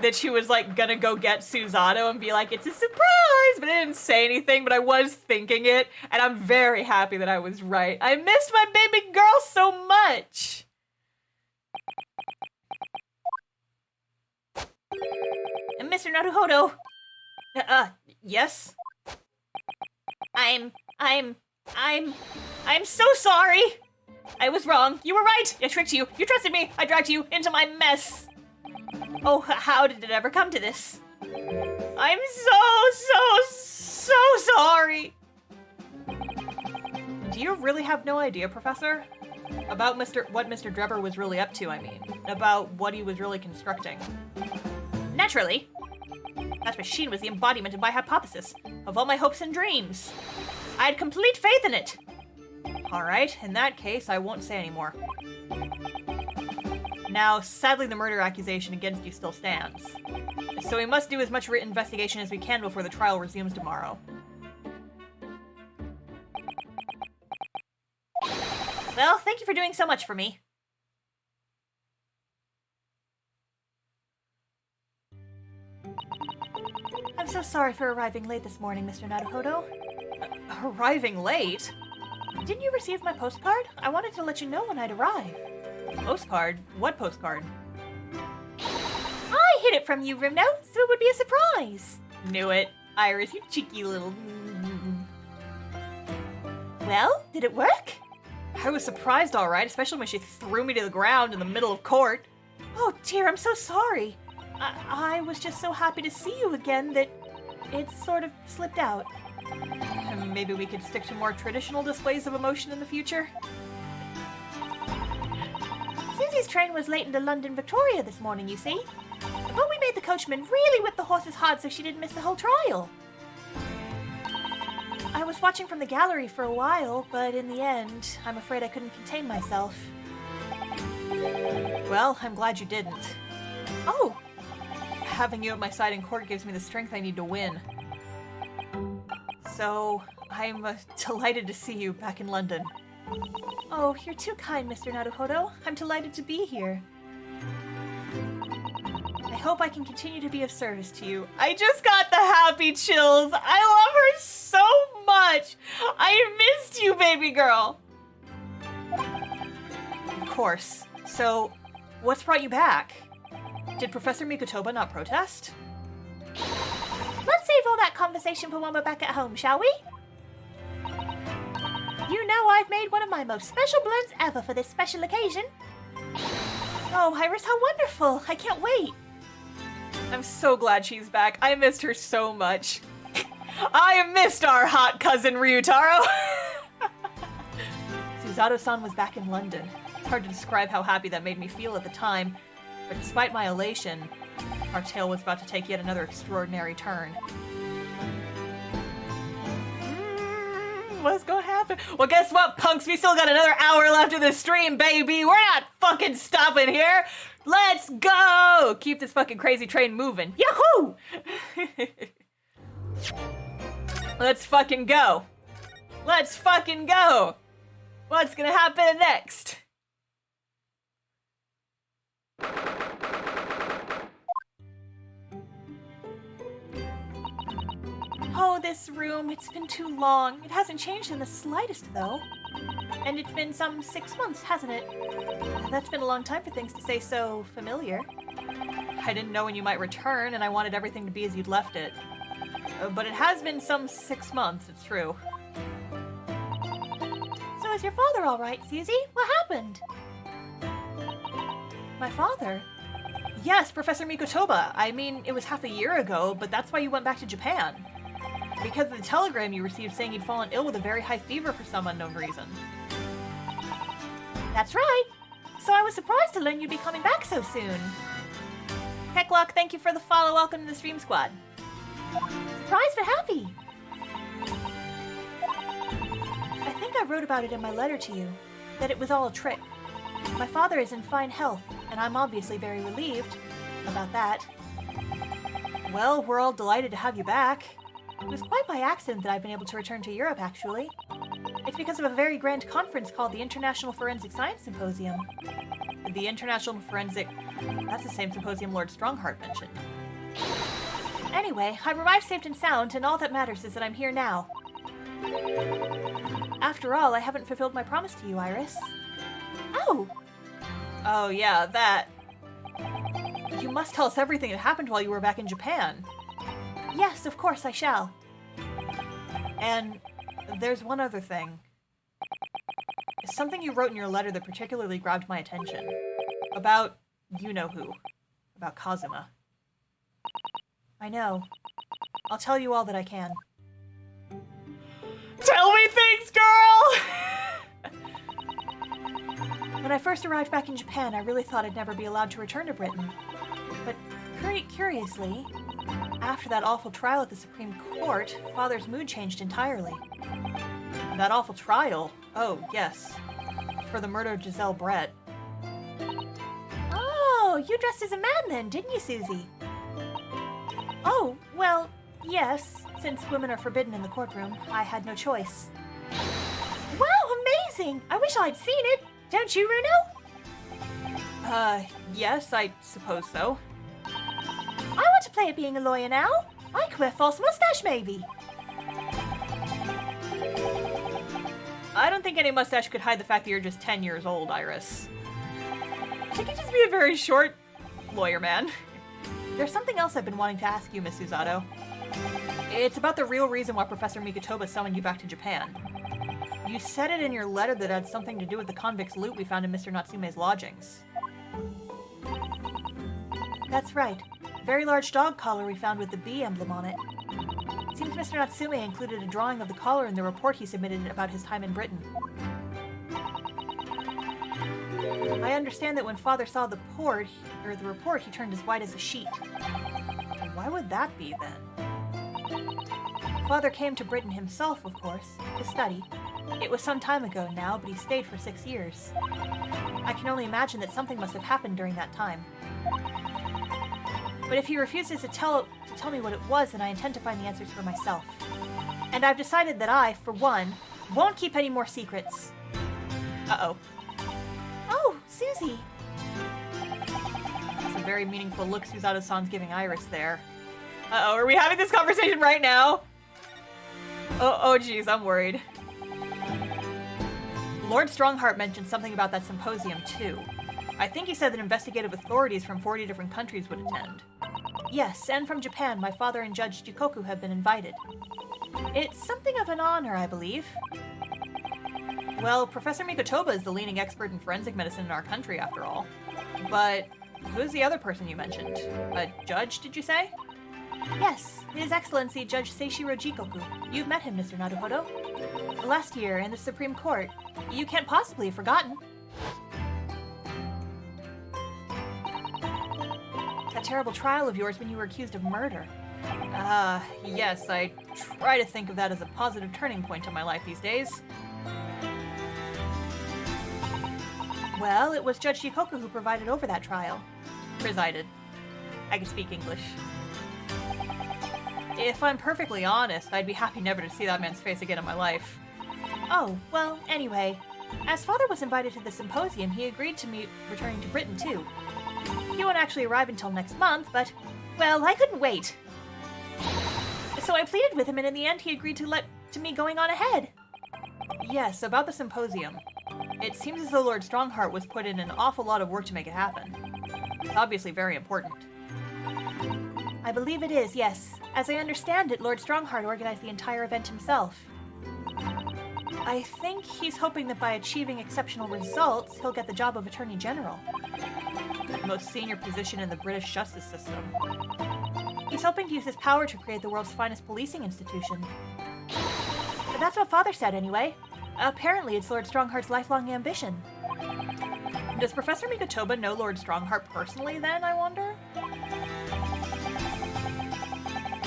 S1: that she was like gonna go get Susanoo and be like, it's a surprise, but I didn't say anything, but I was thinking it, and I'm very happy that I was right. I missed my baby girl so much.
S2: Mr. Naruhodo.
S1: Yes?
S2: I'm so sorry. I was wrong. You were right. I tricked you. You trusted me. I dragged you into my mess. Oh, how did it ever come to this? I'm so sorry.
S1: Do you really have no idea, Professor? About what Mr. Drebber was really up to, I mean. About what he was really constructing.
S2: Naturally. That machine was the embodiment of my hypothesis, of all my hopes and dreams. I had complete faith in it.
S1: Alright, in that case, I won't say anymore. Now, sadly, the murder accusation against you still stands. So we must do as much written investigation as we can before the trial resumes tomorrow.
S2: Well, thank you for doing so much for me.
S1: I'm so sorry for arriving late this morning, Mr. Naruhodo. Arriving late?
S2: Didn't you receive my postcard? I wanted to let you know when I'd arrive.
S1: Postcard? What postcard?
S2: I hid it from you, Rimno, so it would be a surprise.
S1: Knew it. Iris, you cheeky little...
S2: Well, did it work?
S1: I was surprised, alright, especially when she threw me to the ground in the middle of court.
S2: Oh dear, I'm so sorry. I was just so happy to see you again that it sort of slipped out.
S1: Maybe we could stick to more traditional displays of emotion in the future?
S2: Susie's train was late into London Victoria this morning, you see. But we made the coachman really whip the horses hard so she didn't miss the whole trial. I was watching from the gallery for a while, but in the end, I'm afraid I couldn't contain myself.
S1: Well, I'm glad you didn't.
S2: Oh!
S1: Having you at my side in court gives me the strength I need to win. So, I'm delighted to see you back in London.
S2: Oh, you're too kind, Mr. Naruhodo. I'm delighted to be here. I hope I can continue to be of service to you.
S1: I just got the happy chills. I love her so much. I missed you, baby girl. Of course. So, what's brought you back? Did Professor Mikotoba not protest?
S2: Let's save all that conversation for when we're back at home, shall we? You know I've made one of my most special blends ever for this special occasion. Oh, Iris, how wonderful! I can't wait.
S1: I'm so glad she's back. I missed her so much. I missed our hot cousin Ryutaro. Susanoo-san was back in London. It's hard to describe how happy that made me feel at the time, but despite my elation, our tale was about to take yet another extraordinary turn. What's gonna happen? Well, guess what, punks? We still got another hour left of this stream, baby! We're not fucking stopping here! Let's go! Keep this fucking crazy train moving. Yahoo! Let's fucking go. Let's fucking go! What's gonna happen next?
S2: Oh, this room, it's been too long. It hasn't changed in the slightest, though. And it's been some 6 months, hasn't it? That's been a long time for things to say so familiar.
S1: I didn't know when you might return, and I wanted everything to be as you'd left it. But it has been some 6 months, it's true.
S2: So is your father all right, Susie? What happened?
S1: My father? Yes, Professor Mikotoba. I mean, it was half a year ago, but that's why you went back to Japan. Because of the telegram you received saying you'd fallen ill with a very high fever for some unknown reason.
S2: That's right. So I was surprised to learn you'd be coming back so soon.
S1: Hecklock, thank you for the follow. Welcome to the stream squad.
S2: Surprised but happy. I think I wrote about it in my letter to you, that it was all a trick. My father is in fine health, and I'm obviously very relieved about that.
S1: Well, we're all delighted to have you back.
S2: It was quite by accident that I've been able to return to Europe, actually. It's because of a very grand conference called the International Forensic Science Symposium.
S1: The International Forensic... That's the same symposium Lord Strongheart mentioned.
S2: Anyway, I've arrived safe and sound, and all that matters is that I'm here now. After all, I haven't fulfilled my promise to you, Iris. Oh!
S1: Oh yeah, that. You must tell us everything that happened while you were back in Japan.
S2: Yes, of course I shall.
S1: And there's one other thing. Something you wrote in your letter that particularly grabbed my attention. About you-know-who. About Kazuma.
S2: I know. I'll tell you all that I can.
S1: Tell me things, girl!
S2: When I first arrived back in Japan, I really thought I'd never be allowed to return to Britain. But curiously, after that awful trial at the Supreme Court, Father's mood changed entirely.
S1: That awful trial? Oh, yes. For the murder of Giselle Brett.
S2: Oh, you dressed as a man then, didn't you, Susie? Oh, well, yes. Since women are forbidden in the courtroom, I had no choice. Wow, amazing! I wish I'd seen it. Don't you, Runo?
S1: Yes, I suppose so.
S2: I want to play at being a lawyer now. I could wear false mustache, maybe.
S1: I don't think any mustache could hide the fact that you're just 10 years old, Iris. I think you'd just be a very short lawyer man. There's something else I've been wanting to ask you, Miss Susato. It's about the real reason why Professor Mikotoba summoned you back to Japan. You said it in your letter that had something to do with the convict's loot we found in Mr. Natsume's lodgings.
S2: That's right. Very large dog collar we found with the bee emblem on it. Seems Mr. Natsume included a drawing of the collar in the report he submitted about his time in Britain. I understand that when Father saw the report, he turned as white as a sheet.
S1: Why would that be, then?
S2: Father came to Britain himself, of course, to study. It was some time ago now, but he stayed for 6 years. I can only imagine that something must have happened during that time. But if he refuses to tell me what it was, then I intend to find the answers for myself. And I've decided that I, for one, won't keep any more secrets.
S1: Uh-oh.
S2: Oh, Susie!
S1: That's a very meaningful look Susato-san's giving Iris there. Uh-oh, are we having this conversation right now? Oh geez, I'm worried. Lord Strongheart mentioned something about that symposium, too. I think he said that investigative authorities from 40 different countries would attend.
S2: Yes, and from Japan, my father and Judge Jikoku have been invited. It's something of an honor, I believe.
S1: Well, Professor Mikotoba is the leading expert in forensic medicine in our country, after all. But who's the other person you mentioned? A judge, did you say?
S2: Yes, His Excellency Judge Seishiro Jikoku. You've met him, Mr. Naruhodo. Last year, in the Supreme Court. You can't possibly have forgotten. That terrible trial of yours when you were accused of murder.
S1: Yes, I try to think of that as a positive turning point in my life these days.
S2: Well, it was Judge Jikoku who presided over that trial.
S1: Presided. I can speak English. If I'm perfectly honest, I'd be happy never to see that man's face again in my life.
S2: Oh, well, anyway. As Father was invited to the symposium, he agreed to me returning to Britain, too. He won't actually arrive until next month, but, well, I couldn't wait. So I pleaded with him, and in the end, he agreed to me going on ahead.
S1: Yes, about the symposium. It seems as though Lord Strongheart was put in an awful lot of work to make it happen. It's obviously very important.
S2: I believe it is, yes. As I understand it, Lord Strongheart organized the entire event himself. I think he's hoping that by achieving exceptional results, he'll get the job of Attorney General.
S1: The most senior position in the British justice system.
S2: He's hoping to use his power to create the world's finest policing institution. But that's what Father said, anyway. Apparently, it's Lord Strongheart's lifelong ambition.
S1: Does Professor Mikotoba know Lord Strongheart personally, then, I wonder?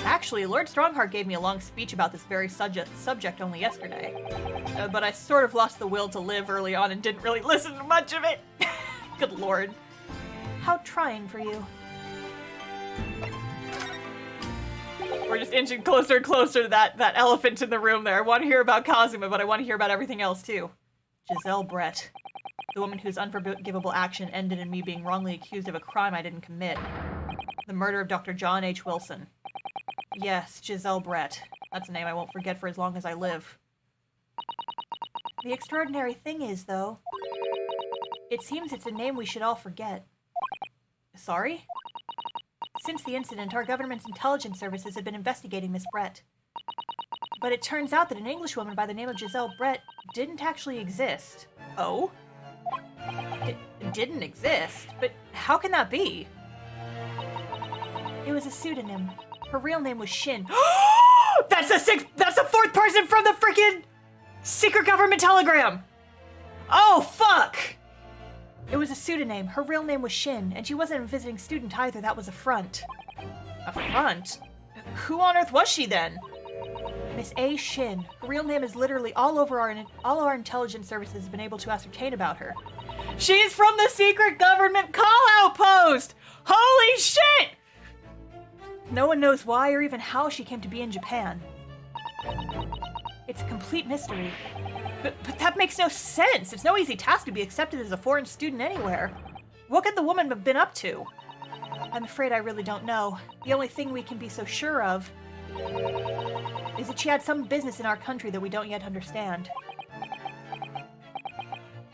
S1: Actually, Lord Strongheart gave me a long speech about this very subject only yesterday. But I sort of lost the will to live early on and didn't really listen to much of it. Good lord.
S2: How trying for you.
S1: We're just inching closer and closer to that elephant in the room there. I want to hear about Kazuma, but I want to hear about everything else too. Giselle Brett. The woman whose unforgivable action ended in me being wrongly accused of a crime I didn't commit. The murder of Dr. John H. Wilson. Yes, Giselle Brett. That's a name I won't forget for as long as I live. The extraordinary thing is, though, it seems it's a name we should all forget. Sorry? Since the incident, our government's intelligence services have been investigating Miss Brett. But it turns out that an Englishwoman by the name of Giselle Brett didn't actually exist. Oh? It didn't exist? But how can that be? It was a pseudonym. Her real name was Shin. That's the fourth person from the freaking secret government telegram! Oh, fuck! It was a pseudonym. Her real name was Shin, and she wasn't a visiting student either. That was a front. A front? Who on earth was she then? Miss A. Shin. Her real name is literally all our intelligence services have been able to ascertain about her. She's from the secret government call-out post! Holy shit! No one knows why or even how she came to be in Japan. It's a complete mystery. But that makes no sense. It's no easy task to be accepted as a foreign student anywhere. What could the woman have been up to? I'm afraid I really don't know. The only thing we can be so sure of is that she had some business in our country that we don't yet understand.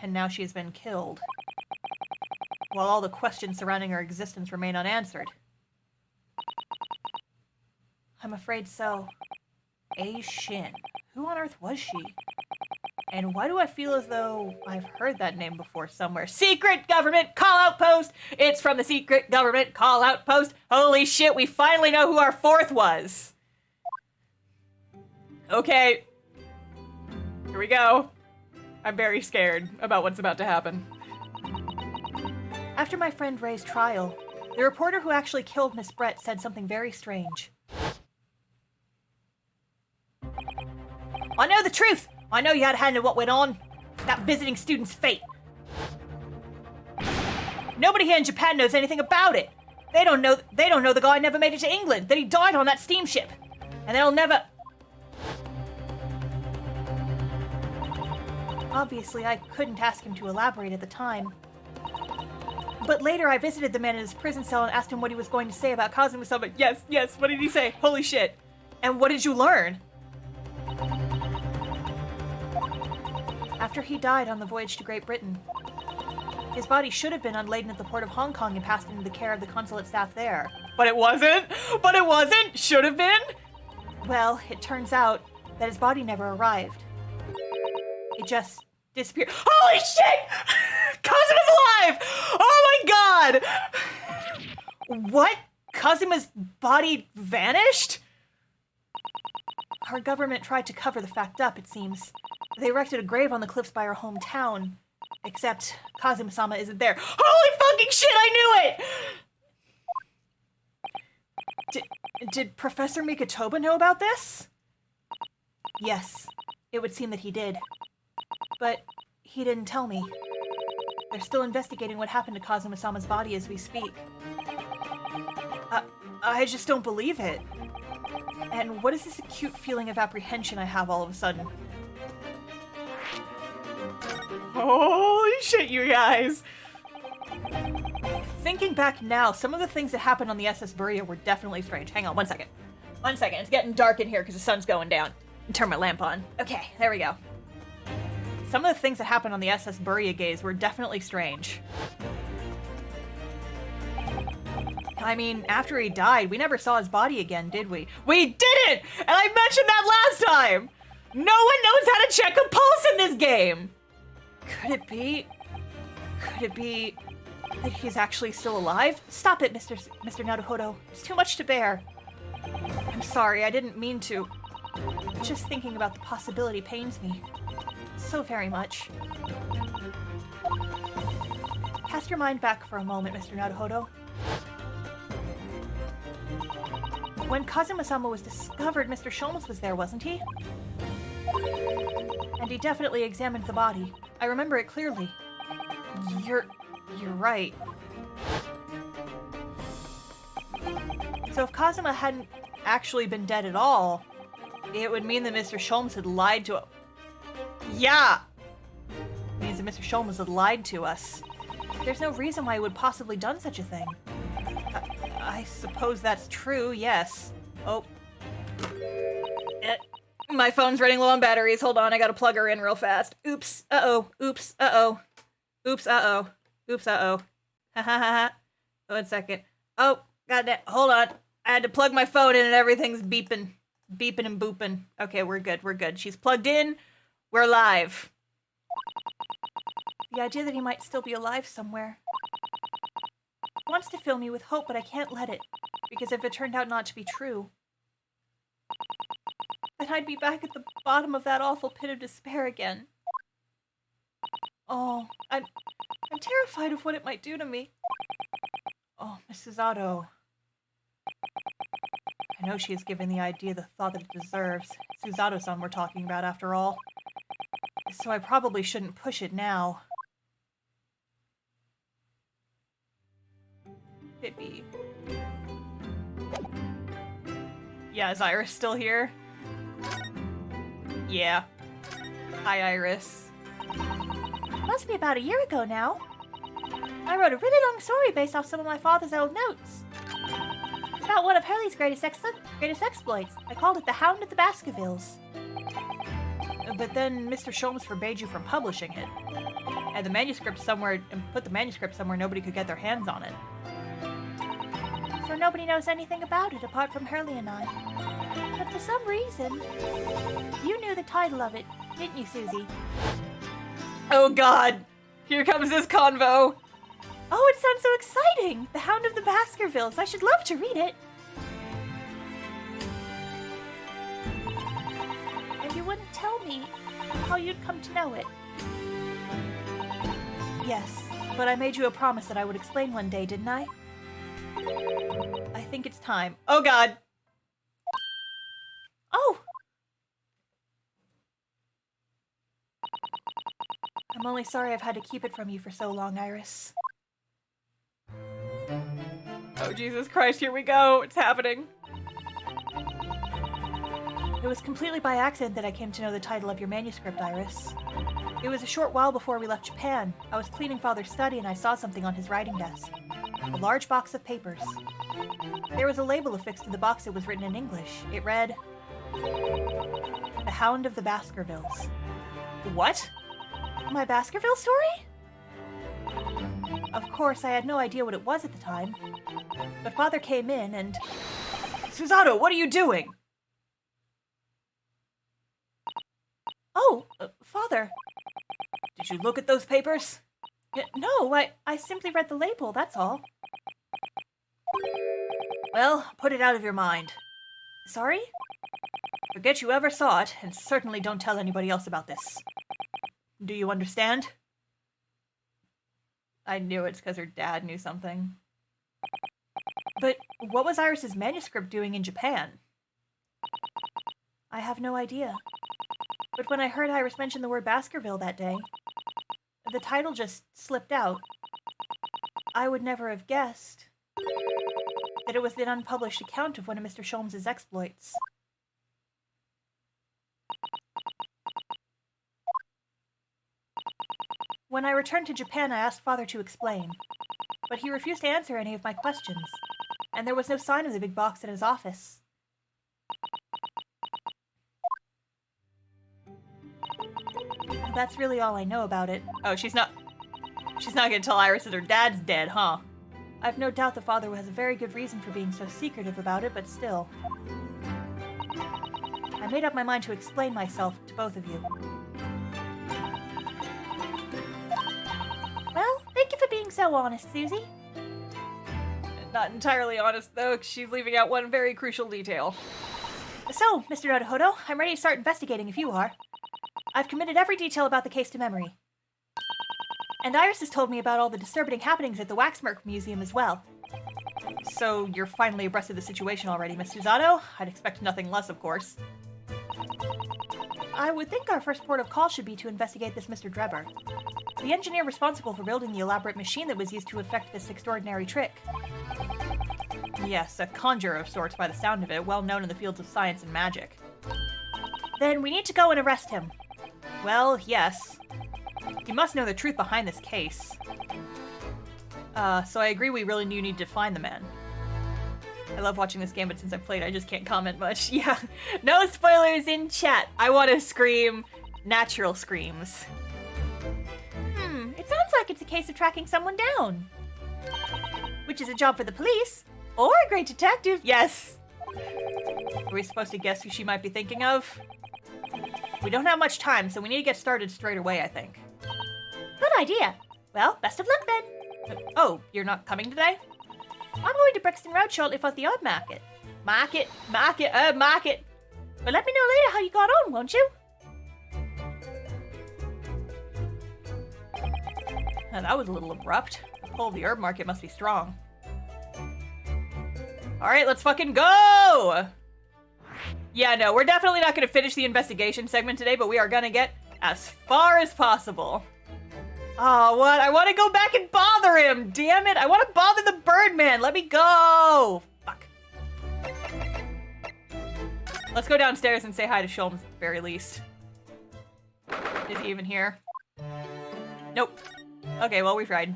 S1: And now she has been killed, while all the questions surrounding her existence remain unanswered. I'm afraid so. A. Shin. Who on earth was she? And why do I feel as though I've heard that name before somewhere? Secret government call-out post! It's from the secret government call-out post! Holy shit, we finally know who our fourth was! Okay. Here we go. I'm very scared about what's about to happen. After my friend Ray's trial, the reporter who actually killed Miss Brett said something very strange. I know the truth! I know you had a hand in what went on. That visiting student's fate. Nobody here in Japan knows anything about it. They don't know the guy never made it to England, that he died on that steamship. And they'll never... Obviously, I couldn't ask him to elaborate at the time. But later, I visited the man in his prison cell and asked him what he was going to say about Kazuma-sama. Yes, what did he say? Holy shit. And what did you learn? After he died on the voyage to Great Britain, his body should have been unladen at the port of Hong Kong and passed into the care of the consulate staff there. But it wasn't? Should have been? Well, it turns out that his body never arrived. It just disappeared. Holy shit! Kazuma's alive! Oh my god! What? Kazuma's body vanished? Our government tried to cover the fact up, it seems. They erected a grave on the cliffs by our hometown. Except Kazuma-sama isn't there. Holy fucking shit, I knew it! Did Professor Mikotoba know about this? Yes, it would seem that he did. But he didn't tell me. They're still investigating what happened to Kazuma-sama's body as we speak. I just don't believe it. And what is this acute feeling of apprehension I have all of a sudden? Holy shit, you guys! Thinking back now, some of the things that happened on the SS Burya were definitely strange. Hang on, one second. It's getting dark in here because the sun's going down. Turn my lamp on. Okay, there we go. Some of the things that happened on the SS Burya gaze were definitely strange. I mean, after he died, we never saw his body again, did we? We didn't! And I mentioned that last time! No one knows how to check a pulse in this game! Could it be that he's actually still alive? Stop it, Mr. Naruhodo. It's too much to bear. I'm sorry, I didn't mean to. Just thinking about the possibility pains me. So very much. Cast your mind back for a moment, Mr. Naruhodo. When Kazuma-sama was discovered, Mr. Sholmes was there, wasn't he? And he definitely examined the body. I remember it clearly. You're right. So if Kazuma hadn't actually been dead at all, it would mean that Mr. Sholmes had lied to him. Yeah! Means that Mr. Sholmes had lied to us. There's no reason why he would possibly done such a thing. I suppose that's true, yes. Oh. My phone's running low on batteries. Hold on, I gotta plug her in real fast. Oops. Uh-oh. Oops. Uh-oh. Oops. Uh-oh. Oops. Uh-oh. Ha ha ha ha. 1 second. Oh, goddamn. Hold on. I had to plug my phone in and everything's beeping. Beeping and booping. Okay, we're good. We're good. She's plugged in. We're live. The idea that he might still be alive somewhere. He wants to fill me with hope, but I can't let it. Because if it turned out not to be true, then I'd be back at the bottom of that awful pit of despair again. Oh, I'm terrified of what it might do to me. Oh, Mrs. Otto. I know she has given the idea the thought that it deserves. It's Suzato-san we're talking about, after all. So I probably shouldn't push it now. Pippi. Yeah, is Iris still here? Yeah. Hi, Iris.
S2: Must be about a year ago now. I wrote a really long story based off some of my father's old notes. It's about one of Hurley's greatest exploits. I called it The Hound of the Baskervilles.
S1: But then Mr. Sholmes forbade you from publishing it. And put the manuscript somewhere nobody could get their hands on it.
S2: So nobody knows anything about it apart from Hurley and I. But for some reason, you knew the title of it, didn't you, Susie?
S1: Oh god! Here comes this convo!
S2: Oh, it sounds so exciting! The Hound of the Baskervilles. I should love to read it. And you wouldn't tell me how you'd come to know it.
S1: Yes, but I made you a promise that I would explain one day, didn't I? I think it's time. Oh god!
S2: Oh!
S1: I'm only sorry I've had to keep it from you for so long, Iris. Oh, Jesus Christ, here we go. It's happening. It was completely by accident that I came to know the title of your manuscript, Iris. It was a short while before we left Japan. I was cleaning Father's study and I saw something on his writing desk. A large box of papers. There was a label affixed to the box that was written in English. It read, The Hound of the Baskervilles. What?
S2: My Baskerville story?
S1: Of course, I had no idea what it was at the time. But Father came in and... Suzato, what are you doing?
S2: Oh, Father.
S1: Did you look at those papers?
S2: No, I simply read the label, that's all.
S1: Well, put it out of your mind.
S2: Sorry?
S1: Forget you ever saw it, and certainly don't tell anybody else about this. Do you understand? I knew it's because her dad knew something. But what was Iris's manuscript doing in Japan?
S2: I have no idea. But when I heard Iris mention the word Baskerville that day, the title just slipped out. I would never have guessed that it was an unpublished account of one of Mr. Sholmes' exploits. When I returned to Japan, I asked Father to explain, but he refused to answer any of my questions, and there was no sign of the big box in his office. That's really all I know about it.
S1: Oh, she's not gonna tell Iris that her dad's dead, huh?
S2: I've no doubt the Father has a very good reason for being so secretive about it, but still. I made up my mind to explain myself to both of you. Well, thank you for being so honest, Susie.
S1: Not entirely honest, though, 'cause she's leaving out one very crucial detail.
S2: So, Mr. Nodohodo, I'm ready to start investigating if you are. I've committed every detail about the case to memory. And Iris has told me about all the disturbing happenings at the Waxmark Museum as well.
S1: So, you're finally abreast of the situation already, Miss Suzato? I'd expect nothing less, of course.
S2: I would think our first port of call should be to investigate this Mr. Drebber, the engineer responsible for building the elaborate machine that was used to effect this extraordinary trick.
S1: Yes, a conjurer of sorts by the sound of it, well known in the fields of science and magic.
S2: Then we need to go and arrest him.
S1: Well, yes. He must know the truth behind this case. So I agree we really do need to find the man. I love watching this game, but since I've played, I just can't comment much. Yeah, no spoilers in chat. I want to scream natural screams.
S2: It sounds like it's a case of tracking someone down. Which is a job for the police, or a great detective.
S1: Yes. Are we supposed to guess who she might be thinking of? We don't have much time, so we need to get started straight away, I think.
S2: Good idea. Well, best of luck then.
S1: Oh, you're not coming today?
S2: I'm going to Brixton Road shortly for the yard market.
S1: Market.
S2: But let me know later how you got on, won't you?
S1: Oh, that was a little abrupt. The pull of the herb market must be strong. Alright, let's fucking go! Yeah, no, we're definitely not going to finish the investigation segment today, but we are going to get as far as possible. Oh, what? I want to go back and bother him! Damn it! I want to bother the Birdman! Let me go! Fuck. Let's go downstairs and say hi to Sholmes at the very least. Is he even here? Nope. Okay, well, we tried.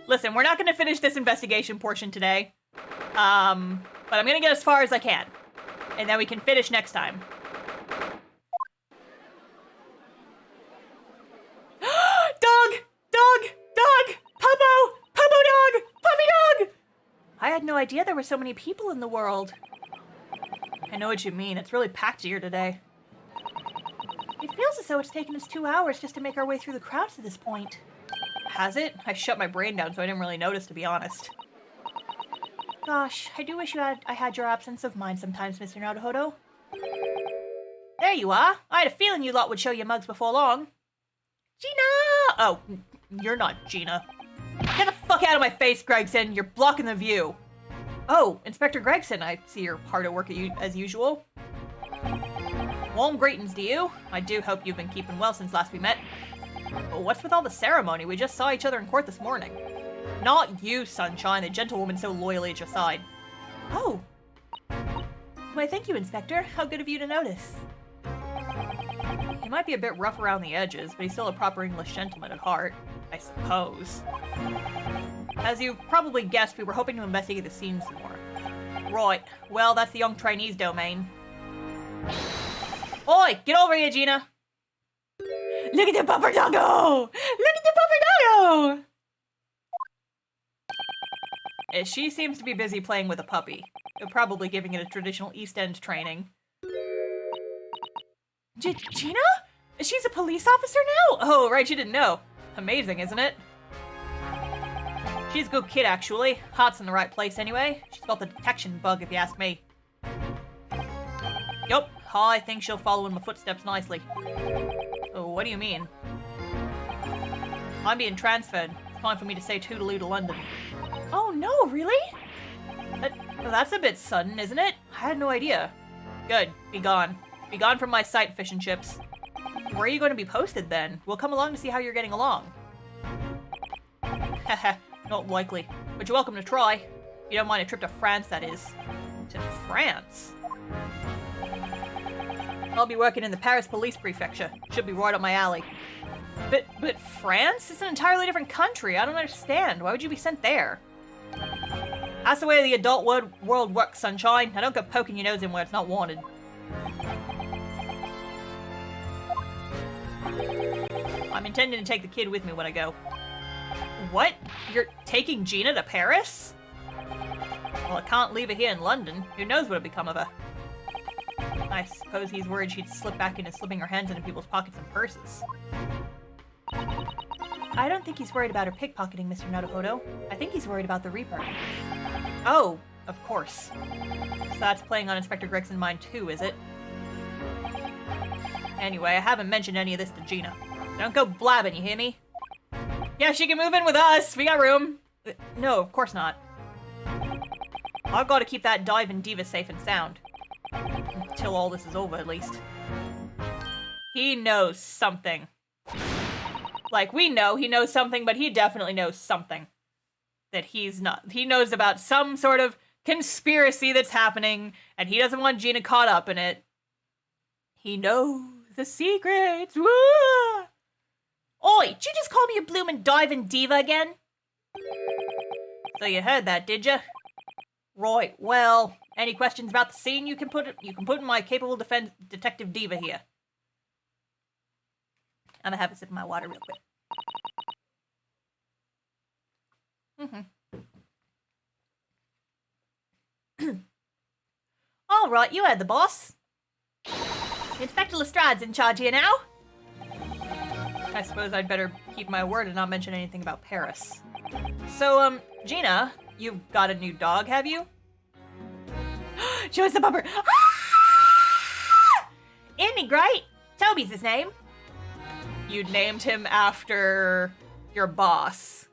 S1: Listen, we're not going to finish this investigation portion today. But I'm going to get as far as I can. And then we can finish next time. Dog! Dog! Dog! Puppo! Puppo dog! Puppy dog! I had no idea there were so many people in the world. I know what you mean. It's really packed here today.
S2: It feels as though it's taken us 2 hours just to make our way through the crowds to this point.
S1: Has it? I shut my brain down, so I didn't really notice, to be honest.
S2: Gosh, I do wish I had your absence of mind sometimes, Mr. Naruhodo. There you are. I had a feeling you lot would show your mugs before long.
S1: Gina! Oh, you're not Gina. Get the fuck out of my face, Gregson. You're blocking the view. Oh, Inspector Gregson, I see you're hard at work as usual. Warm greetings to you. I do hope you've been keeping well since last we met. But what's with all the ceremony? We just saw each other in court this morning. Not you, Sunshine, the gentlewoman so loyally at your side.
S2: Oh. Why, thank you, Inspector. How good of you to notice.
S1: He might be a bit rough around the edges, but he's still a proper English gentleman at heart, I suppose. As you probably guessed, we were hoping to investigate the scene some more. Right. Well, that's the young trainee's domain. Oi! Get over here, Gina! Look at the pupper doggo! Look at the pupper doggo! She seems to be busy playing with a puppy. Probably giving it a traditional East End training. Gina? She's a police officer now? Oh, right, she didn't know. Amazing, isn't it? She's a good kid, actually. Heart's in the right place, anyway. She's got the detection bug, if you ask me. Yup, I think she'll follow in my footsteps nicely. Oh, what do you mean? I'm being transferred. It's time for me to say toodaloo to London.
S2: Oh, no, really?
S1: That's a bit sudden, isn't it? I had no idea. Good. Be gone. Be gone from my sight, fish and chips. Where are you going to be posted, then? We'll come along to see how you're getting along. Haha, not likely. But you're welcome to try. If you don't mind a trip to France, that is. To France? I'll be working in the Paris Police Prefecture. Should be right up my alley. But France? It's an entirely different country. I don't understand. Why would you be sent there? That's the way the adult world works, Sunshine. I don't go poking your nose in where it's not wanted. I'm intending to take the kid with me when I go. What? You're taking Gina to Paris? Well, I can't leave her here in London. Who knows what'll become of her? I suppose he's worried she'd slip back into slipping her hands into people's pockets and purses.
S2: I don't think he's worried about her pickpocketing, Mr. Naruhodo. I think he's worried about the Reaper.
S1: Oh, of course. So that's playing on Inspector Gregson's mind too, is it? Anyway, I haven't mentioned any of this to Gina. Don't go blabbing, you hear me? Yeah, she can move in with us. We got room. No, of course not. I've got to keep that diving diva safe and sound. Until all this is over, at least. He knows something. Like, we know he knows something, but he definitely knows something that he's not. He knows about some sort of conspiracy that's happening, and he doesn't want Gina caught up in it. He knows the secrets. Woo!
S2: Oi, did you just call me a bloomin' diving diva again?
S1: So you heard that, did you? Right, well, any questions about the scene you can put in my capable defense detective diva here. I'm gonna have a sip of my water real quick.
S2: All right, you heard the boss. Inspector Lestrade's in charge here now.
S1: I suppose I'd better keep my word and not mention anything about Paris. So, Gina, you've got a new dog, have you?
S2: Show us the bumper. Ah! Isn't he great? Toby's his name.
S1: You named him after your boss.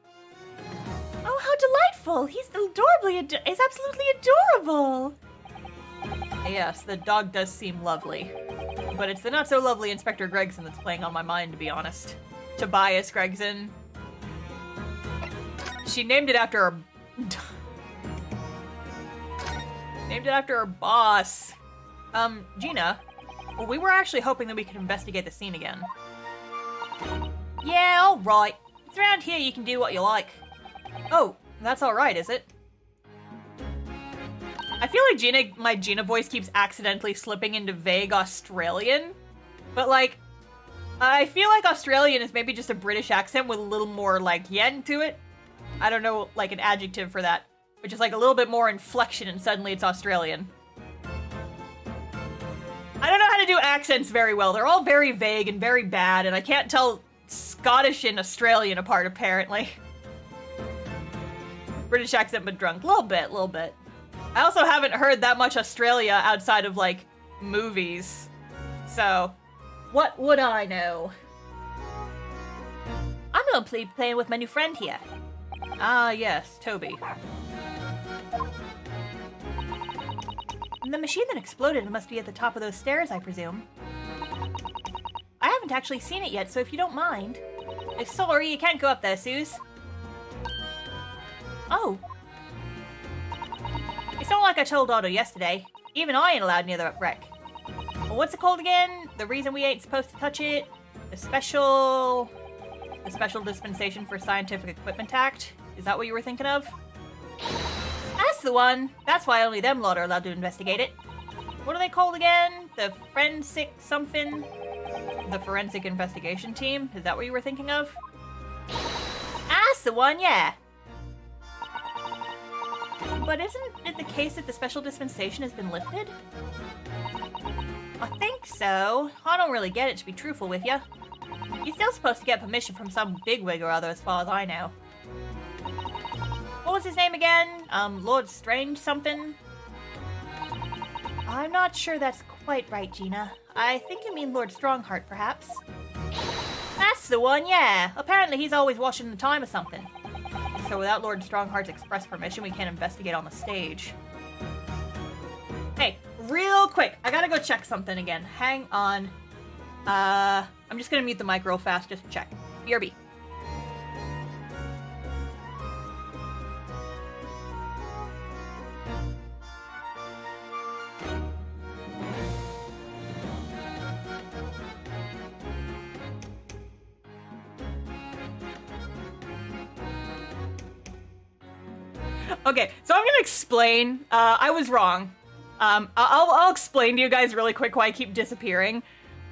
S2: Oh, how delightful! He's he's absolutely adorable.
S1: Yes, the dog does seem lovely. But it's the not-so-lovely Inspector Gregson that's playing on my mind, to be honest. Tobias Gregson. She named it after her... named it after her boss. Gina, well, we were actually hoping that we could investigate the scene again.
S2: Yeah, alright. It's around here you can do what you like.
S1: Oh, that's alright, is it? I feel like my Gina voice keeps accidentally slipping into vague Australian. But, like, I feel like Australian is maybe just a British accent with a little more, like, yen to it. I don't know, like, an adjective for that. Which is, like, a little bit more inflection and suddenly it's Australian. I don't know how to do accents very well. They're all very vague and very bad, and I can't tell Scottish and Australian apart, apparently. British accent but drunk. Little bit. I also haven't heard that much Australia outside of, like, movies. So, what would I know?
S2: I'm gonna be playing with my new friend here.
S1: Ah, yes, Toby.
S2: The machine that exploded must be at the top of those stairs, I presume. I haven't actually seen it yet, so if you don't mind.
S1: Sorry, you can't go up there, Suze.
S2: Oh.
S1: It's not like I told Otto yesterday. Even I ain't allowed near the wreck. Well, what's it called again? The reason we ain't supposed to touch it? The Special Dispensation for Scientific Equipment Act? Is that what you were thinking of?
S2: That's the one.
S1: That's why only them lot are allowed to investigate it. What are they called again? The forensic something? The Forensic Investigation Team? Is that what you were thinking of?
S2: That's the one, yeah.
S1: But isn't it the case that the special dispensation has been lifted?
S2: I think so.
S1: I don't really get it, to be truthful with you. You're still supposed to get permission from some bigwig or other, as far as I know. What was his name again? Lord Strange something?
S2: I'm not sure that's quite right, Gina. I think you mean Lord Strongheart, perhaps.
S1: That's the one, yeah. Apparently he's always watching the time or something. So without Lord Strongheart's express permission, we can't investigate on the stage. Hey, real quick, I gotta go check something again. Hang on. I'm just gonna mute the mic real fast just to check. BRB. Okay, so I'm gonna explain. I was wrong. I'll explain to you guys really quick why I keep disappearing.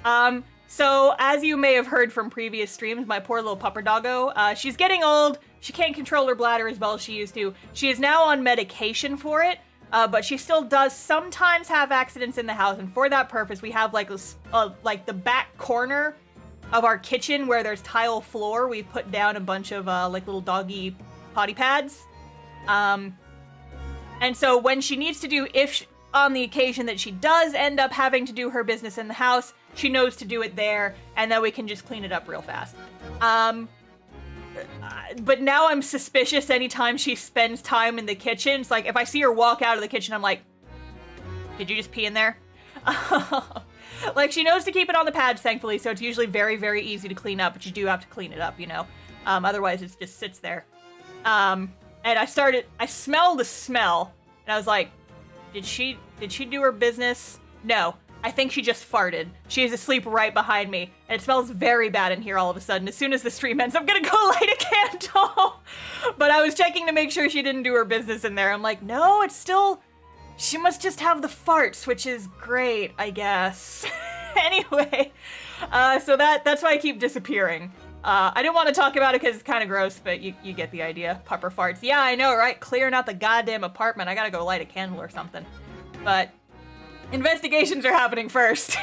S1: So as you may have heard from previous streams, my poor little pupper doggo, she's getting old. She can't control her bladder as well as she used to. She is now on medication for it, but she still does sometimes have accidents in the house. And for that purpose, we have like the back corner of our kitchen where there's tile floor. We've put down a bunch of like little doggy potty pads. And so when she needs to do, on the occasion that she does end up having to do her business in the house, she knows to do it there, and then we can just clean it up real fast. But now I'm suspicious anytime she spends time in the kitchen. It's like, if I see her walk out of the kitchen, I'm like, did you just pee in there? Like, she knows to keep it on the pads, thankfully, so it's usually very, very easy to clean up, but you do have to clean it up, you know? Otherwise, it just sits there. And I smelled a smell, And I was like, did she do her business? No. I think she just farted. She is asleep right behind me, and it smells very bad in here all of a sudden. As soon as the stream ends, I'm gonna go light a candle. But I was checking to make sure she didn't do her business in there. I'm like, no, it's still... She must just have the farts, which is great, I guess. Anyway, so that's why I keep disappearing. I didn't want to talk about it because it's kind of gross, but you get the idea. Pupper farts. Yeah, I know, right? Clearing out the goddamn apartment. I gotta go light a candle or something. But... investigations are happening first.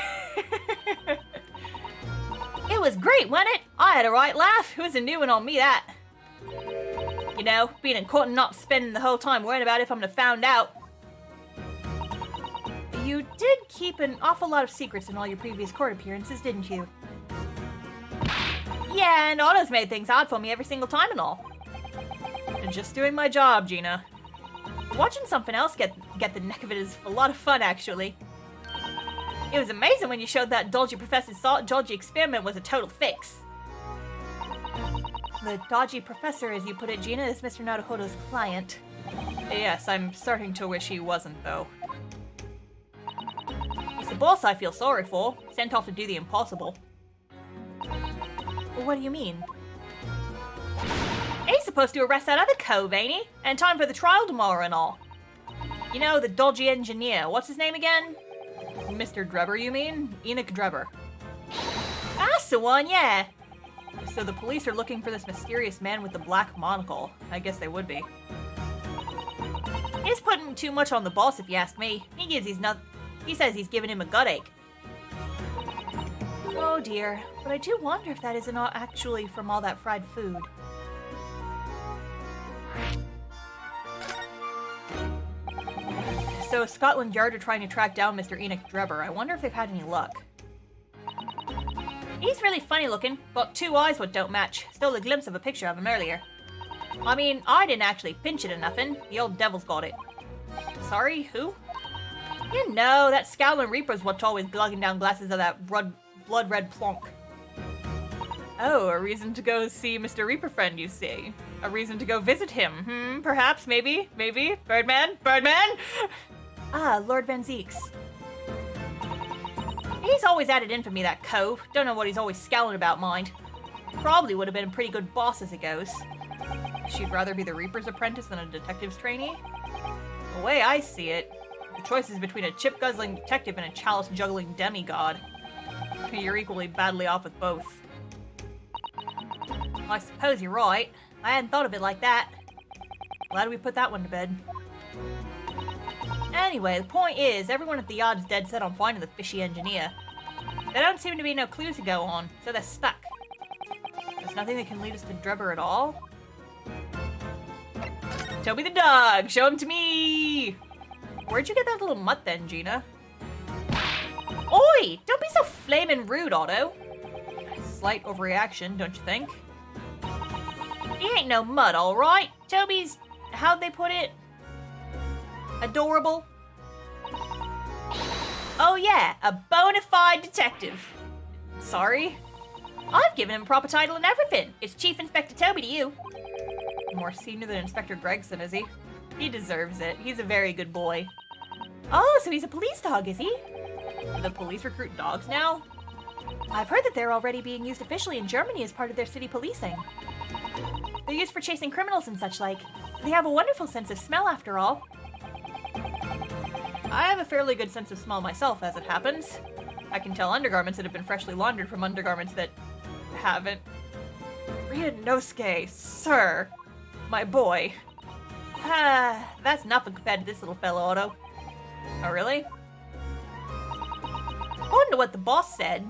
S2: It was great, wasn't it? I had a right laugh. Who was a new one on me, that? You know, being in court and not spending the whole time worrying about if I'm gonna found out. You did keep an awful lot of secrets in all your previous court appearances, didn't you? Yeah, and Otto's made things hard for me every single time and all.
S1: And just doing my job, Gina.
S2: Watching something else get the neck of it is a lot of fun, actually. It was amazing when you showed that dodgy Professor thought dodgy experiment was a total fix. The dodgy professor, as you put it, Gina, is Mr. Naruhodo's client.
S1: Yes, I'm starting to wish he wasn't, though.
S2: It's the boss I feel sorry for, sent off to do the impossible. What do you mean? He's supposed to arrest that other cove, ain't he? And time for the trial tomorrow and all. You know, the dodgy engineer. What's his name again?
S1: Mr. Drebber, you mean? Enoch Drebber.
S2: That's the one, yeah.
S1: So the police are looking for this mysterious man with the black monocle. I guess they would be.
S2: He's putting too much on the boss, if you ask me. He says he's giving him a gut ache. Oh dear, but I do wonder if that isn't actually from all that fried food.
S1: So Scotland Yard are trying to track down Mr. Enoch Drebber. I wonder if they've had any luck.
S2: He's really funny looking, but two eyes what don't match. Stole a glimpse of a picture of him earlier. I mean, I didn't actually pinch it or nothing. The old devil's got it.
S1: Sorry, who?
S2: You know, that Scowling Reaper's what's always glugging down glasses of that blood red plonk.
S1: Oh, a reason to go see Mr. Reaper friend, you see. A reason to go visit him. Perhaps, maybe. Birdman?
S2: Ah, Lord Van Zeeks. He's always at it in for me, that cove. Don't know what he's always scowling about, mind. Probably would have been a pretty good boss as it goes.
S1: She'd rather be the Reaper's apprentice than a detective's trainee? The way I see it, the choice is between a chip-guzzling detective and a chalice-juggling demigod. You're equally badly off with both.
S2: I suppose you're right. I hadn't thought of it like that.
S1: Glad we put that one to bed.
S2: Anyway, the point is, everyone at the yard's dead set on finding the fishy engineer. There don't seem to be no clues to go on, so they're stuck.
S1: There's nothing that can lead us to Drebber at all? Toby the dog! Show him to me! Where'd you get that little mutt then, Gina?
S2: Oi! Don't be so flamin' rude, Otto.
S1: Slight overreaction, don't you think?
S2: He ain't no mud, alright? Toby's, how'd they put it? Adorable? Oh yeah, a bona fide detective.
S1: Sorry?
S2: I've given him a proper title and everything. It's Chief Inspector Toby to you.
S1: More senior than Inspector Gregson, is he? He deserves it. He's a very good boy.
S2: Oh, so he's a police dog, is he?
S1: The police recruit dogs now?
S2: I've heard that they're already being used officially in Germany as part of their city policing. They're used for chasing criminals and such like. They have a wonderful sense of smell after all.
S1: I have a fairly good sense of smell myself, as it happens. I can tell undergarments that have been freshly laundered from undergarments that haven't. Ryunosuke, sir. My boy.
S2: That's nothing compared to this little fellow, Otto.
S1: Oh, really?
S2: According to what the boss said,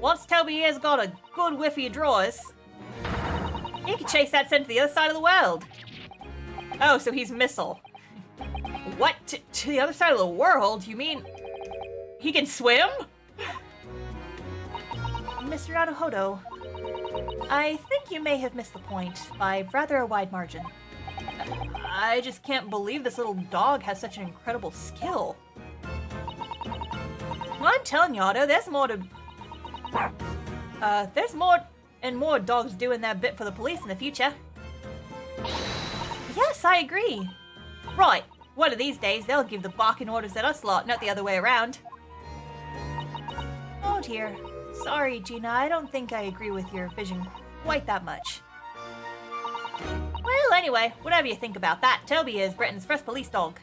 S2: once Toby has got a good whiff of your drawers, he can chase that scent to the other side of the world.
S1: Oh, so he's Missile. What? To the other side of the world? You mean he can swim?
S2: Mr. Naruhodo, I think you may have missed the point by rather a wide margin.
S1: I just can't believe this little dog has such an incredible skill.
S2: Well, I'm telling you, Otto, there's more and more dogs doing their bit for the police in the future. Yes, I agree. Right, One of these days, they'll give the barking orders at us lot, not the other way around. Oh dear. Sorry, Gina, I don't think I agree with your vision quite that much. Well, anyway, whatever you think about that, Toby is Britain's first police dog.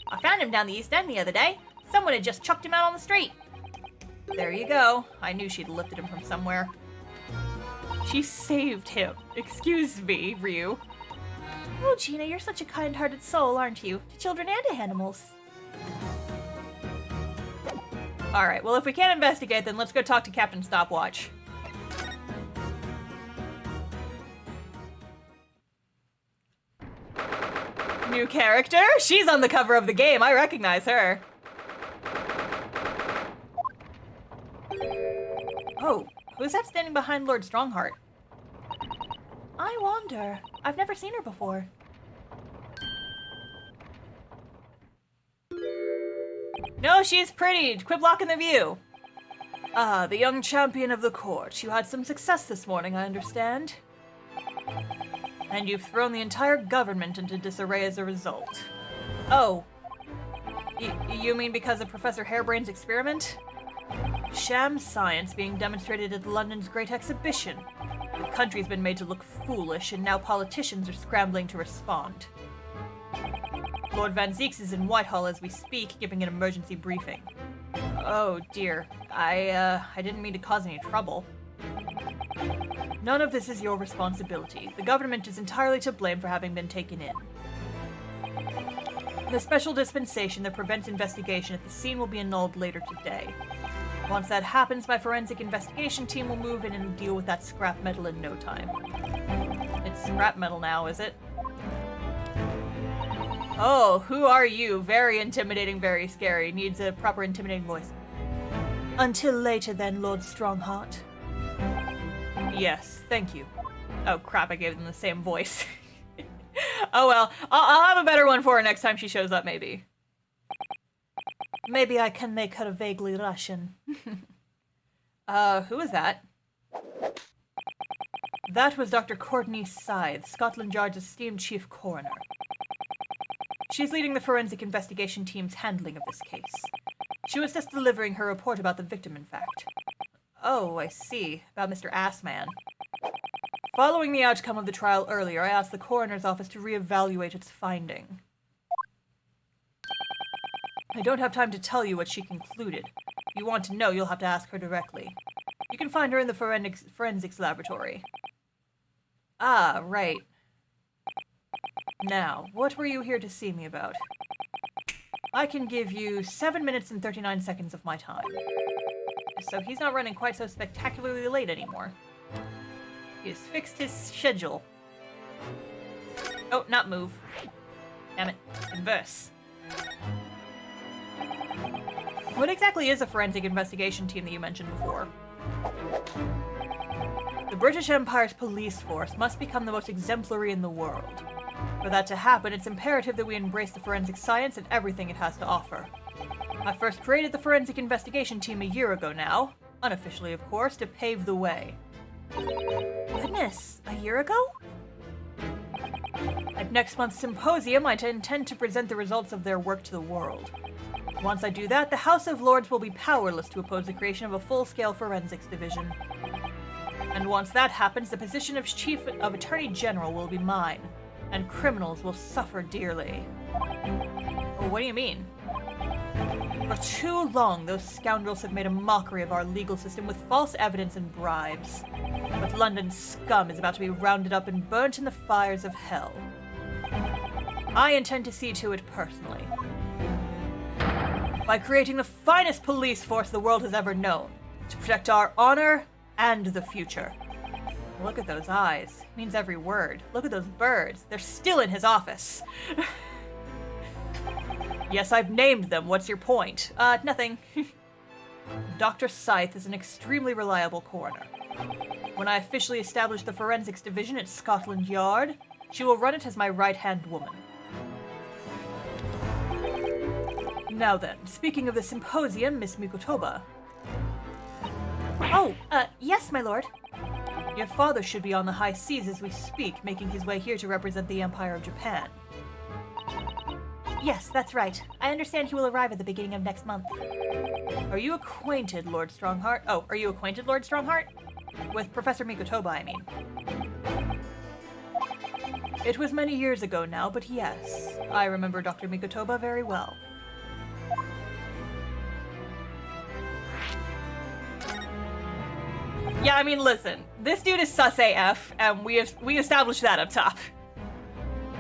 S2: I found him down the East End the other day. Someone had just chucked him out on the street.
S1: There you go. I knew she'd lifted him from somewhere. She saved him. Excuse me, Ryu.
S2: Oh, Gina, you're such a kind-hearted soul, aren't you? To children and to animals.
S1: Alright, well if we can't investigate, then let's go talk to Captain Stopwatch. New character? She's on the cover of the game. I recognize her. Oh, who's that standing behind Lord Strongheart?
S2: I wonder. I've never seen her before.
S1: No, she's pretty. Quit blocking the view. Ah, the young champion of the court. You had some success this morning, I understand. And you've thrown the entire government into disarray as a result. Oh. You mean because of Professor Harebrain's experiment? Sham science being demonstrated at London's Great Exhibition. The country's been made to look foolish, and now politicians are scrambling to respond. Lord Van Zeeks is in Whitehall as we speak, giving an emergency briefing. Oh dear. I didn't mean to cause any trouble. None of this is your responsibility. The government is entirely to blame for having been taken in. The special dispensation that prevents investigation at the scene will be annulled later today. Once that happens, my forensic investigation team will move in and deal with that scrap metal in no time. It's scrap metal now, is it? Oh, who are you? Very intimidating, very scary. Needs a proper intimidating voice. Until later then, Lord Strongheart. Yes, thank you. Oh crap, I gave them the same voice. Oh well, I'll have a better one for her next time she shows up, maybe. Maybe I can make her vaguely Russian. Who is that? That was Dr. Courtney Scythe, Scotland Yard's esteemed chief coroner. She's leading the forensic investigation team's handling of this case. She was just delivering her report about the victim, in fact. Oh, I see. About Mr. Assman. Following the outcome of the trial earlier, I asked the coroner's office to reevaluate its finding. I don't have time to tell you what she concluded. If you want to know, you'll have to ask her directly. You can find her in the forensics laboratory. Ah, right. Now, what were you here to see me about? I can give you 7 minutes and 39 seconds of my time. So he's not running quite so spectacularly late anymore. He's fixed his schedule. Oh, not move. Damn it. Converse. What exactly is a forensic investigation team that you mentioned before? The British Empire's police force must become the most exemplary in the world. For that to happen, it's imperative that we embrace the forensic science and everything it has to offer. I first created the forensic investigation team a year ago now, unofficially of course, to pave the way.
S2: Goodness, a year ago?
S1: At next month's symposium, I intend to present the results of their work to the world. Once I do that, the House of Lords will be powerless to oppose the creation of a full-scale forensics division. And once that happens, the position of Chief of Attorney General will be mine, and criminals will suffer dearly. Well, what do you mean? For too long, those scoundrels have made a mockery of our legal system with false evidence and bribes. But London's scum is about to be rounded up and burnt in the fires of hell. I intend to see to it personally. By creating the finest police force the world has ever known, to protect our honor and the future. Look at those eyes. It means every word. Look at those birds. They're still in his office. Yes, I've named them. What's your point? Nothing. Dr. Scythe is an extremely reliable coroner. When I officially establish the forensics division at Scotland Yard, she will run it as my right-hand woman. Now then, speaking of the symposium, Miss Mikotoba.
S2: Oh, yes, my lord.
S1: Your father should be on the high seas as we speak, making his way here to represent the Empire of Japan.
S2: Yes, that's right. I understand he will arrive at the beginning of next month.
S1: Are you acquainted, Lord Strongheart? Oh, are you acquainted, Lord Strongheart? With Professor Mikotoba, I mean. It was many years ago now, but yes, I remember Dr. Mikotoba very well. Yeah, I mean, listen, this dude is sus AF, and we established that up top.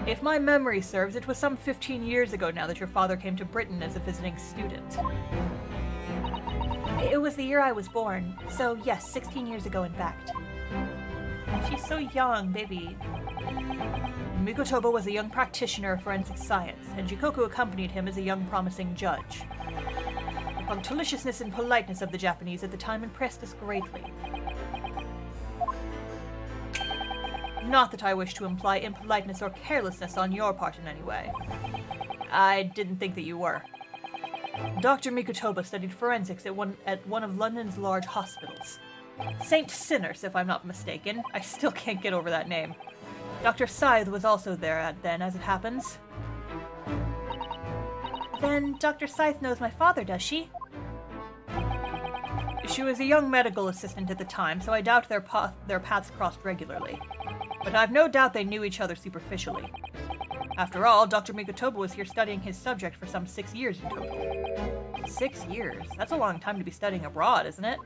S1: If my memory serves, it was some 15 years ago now that your father came to Britain as a visiting student.
S2: It was the year I was born, so yes, 16 years ago in fact.
S1: She's so young, baby. Mikotoba was a young practitioner of forensic science, and Jikoku accompanied him as a young promising judge. The punctiliousness and politeness of the Japanese at the time impressed us greatly. Not that I wish to imply impoliteness or carelessness on your part in any way. I didn't think that you were. Dr. Mikotoba studied forensics at one of London's large hospitals. St. Sinner's, if I'm not mistaken. I still can't get over that name. Dr. Scythe was also there then, as it happens.
S2: Then Dr. Scythe knows my father, does she?
S1: She was a young medical assistant at the time, so I doubt their paths crossed regularly. But I've no doubt they knew each other superficially. After all, Dr. Mikotoba was here studying his subject for some 6 years in total. 6 years? That's a long time to be studying abroad, isn't it?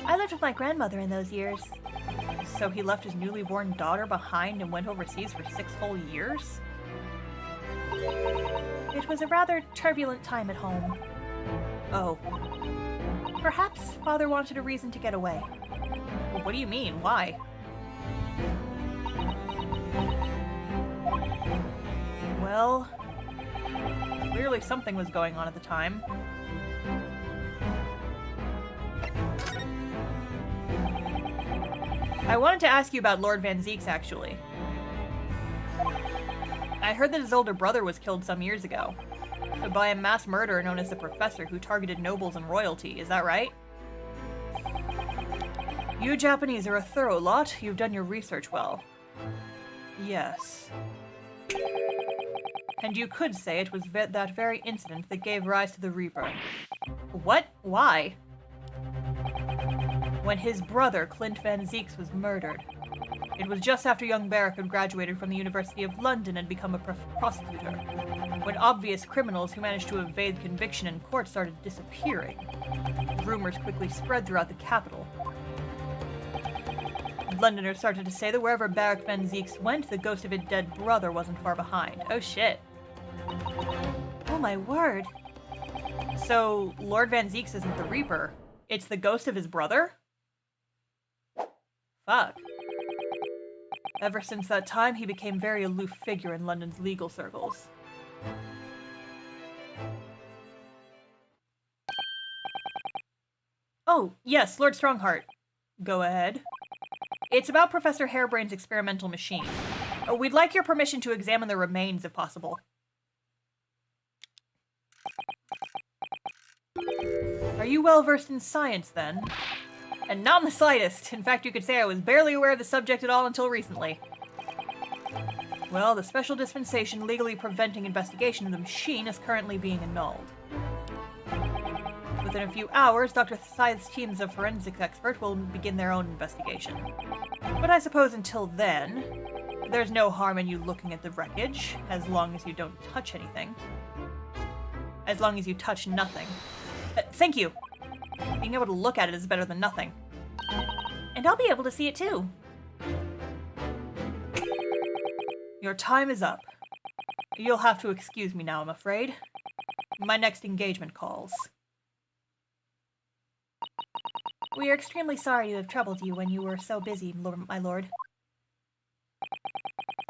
S2: I lived with my grandmother in those years.
S1: So he left his newly born daughter behind and went overseas for 6 whole years?
S2: It was a rather turbulent time at home.
S1: Oh.
S2: Perhaps father wanted a reason to get away.
S1: Well, what do you mean? Why? Well, clearly something was going on at the time. I wanted to ask you about Lord Van Zeeks, actually. I heard that his older brother was killed some years ago by a mass murderer known as the Professor who targeted nobles and royalty. Is that right? You Japanese are a thorough lot. You've done your research well. Yes. And you could say it was that very incident that gave rise to the Reaper. What? Why? When his brother, Clint Van Zeeks, was murdered. It was just after young Barrack had graduated from the University of London and become a prosecutor, when obvious criminals who managed to evade conviction in court started disappearing. Rumors quickly spread throughout the capital. Londoners started to say that wherever Barrack Van Zeeks went, the ghost of his dead brother wasn't far behind. Oh shit.
S2: Oh my word.
S1: So, Lord Van Zeeks isn't the Reaper. It's the ghost of his brother? Fuck. Ever since that time, he became a very aloof figure in London's legal circles. Oh, yes, Lord Strongheart. Go ahead. It's about Professor Harebrain's experimental machine. We'd like your permission to examine the remains, if possible. Are you well versed in science, then? And not in the slightest. In fact, you could say I was barely aware of the subject at all until recently. Well, the special dispensation legally preventing investigation of the machine is currently being annulled. Within a few hours, Dr. Scythe's teams of forensics experts will begin their own investigation. But I suppose until then, there's no harm in you looking at the wreckage, as long as you don't touch anything. As long as you touch nothing. Thank you! Being able to look at it is better than nothing.
S2: And I'll be able to see it too.
S1: Your time is up. You'll have to excuse me now, I'm afraid. My next engagement calls.
S2: We are extremely sorry to have troubled you when you were so busy, my lord.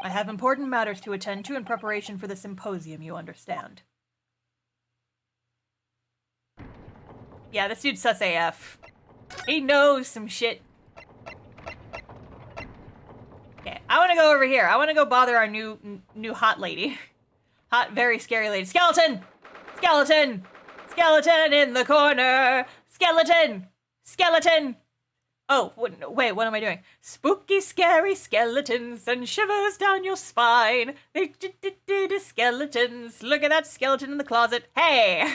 S1: I have important matters to attend to in preparation for the symposium, you understand. Yeah, this dude's sus AF. He knows some shit. Okay, I want to go over here. I want to go bother our new hot lady. Hot, very scary lady. Skeleton! Skeleton! Skeleton in the corner! Skeleton! Skeleton! Oh, wait, what am I doing? Spooky, scary skeletons and shivers down your spine. They skeletons. Look at that skeleton in the closet. Hey!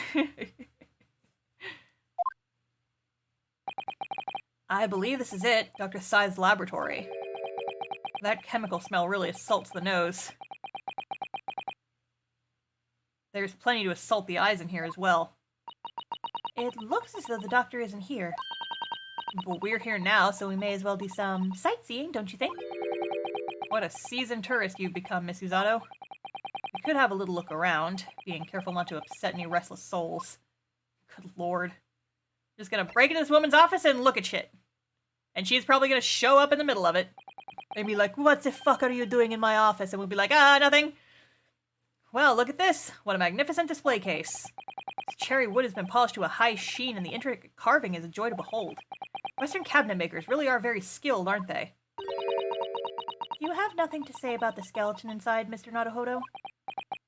S1: I believe this is it, Dr. Scythe's laboratory. That chemical smell really assaults the nose. There's plenty to assault the eyes in here as well. It looks as though the doctor isn't here. But we're here now, so we may as well do some sightseeing, don't you think? What a seasoned tourist you've become, Miss Usato. You could have a little look around, being careful not to upset any restless souls. Good lord. Just gonna break into this woman's office and look at shit. And she's probably gonna show up in the middle of it. And be like, what the fuck are you doing in my office? And we'll be like, nothing. Well, look at this. What a magnificent display case. This cherry wood has been polished to a high sheen, and the intricate carving is a joy to behold. Western cabinet makers really are very skilled, aren't they? You have nothing to say about the skeleton inside, Mr. Naruhodo?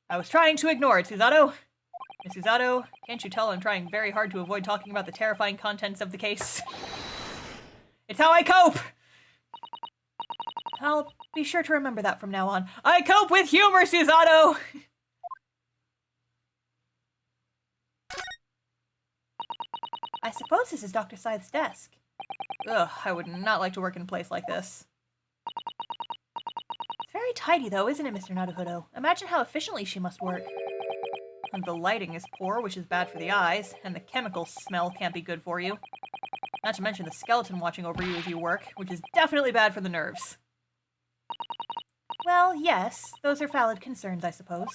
S1: I was trying to ignore it, Susato. Miss Usato, can't you tell I'm trying very hard to avoid talking about the terrifying contents of the case? It's how I cope! I'll be sure to remember that from now on. I cope with humor, Susato! I suppose this is Dr. Scythe's desk. Ugh, I would not like to work in a place like this. It's very tidy, though, isn't it, Mr. Naruhodo? Imagine how efficiently she must work. And the lighting is poor, which is bad for the eyes, and the chemical smell can't be good for you. Not to mention the skeleton watching over you as you work, which is definitely bad for the nerves. Well, yes, those are valid concerns, I suppose.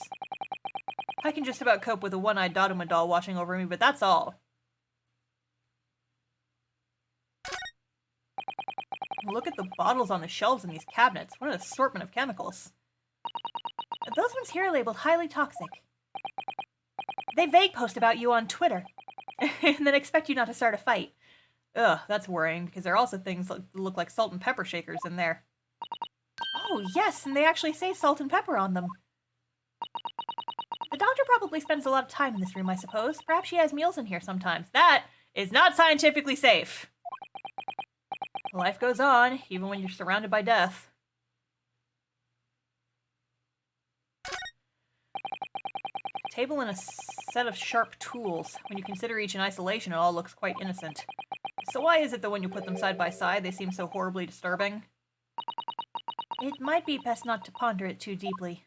S1: I can just about cope with a one-eyed Dodoma doll watching over me, but that's all. Look at the bottles on the shelves in these cabinets. What an assortment of chemicals. Those ones here are labeled highly toxic. They vague post about you on Twitter, and then expect you not to start a fight. Ugh, that's worrying, because there are also things that look like salt and pepper shakers in there. Oh, yes, and they actually say salt and pepper on them. The doctor probably spends a lot of time in this room, I suppose. Perhaps she has meals in here sometimes. That is not scientifically safe. Life goes on, even when you're surrounded by death. Table and a set of sharp tools. When you consider each in isolation, it all looks quite innocent. So why is it that when you put them side by side, they seem so horribly disturbing? It might be best not to ponder it too deeply.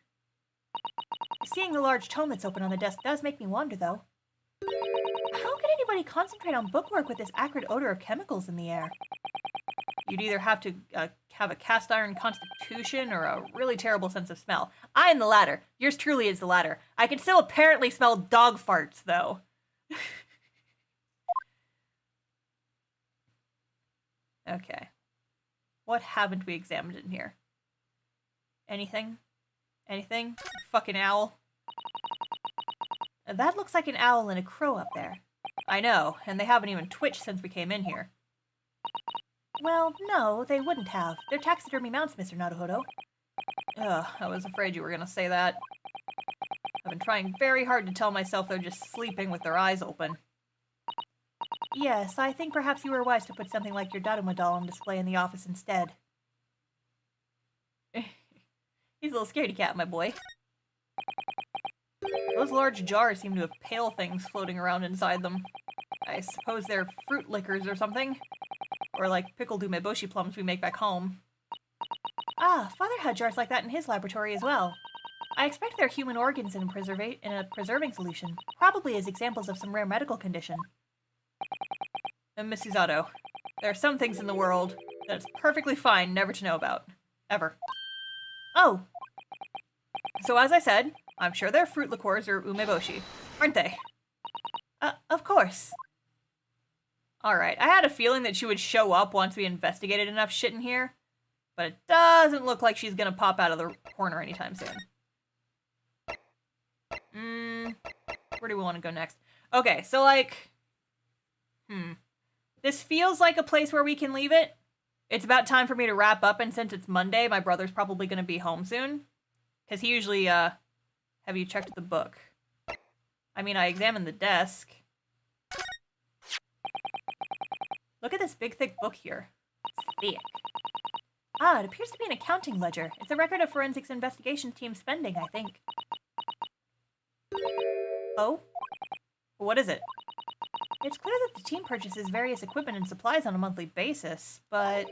S1: Seeing the large tome that's open on the desk does make me wonder, though. How could anybody concentrate on bookwork with this acrid odor of chemicals in the air? You'd either have to have a cast iron constitution or a really terrible sense of smell. I am the latter. Yours truly is the latter. I can still apparently smell dog farts, though. Okay. What haven't we examined in here? Anything? Anything? Fucking owl. That looks like an owl and a crow up there. I know, and they haven't even twitched since we came in here. Well, no, they wouldn't have. They're taxidermy mounts, Mr. Naruhodo. Ugh, I was afraid you were gonna say that. I've been trying very hard to tell myself they're just sleeping with their eyes open. Yes, I think perhaps you were wise to put something like your Dodoma doll on display in the office instead. He's a little scaredy cat, my boy. Those large jars seem to have pale things floating around inside them. I suppose they're fruit liquors or something. Or like pickled umeboshi plums we make back home. Ah, Father had jars like that in his laboratory as well. I expect they're human organs in a preserving solution, probably as examples of some rare medical condition. And Miss Usato, there are some things in the world that it's perfectly fine never to know about. Ever. Oh! So as I said, I'm sure they're fruit liqueurs or umeboshi, aren't they? Of course. Alright, I had a feeling that she would show up once we investigated enough shit in here, but it doesn't look like she's gonna pop out of the corner anytime soon. Where do we want to go next? Okay, so like... This feels like a place where we can leave it. It's about time for me to wrap up, and since it's Monday, my brother's probably gonna be home soon. Because he usually, have you checked the book? I mean, I examined the desk. Look at this big, thick book here.
S2: Thick.
S1: Ah, it appears to be an accounting ledger. It's a record of forensics investigation team spending, I think. Oh? What is it? It's clear that the team purchases various equipment and supplies on a monthly basis, but...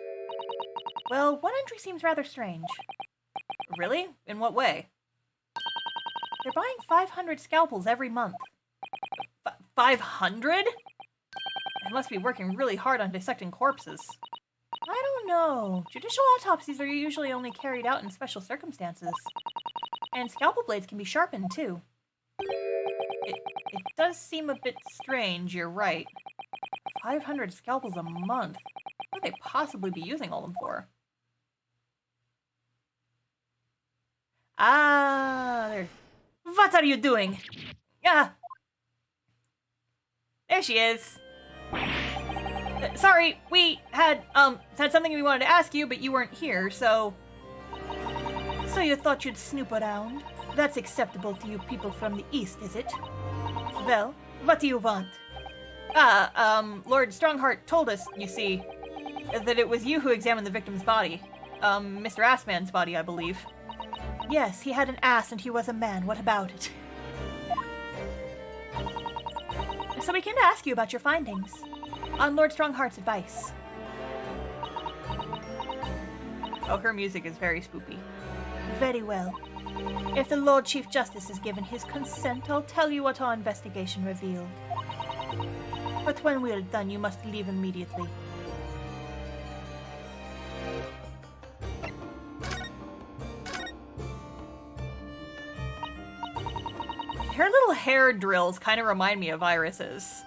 S1: Well, one entry seems rather strange. Really? In what way? They're buying 500 scalpels every month. 500? They must be working really hard on dissecting corpses. I don't know. Judicial autopsies are usually only carried out in special circumstances. And scalpel blades can be sharpened, too. It does seem a bit strange, you're right. 500 scalpels a month. What would they possibly be using all them for? Ah, there. What are you doing? Ah! There she is. Sorry, we had something we wanted to ask you, but you weren't here, so... So you thought you'd snoop around? That's acceptable to you people from the East, is it? Well, what do you want?
S2: Lord Strongheart told us, you see, that it was you who examined the victim's body. Mr. Assman's body, I believe.
S1: Yes, he had an ass and he was a man. What about it? So we came to ask you about your findings. On Lord Strongheart's advice.
S2: Oh, her music is very spoopy.
S1: Very well. If the Lord Chief Justice has given his consent, I'll tell you what our investigation revealed. But when we're done, you must leave immediately.
S2: Her little hair drills kind of remind me of Iris's.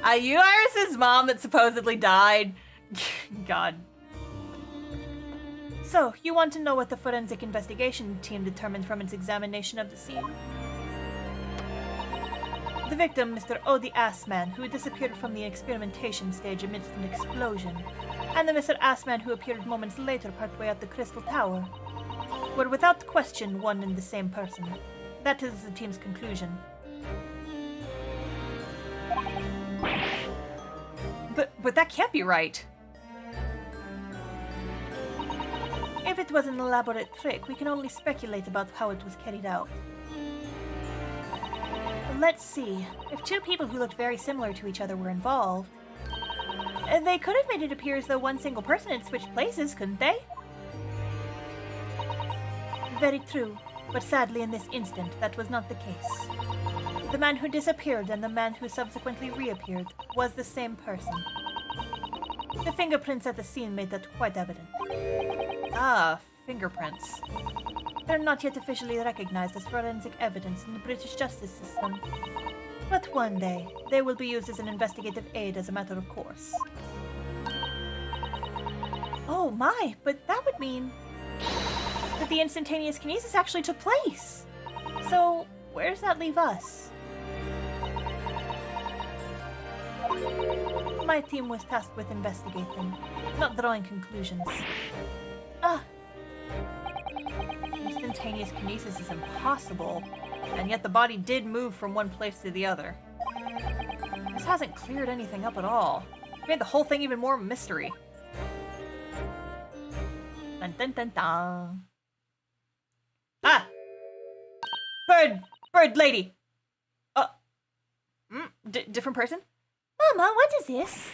S2: Are you Iris's mom that supposedly died? God.
S1: So, you want to know what the forensic investigation team determined from its examination of the scene? The victim, Mr. O. the Assman, who disappeared from the experimentation stage amidst an explosion, and the Mr. Assman who appeared moments later partway up the Crystal Tower, were without question one and the same person. That is the team's conclusion.
S2: But that can't be right.
S1: If it was an elaborate trick, we can only speculate about how it was carried out. Let's see. If two people who looked very similar to each other were involved, they could have made it appear as though one single person had switched places, couldn't they? Very true, but sadly in this instant, that was not the case. The man who disappeared and the man who subsequently reappeared was the same person. The fingerprints at the scene made that quite evident.
S2: Ah, fingerprints.
S1: They're not yet officially recognized as forensic evidence in the British justice system. But one day, they will be used as an investigative aid as a matter of course. Oh my, but that would mean that the instantaneous kinesis actually took place. So, where does that leave us? My team was tasked with investigating, not drawing conclusions.
S2: Instantaneous kinesis is impossible, and yet the body did move from one place to the other. This hasn't cleared anything up at all. It made the whole thing even more mystery. Dun dun dun dun. Ah! Bird lady! Different person?
S1: Mama, what is this?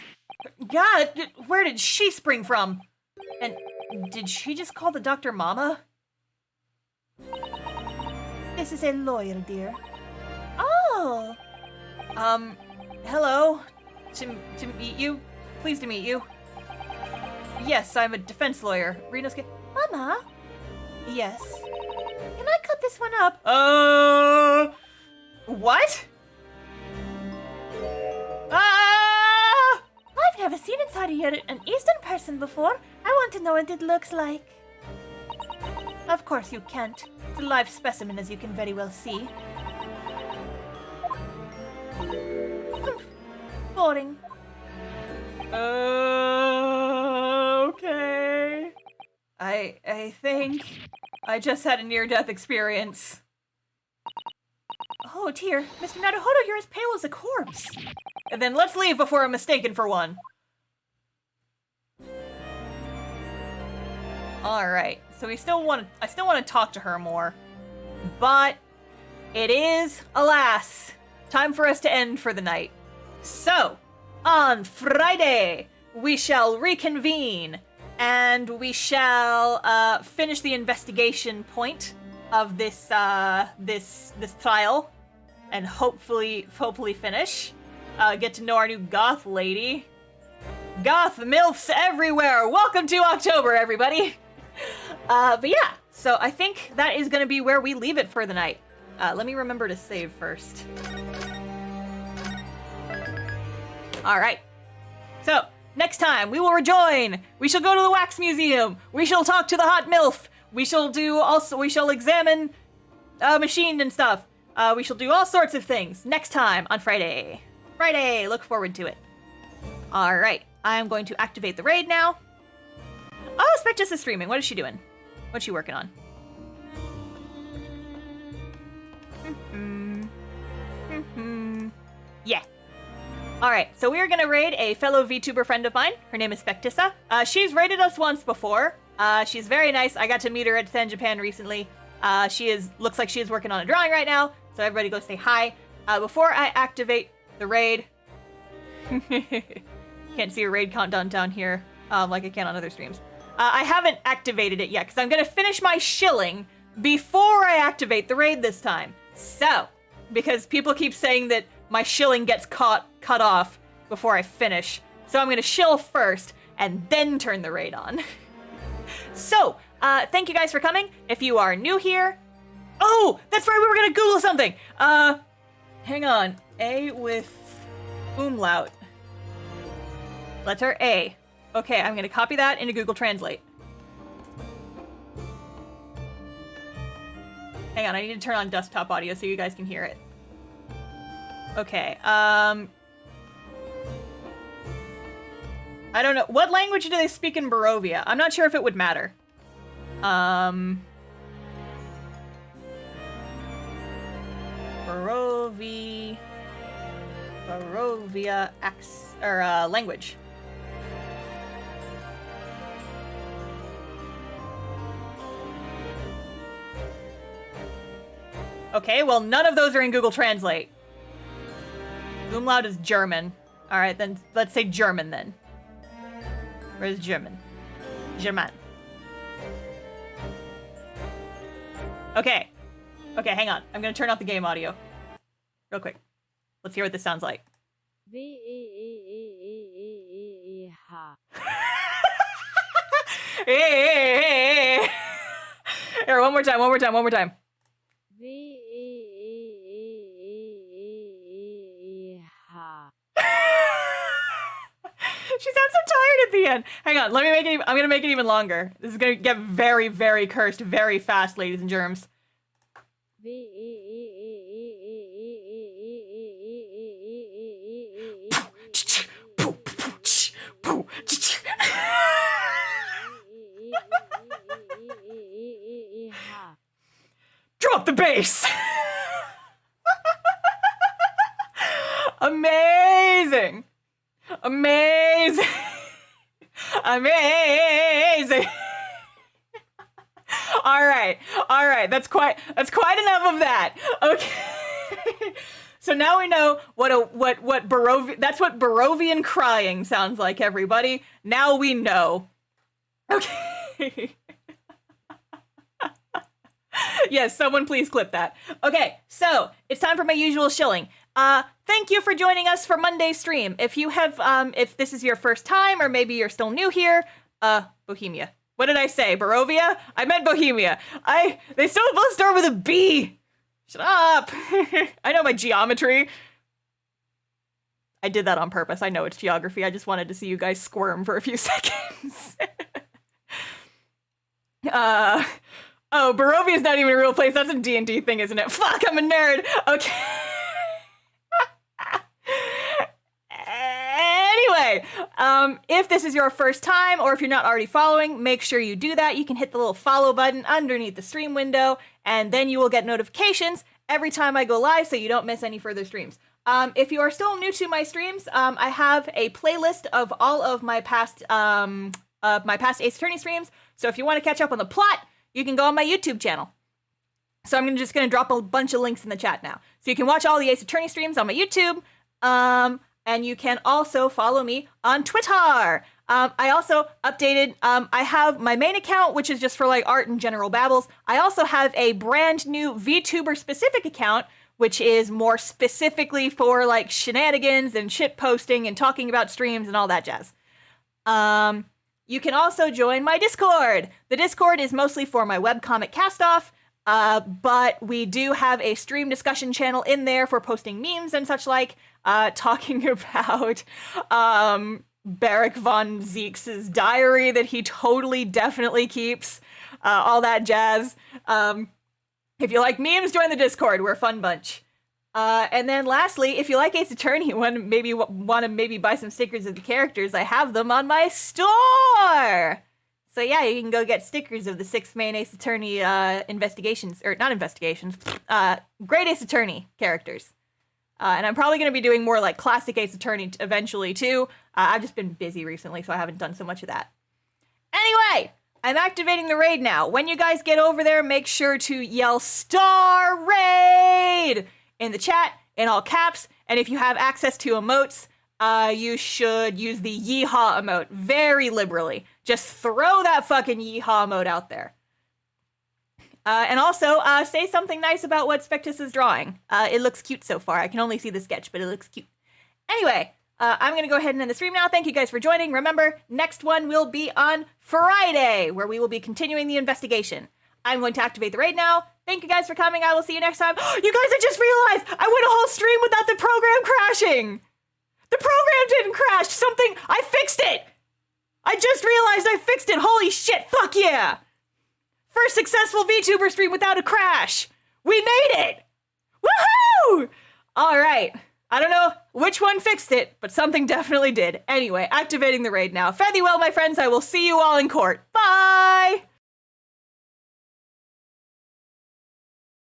S2: God, where did she spring from? And did she just call the doctor Mama?
S1: This is a lawyer, dear.
S2: Oh! Hello. To meet you. Pleased to meet you. Yes, I'm a defense lawyer. Reno's
S1: Mama?
S2: Yes.
S1: Can I cut this one up?
S2: What?
S1: I've never seen inside an Eastern person before. I want to know what it looks like. Of course you can't. It's a live specimen, as you can very well see. Boring.
S2: Okay. I think I just had a near-death experience.
S1: Oh dear, Mr. Naruhodo, you're as pale as a corpse.
S2: And then let's leave before I'm mistaken for one.
S1: All right. So I still want to talk to her more, but it is, alas, time for us to end for the night. So, on Friday, we shall reconvene, and we shall finish the investigation point of this trial, and hopefully finish. Get to know our new goth lady. Goth MILFs everywhere! Welcome to October, everybody! But yeah, so I think that is going to be where we leave it for the night. Let me remember to save first. Alright. So, next time, we will rejoin! We shall go to the Wax Museum! We shall talk to the Hot MILF! We shall examine machined and stuff. We shall do all sorts of things next time on Friday. Friday, look forward to it. Alright, I'm going to activate the raid now. Oh, Spectus is streaming. What is she doing? What's she working on? Yeah. Alright, so we are going to raid a fellow VTuber friend of mine. Her name is Spectissa. She's raided us once before. She's very nice. I got to meet her at Sen Japan recently. Looks like she is working on a drawing right now, so everybody go say hi. Before I activate the raid... Can't see a raid countdown down here like I can on other streams. I haven't activated it yet, because I'm going to finish my shilling before I activate the raid this time. So, because people keep saying that my shilling gets cut off before I finish. So I'm going to shill first, and then turn the raid on. So, thank you guys for coming. If you are new here... Oh, that's right, we were going to Google something! Hang on. A with umlaut. Letter A. Okay, I'm going to copy that into Google Translate. Hang on, I need to turn on desktop audio so you guys can hear it. Okay, I don't know. What language do they speak in Barovia? I'm not sure if it would matter. Barovia language. Okay, well, none of those are in Google Translate. Umlaut is German. Alright, then let's say German then. Where's German? German. Okay. Okay, hang on. I'm gonna turn off the game audio. Real quick. Let's hear what this sounds like. Here, one more time. She sounds so tired at the end. Hang on, let me make it. I'm gonna make it even longer. This is gonna get very, very cursed very fast, ladies and germs. Drop the bass. Amazing. Amazing. Amazing. All right. That's quite enough of that. Okay. So now we know what Barovian, that's what Barovian crying sounds like, everybody. Now we know. Okay. Yes, someone please clip that. Okay, so it's time for my usual shilling. Thank you for joining us for Monday's stream. If you have, if this is your first time, or maybe you're still new here, Bohemia. What did I say? Barovia? I meant Bohemia. They still both start with a B. Shut up. I know my geometry. I did that on purpose. I know it's geography. I just wanted to see you guys squirm for a few seconds. Oh, Barovia's not even a real place. That's a D&D thing, isn't it? Fuck, I'm a nerd. Okay. Anyway, if this is your first time, or if you're not already following, make sure you do that. You can hit the little follow button underneath the stream window, and then you will get notifications every time I go live so you don't miss any further streams. If you are still new to my streams, I have a playlist of all of my past Ace Attorney streams. So if you want to catch up on the plot, you can go on my YouTube channel. So I'm just going to drop a bunch of links in the chat now. So you can watch all the Ace Attorney streams on my YouTube. And you can also follow me on Twitter. I also updated, I have my main account, which is just for like art and general babbles. I also have a brand new VTuber specific account, which is more specifically for like shenanigans and shit posting and talking about streams and all that jazz. You can also join my Discord. The Discord is mostly for my webcomic cast-off, but we do have a stream discussion channel in there for posting memes and such like, talking about Beric von Zeke's diary that he totally definitely keeps, all that jazz. If you like memes, join the Discord. We're a fun bunch. And then lastly, if you like Ace Attorney and maybe want to buy some stickers of the characters, I have them on my store. So yeah, you can go get stickers of the 6 main Ace Attorney Great Ace Attorney characters. And I'm probably going to be doing more like classic Ace Attorney eventually too. I've just been busy recently, so I haven't done so much of that. Anyway, I'm activating the raid now. When you guys get over there, make sure to yell Star Raid in the chat in all caps. And if you have access to emotes, you should use the yeehaw emote very liberally. Just throw that fucking yeehaw emote out there. And also, say something nice about what Spectus is drawing. It looks cute so far. I can only see the sketch, but it looks cute. Anyway, I'm going to go ahead and end the stream now. Thank you guys for joining. Remember, next one will be on Friday, where we will be continuing the investigation. I'm going to activate the raid now. Thank you guys for coming. I will see you next time. You guys, I just realized I went a whole stream without the program crashing. The program didn't crash. I fixed it. I just realized I fixed it. Holy shit. Fuck yeah. First successful VTuber stream without a crash. We made it. Woohoo! All right. I don't know which one fixed it, but something definitely did. Anyway, activating the raid now. Fare thee well, my friends. I will see you all in court. Bye!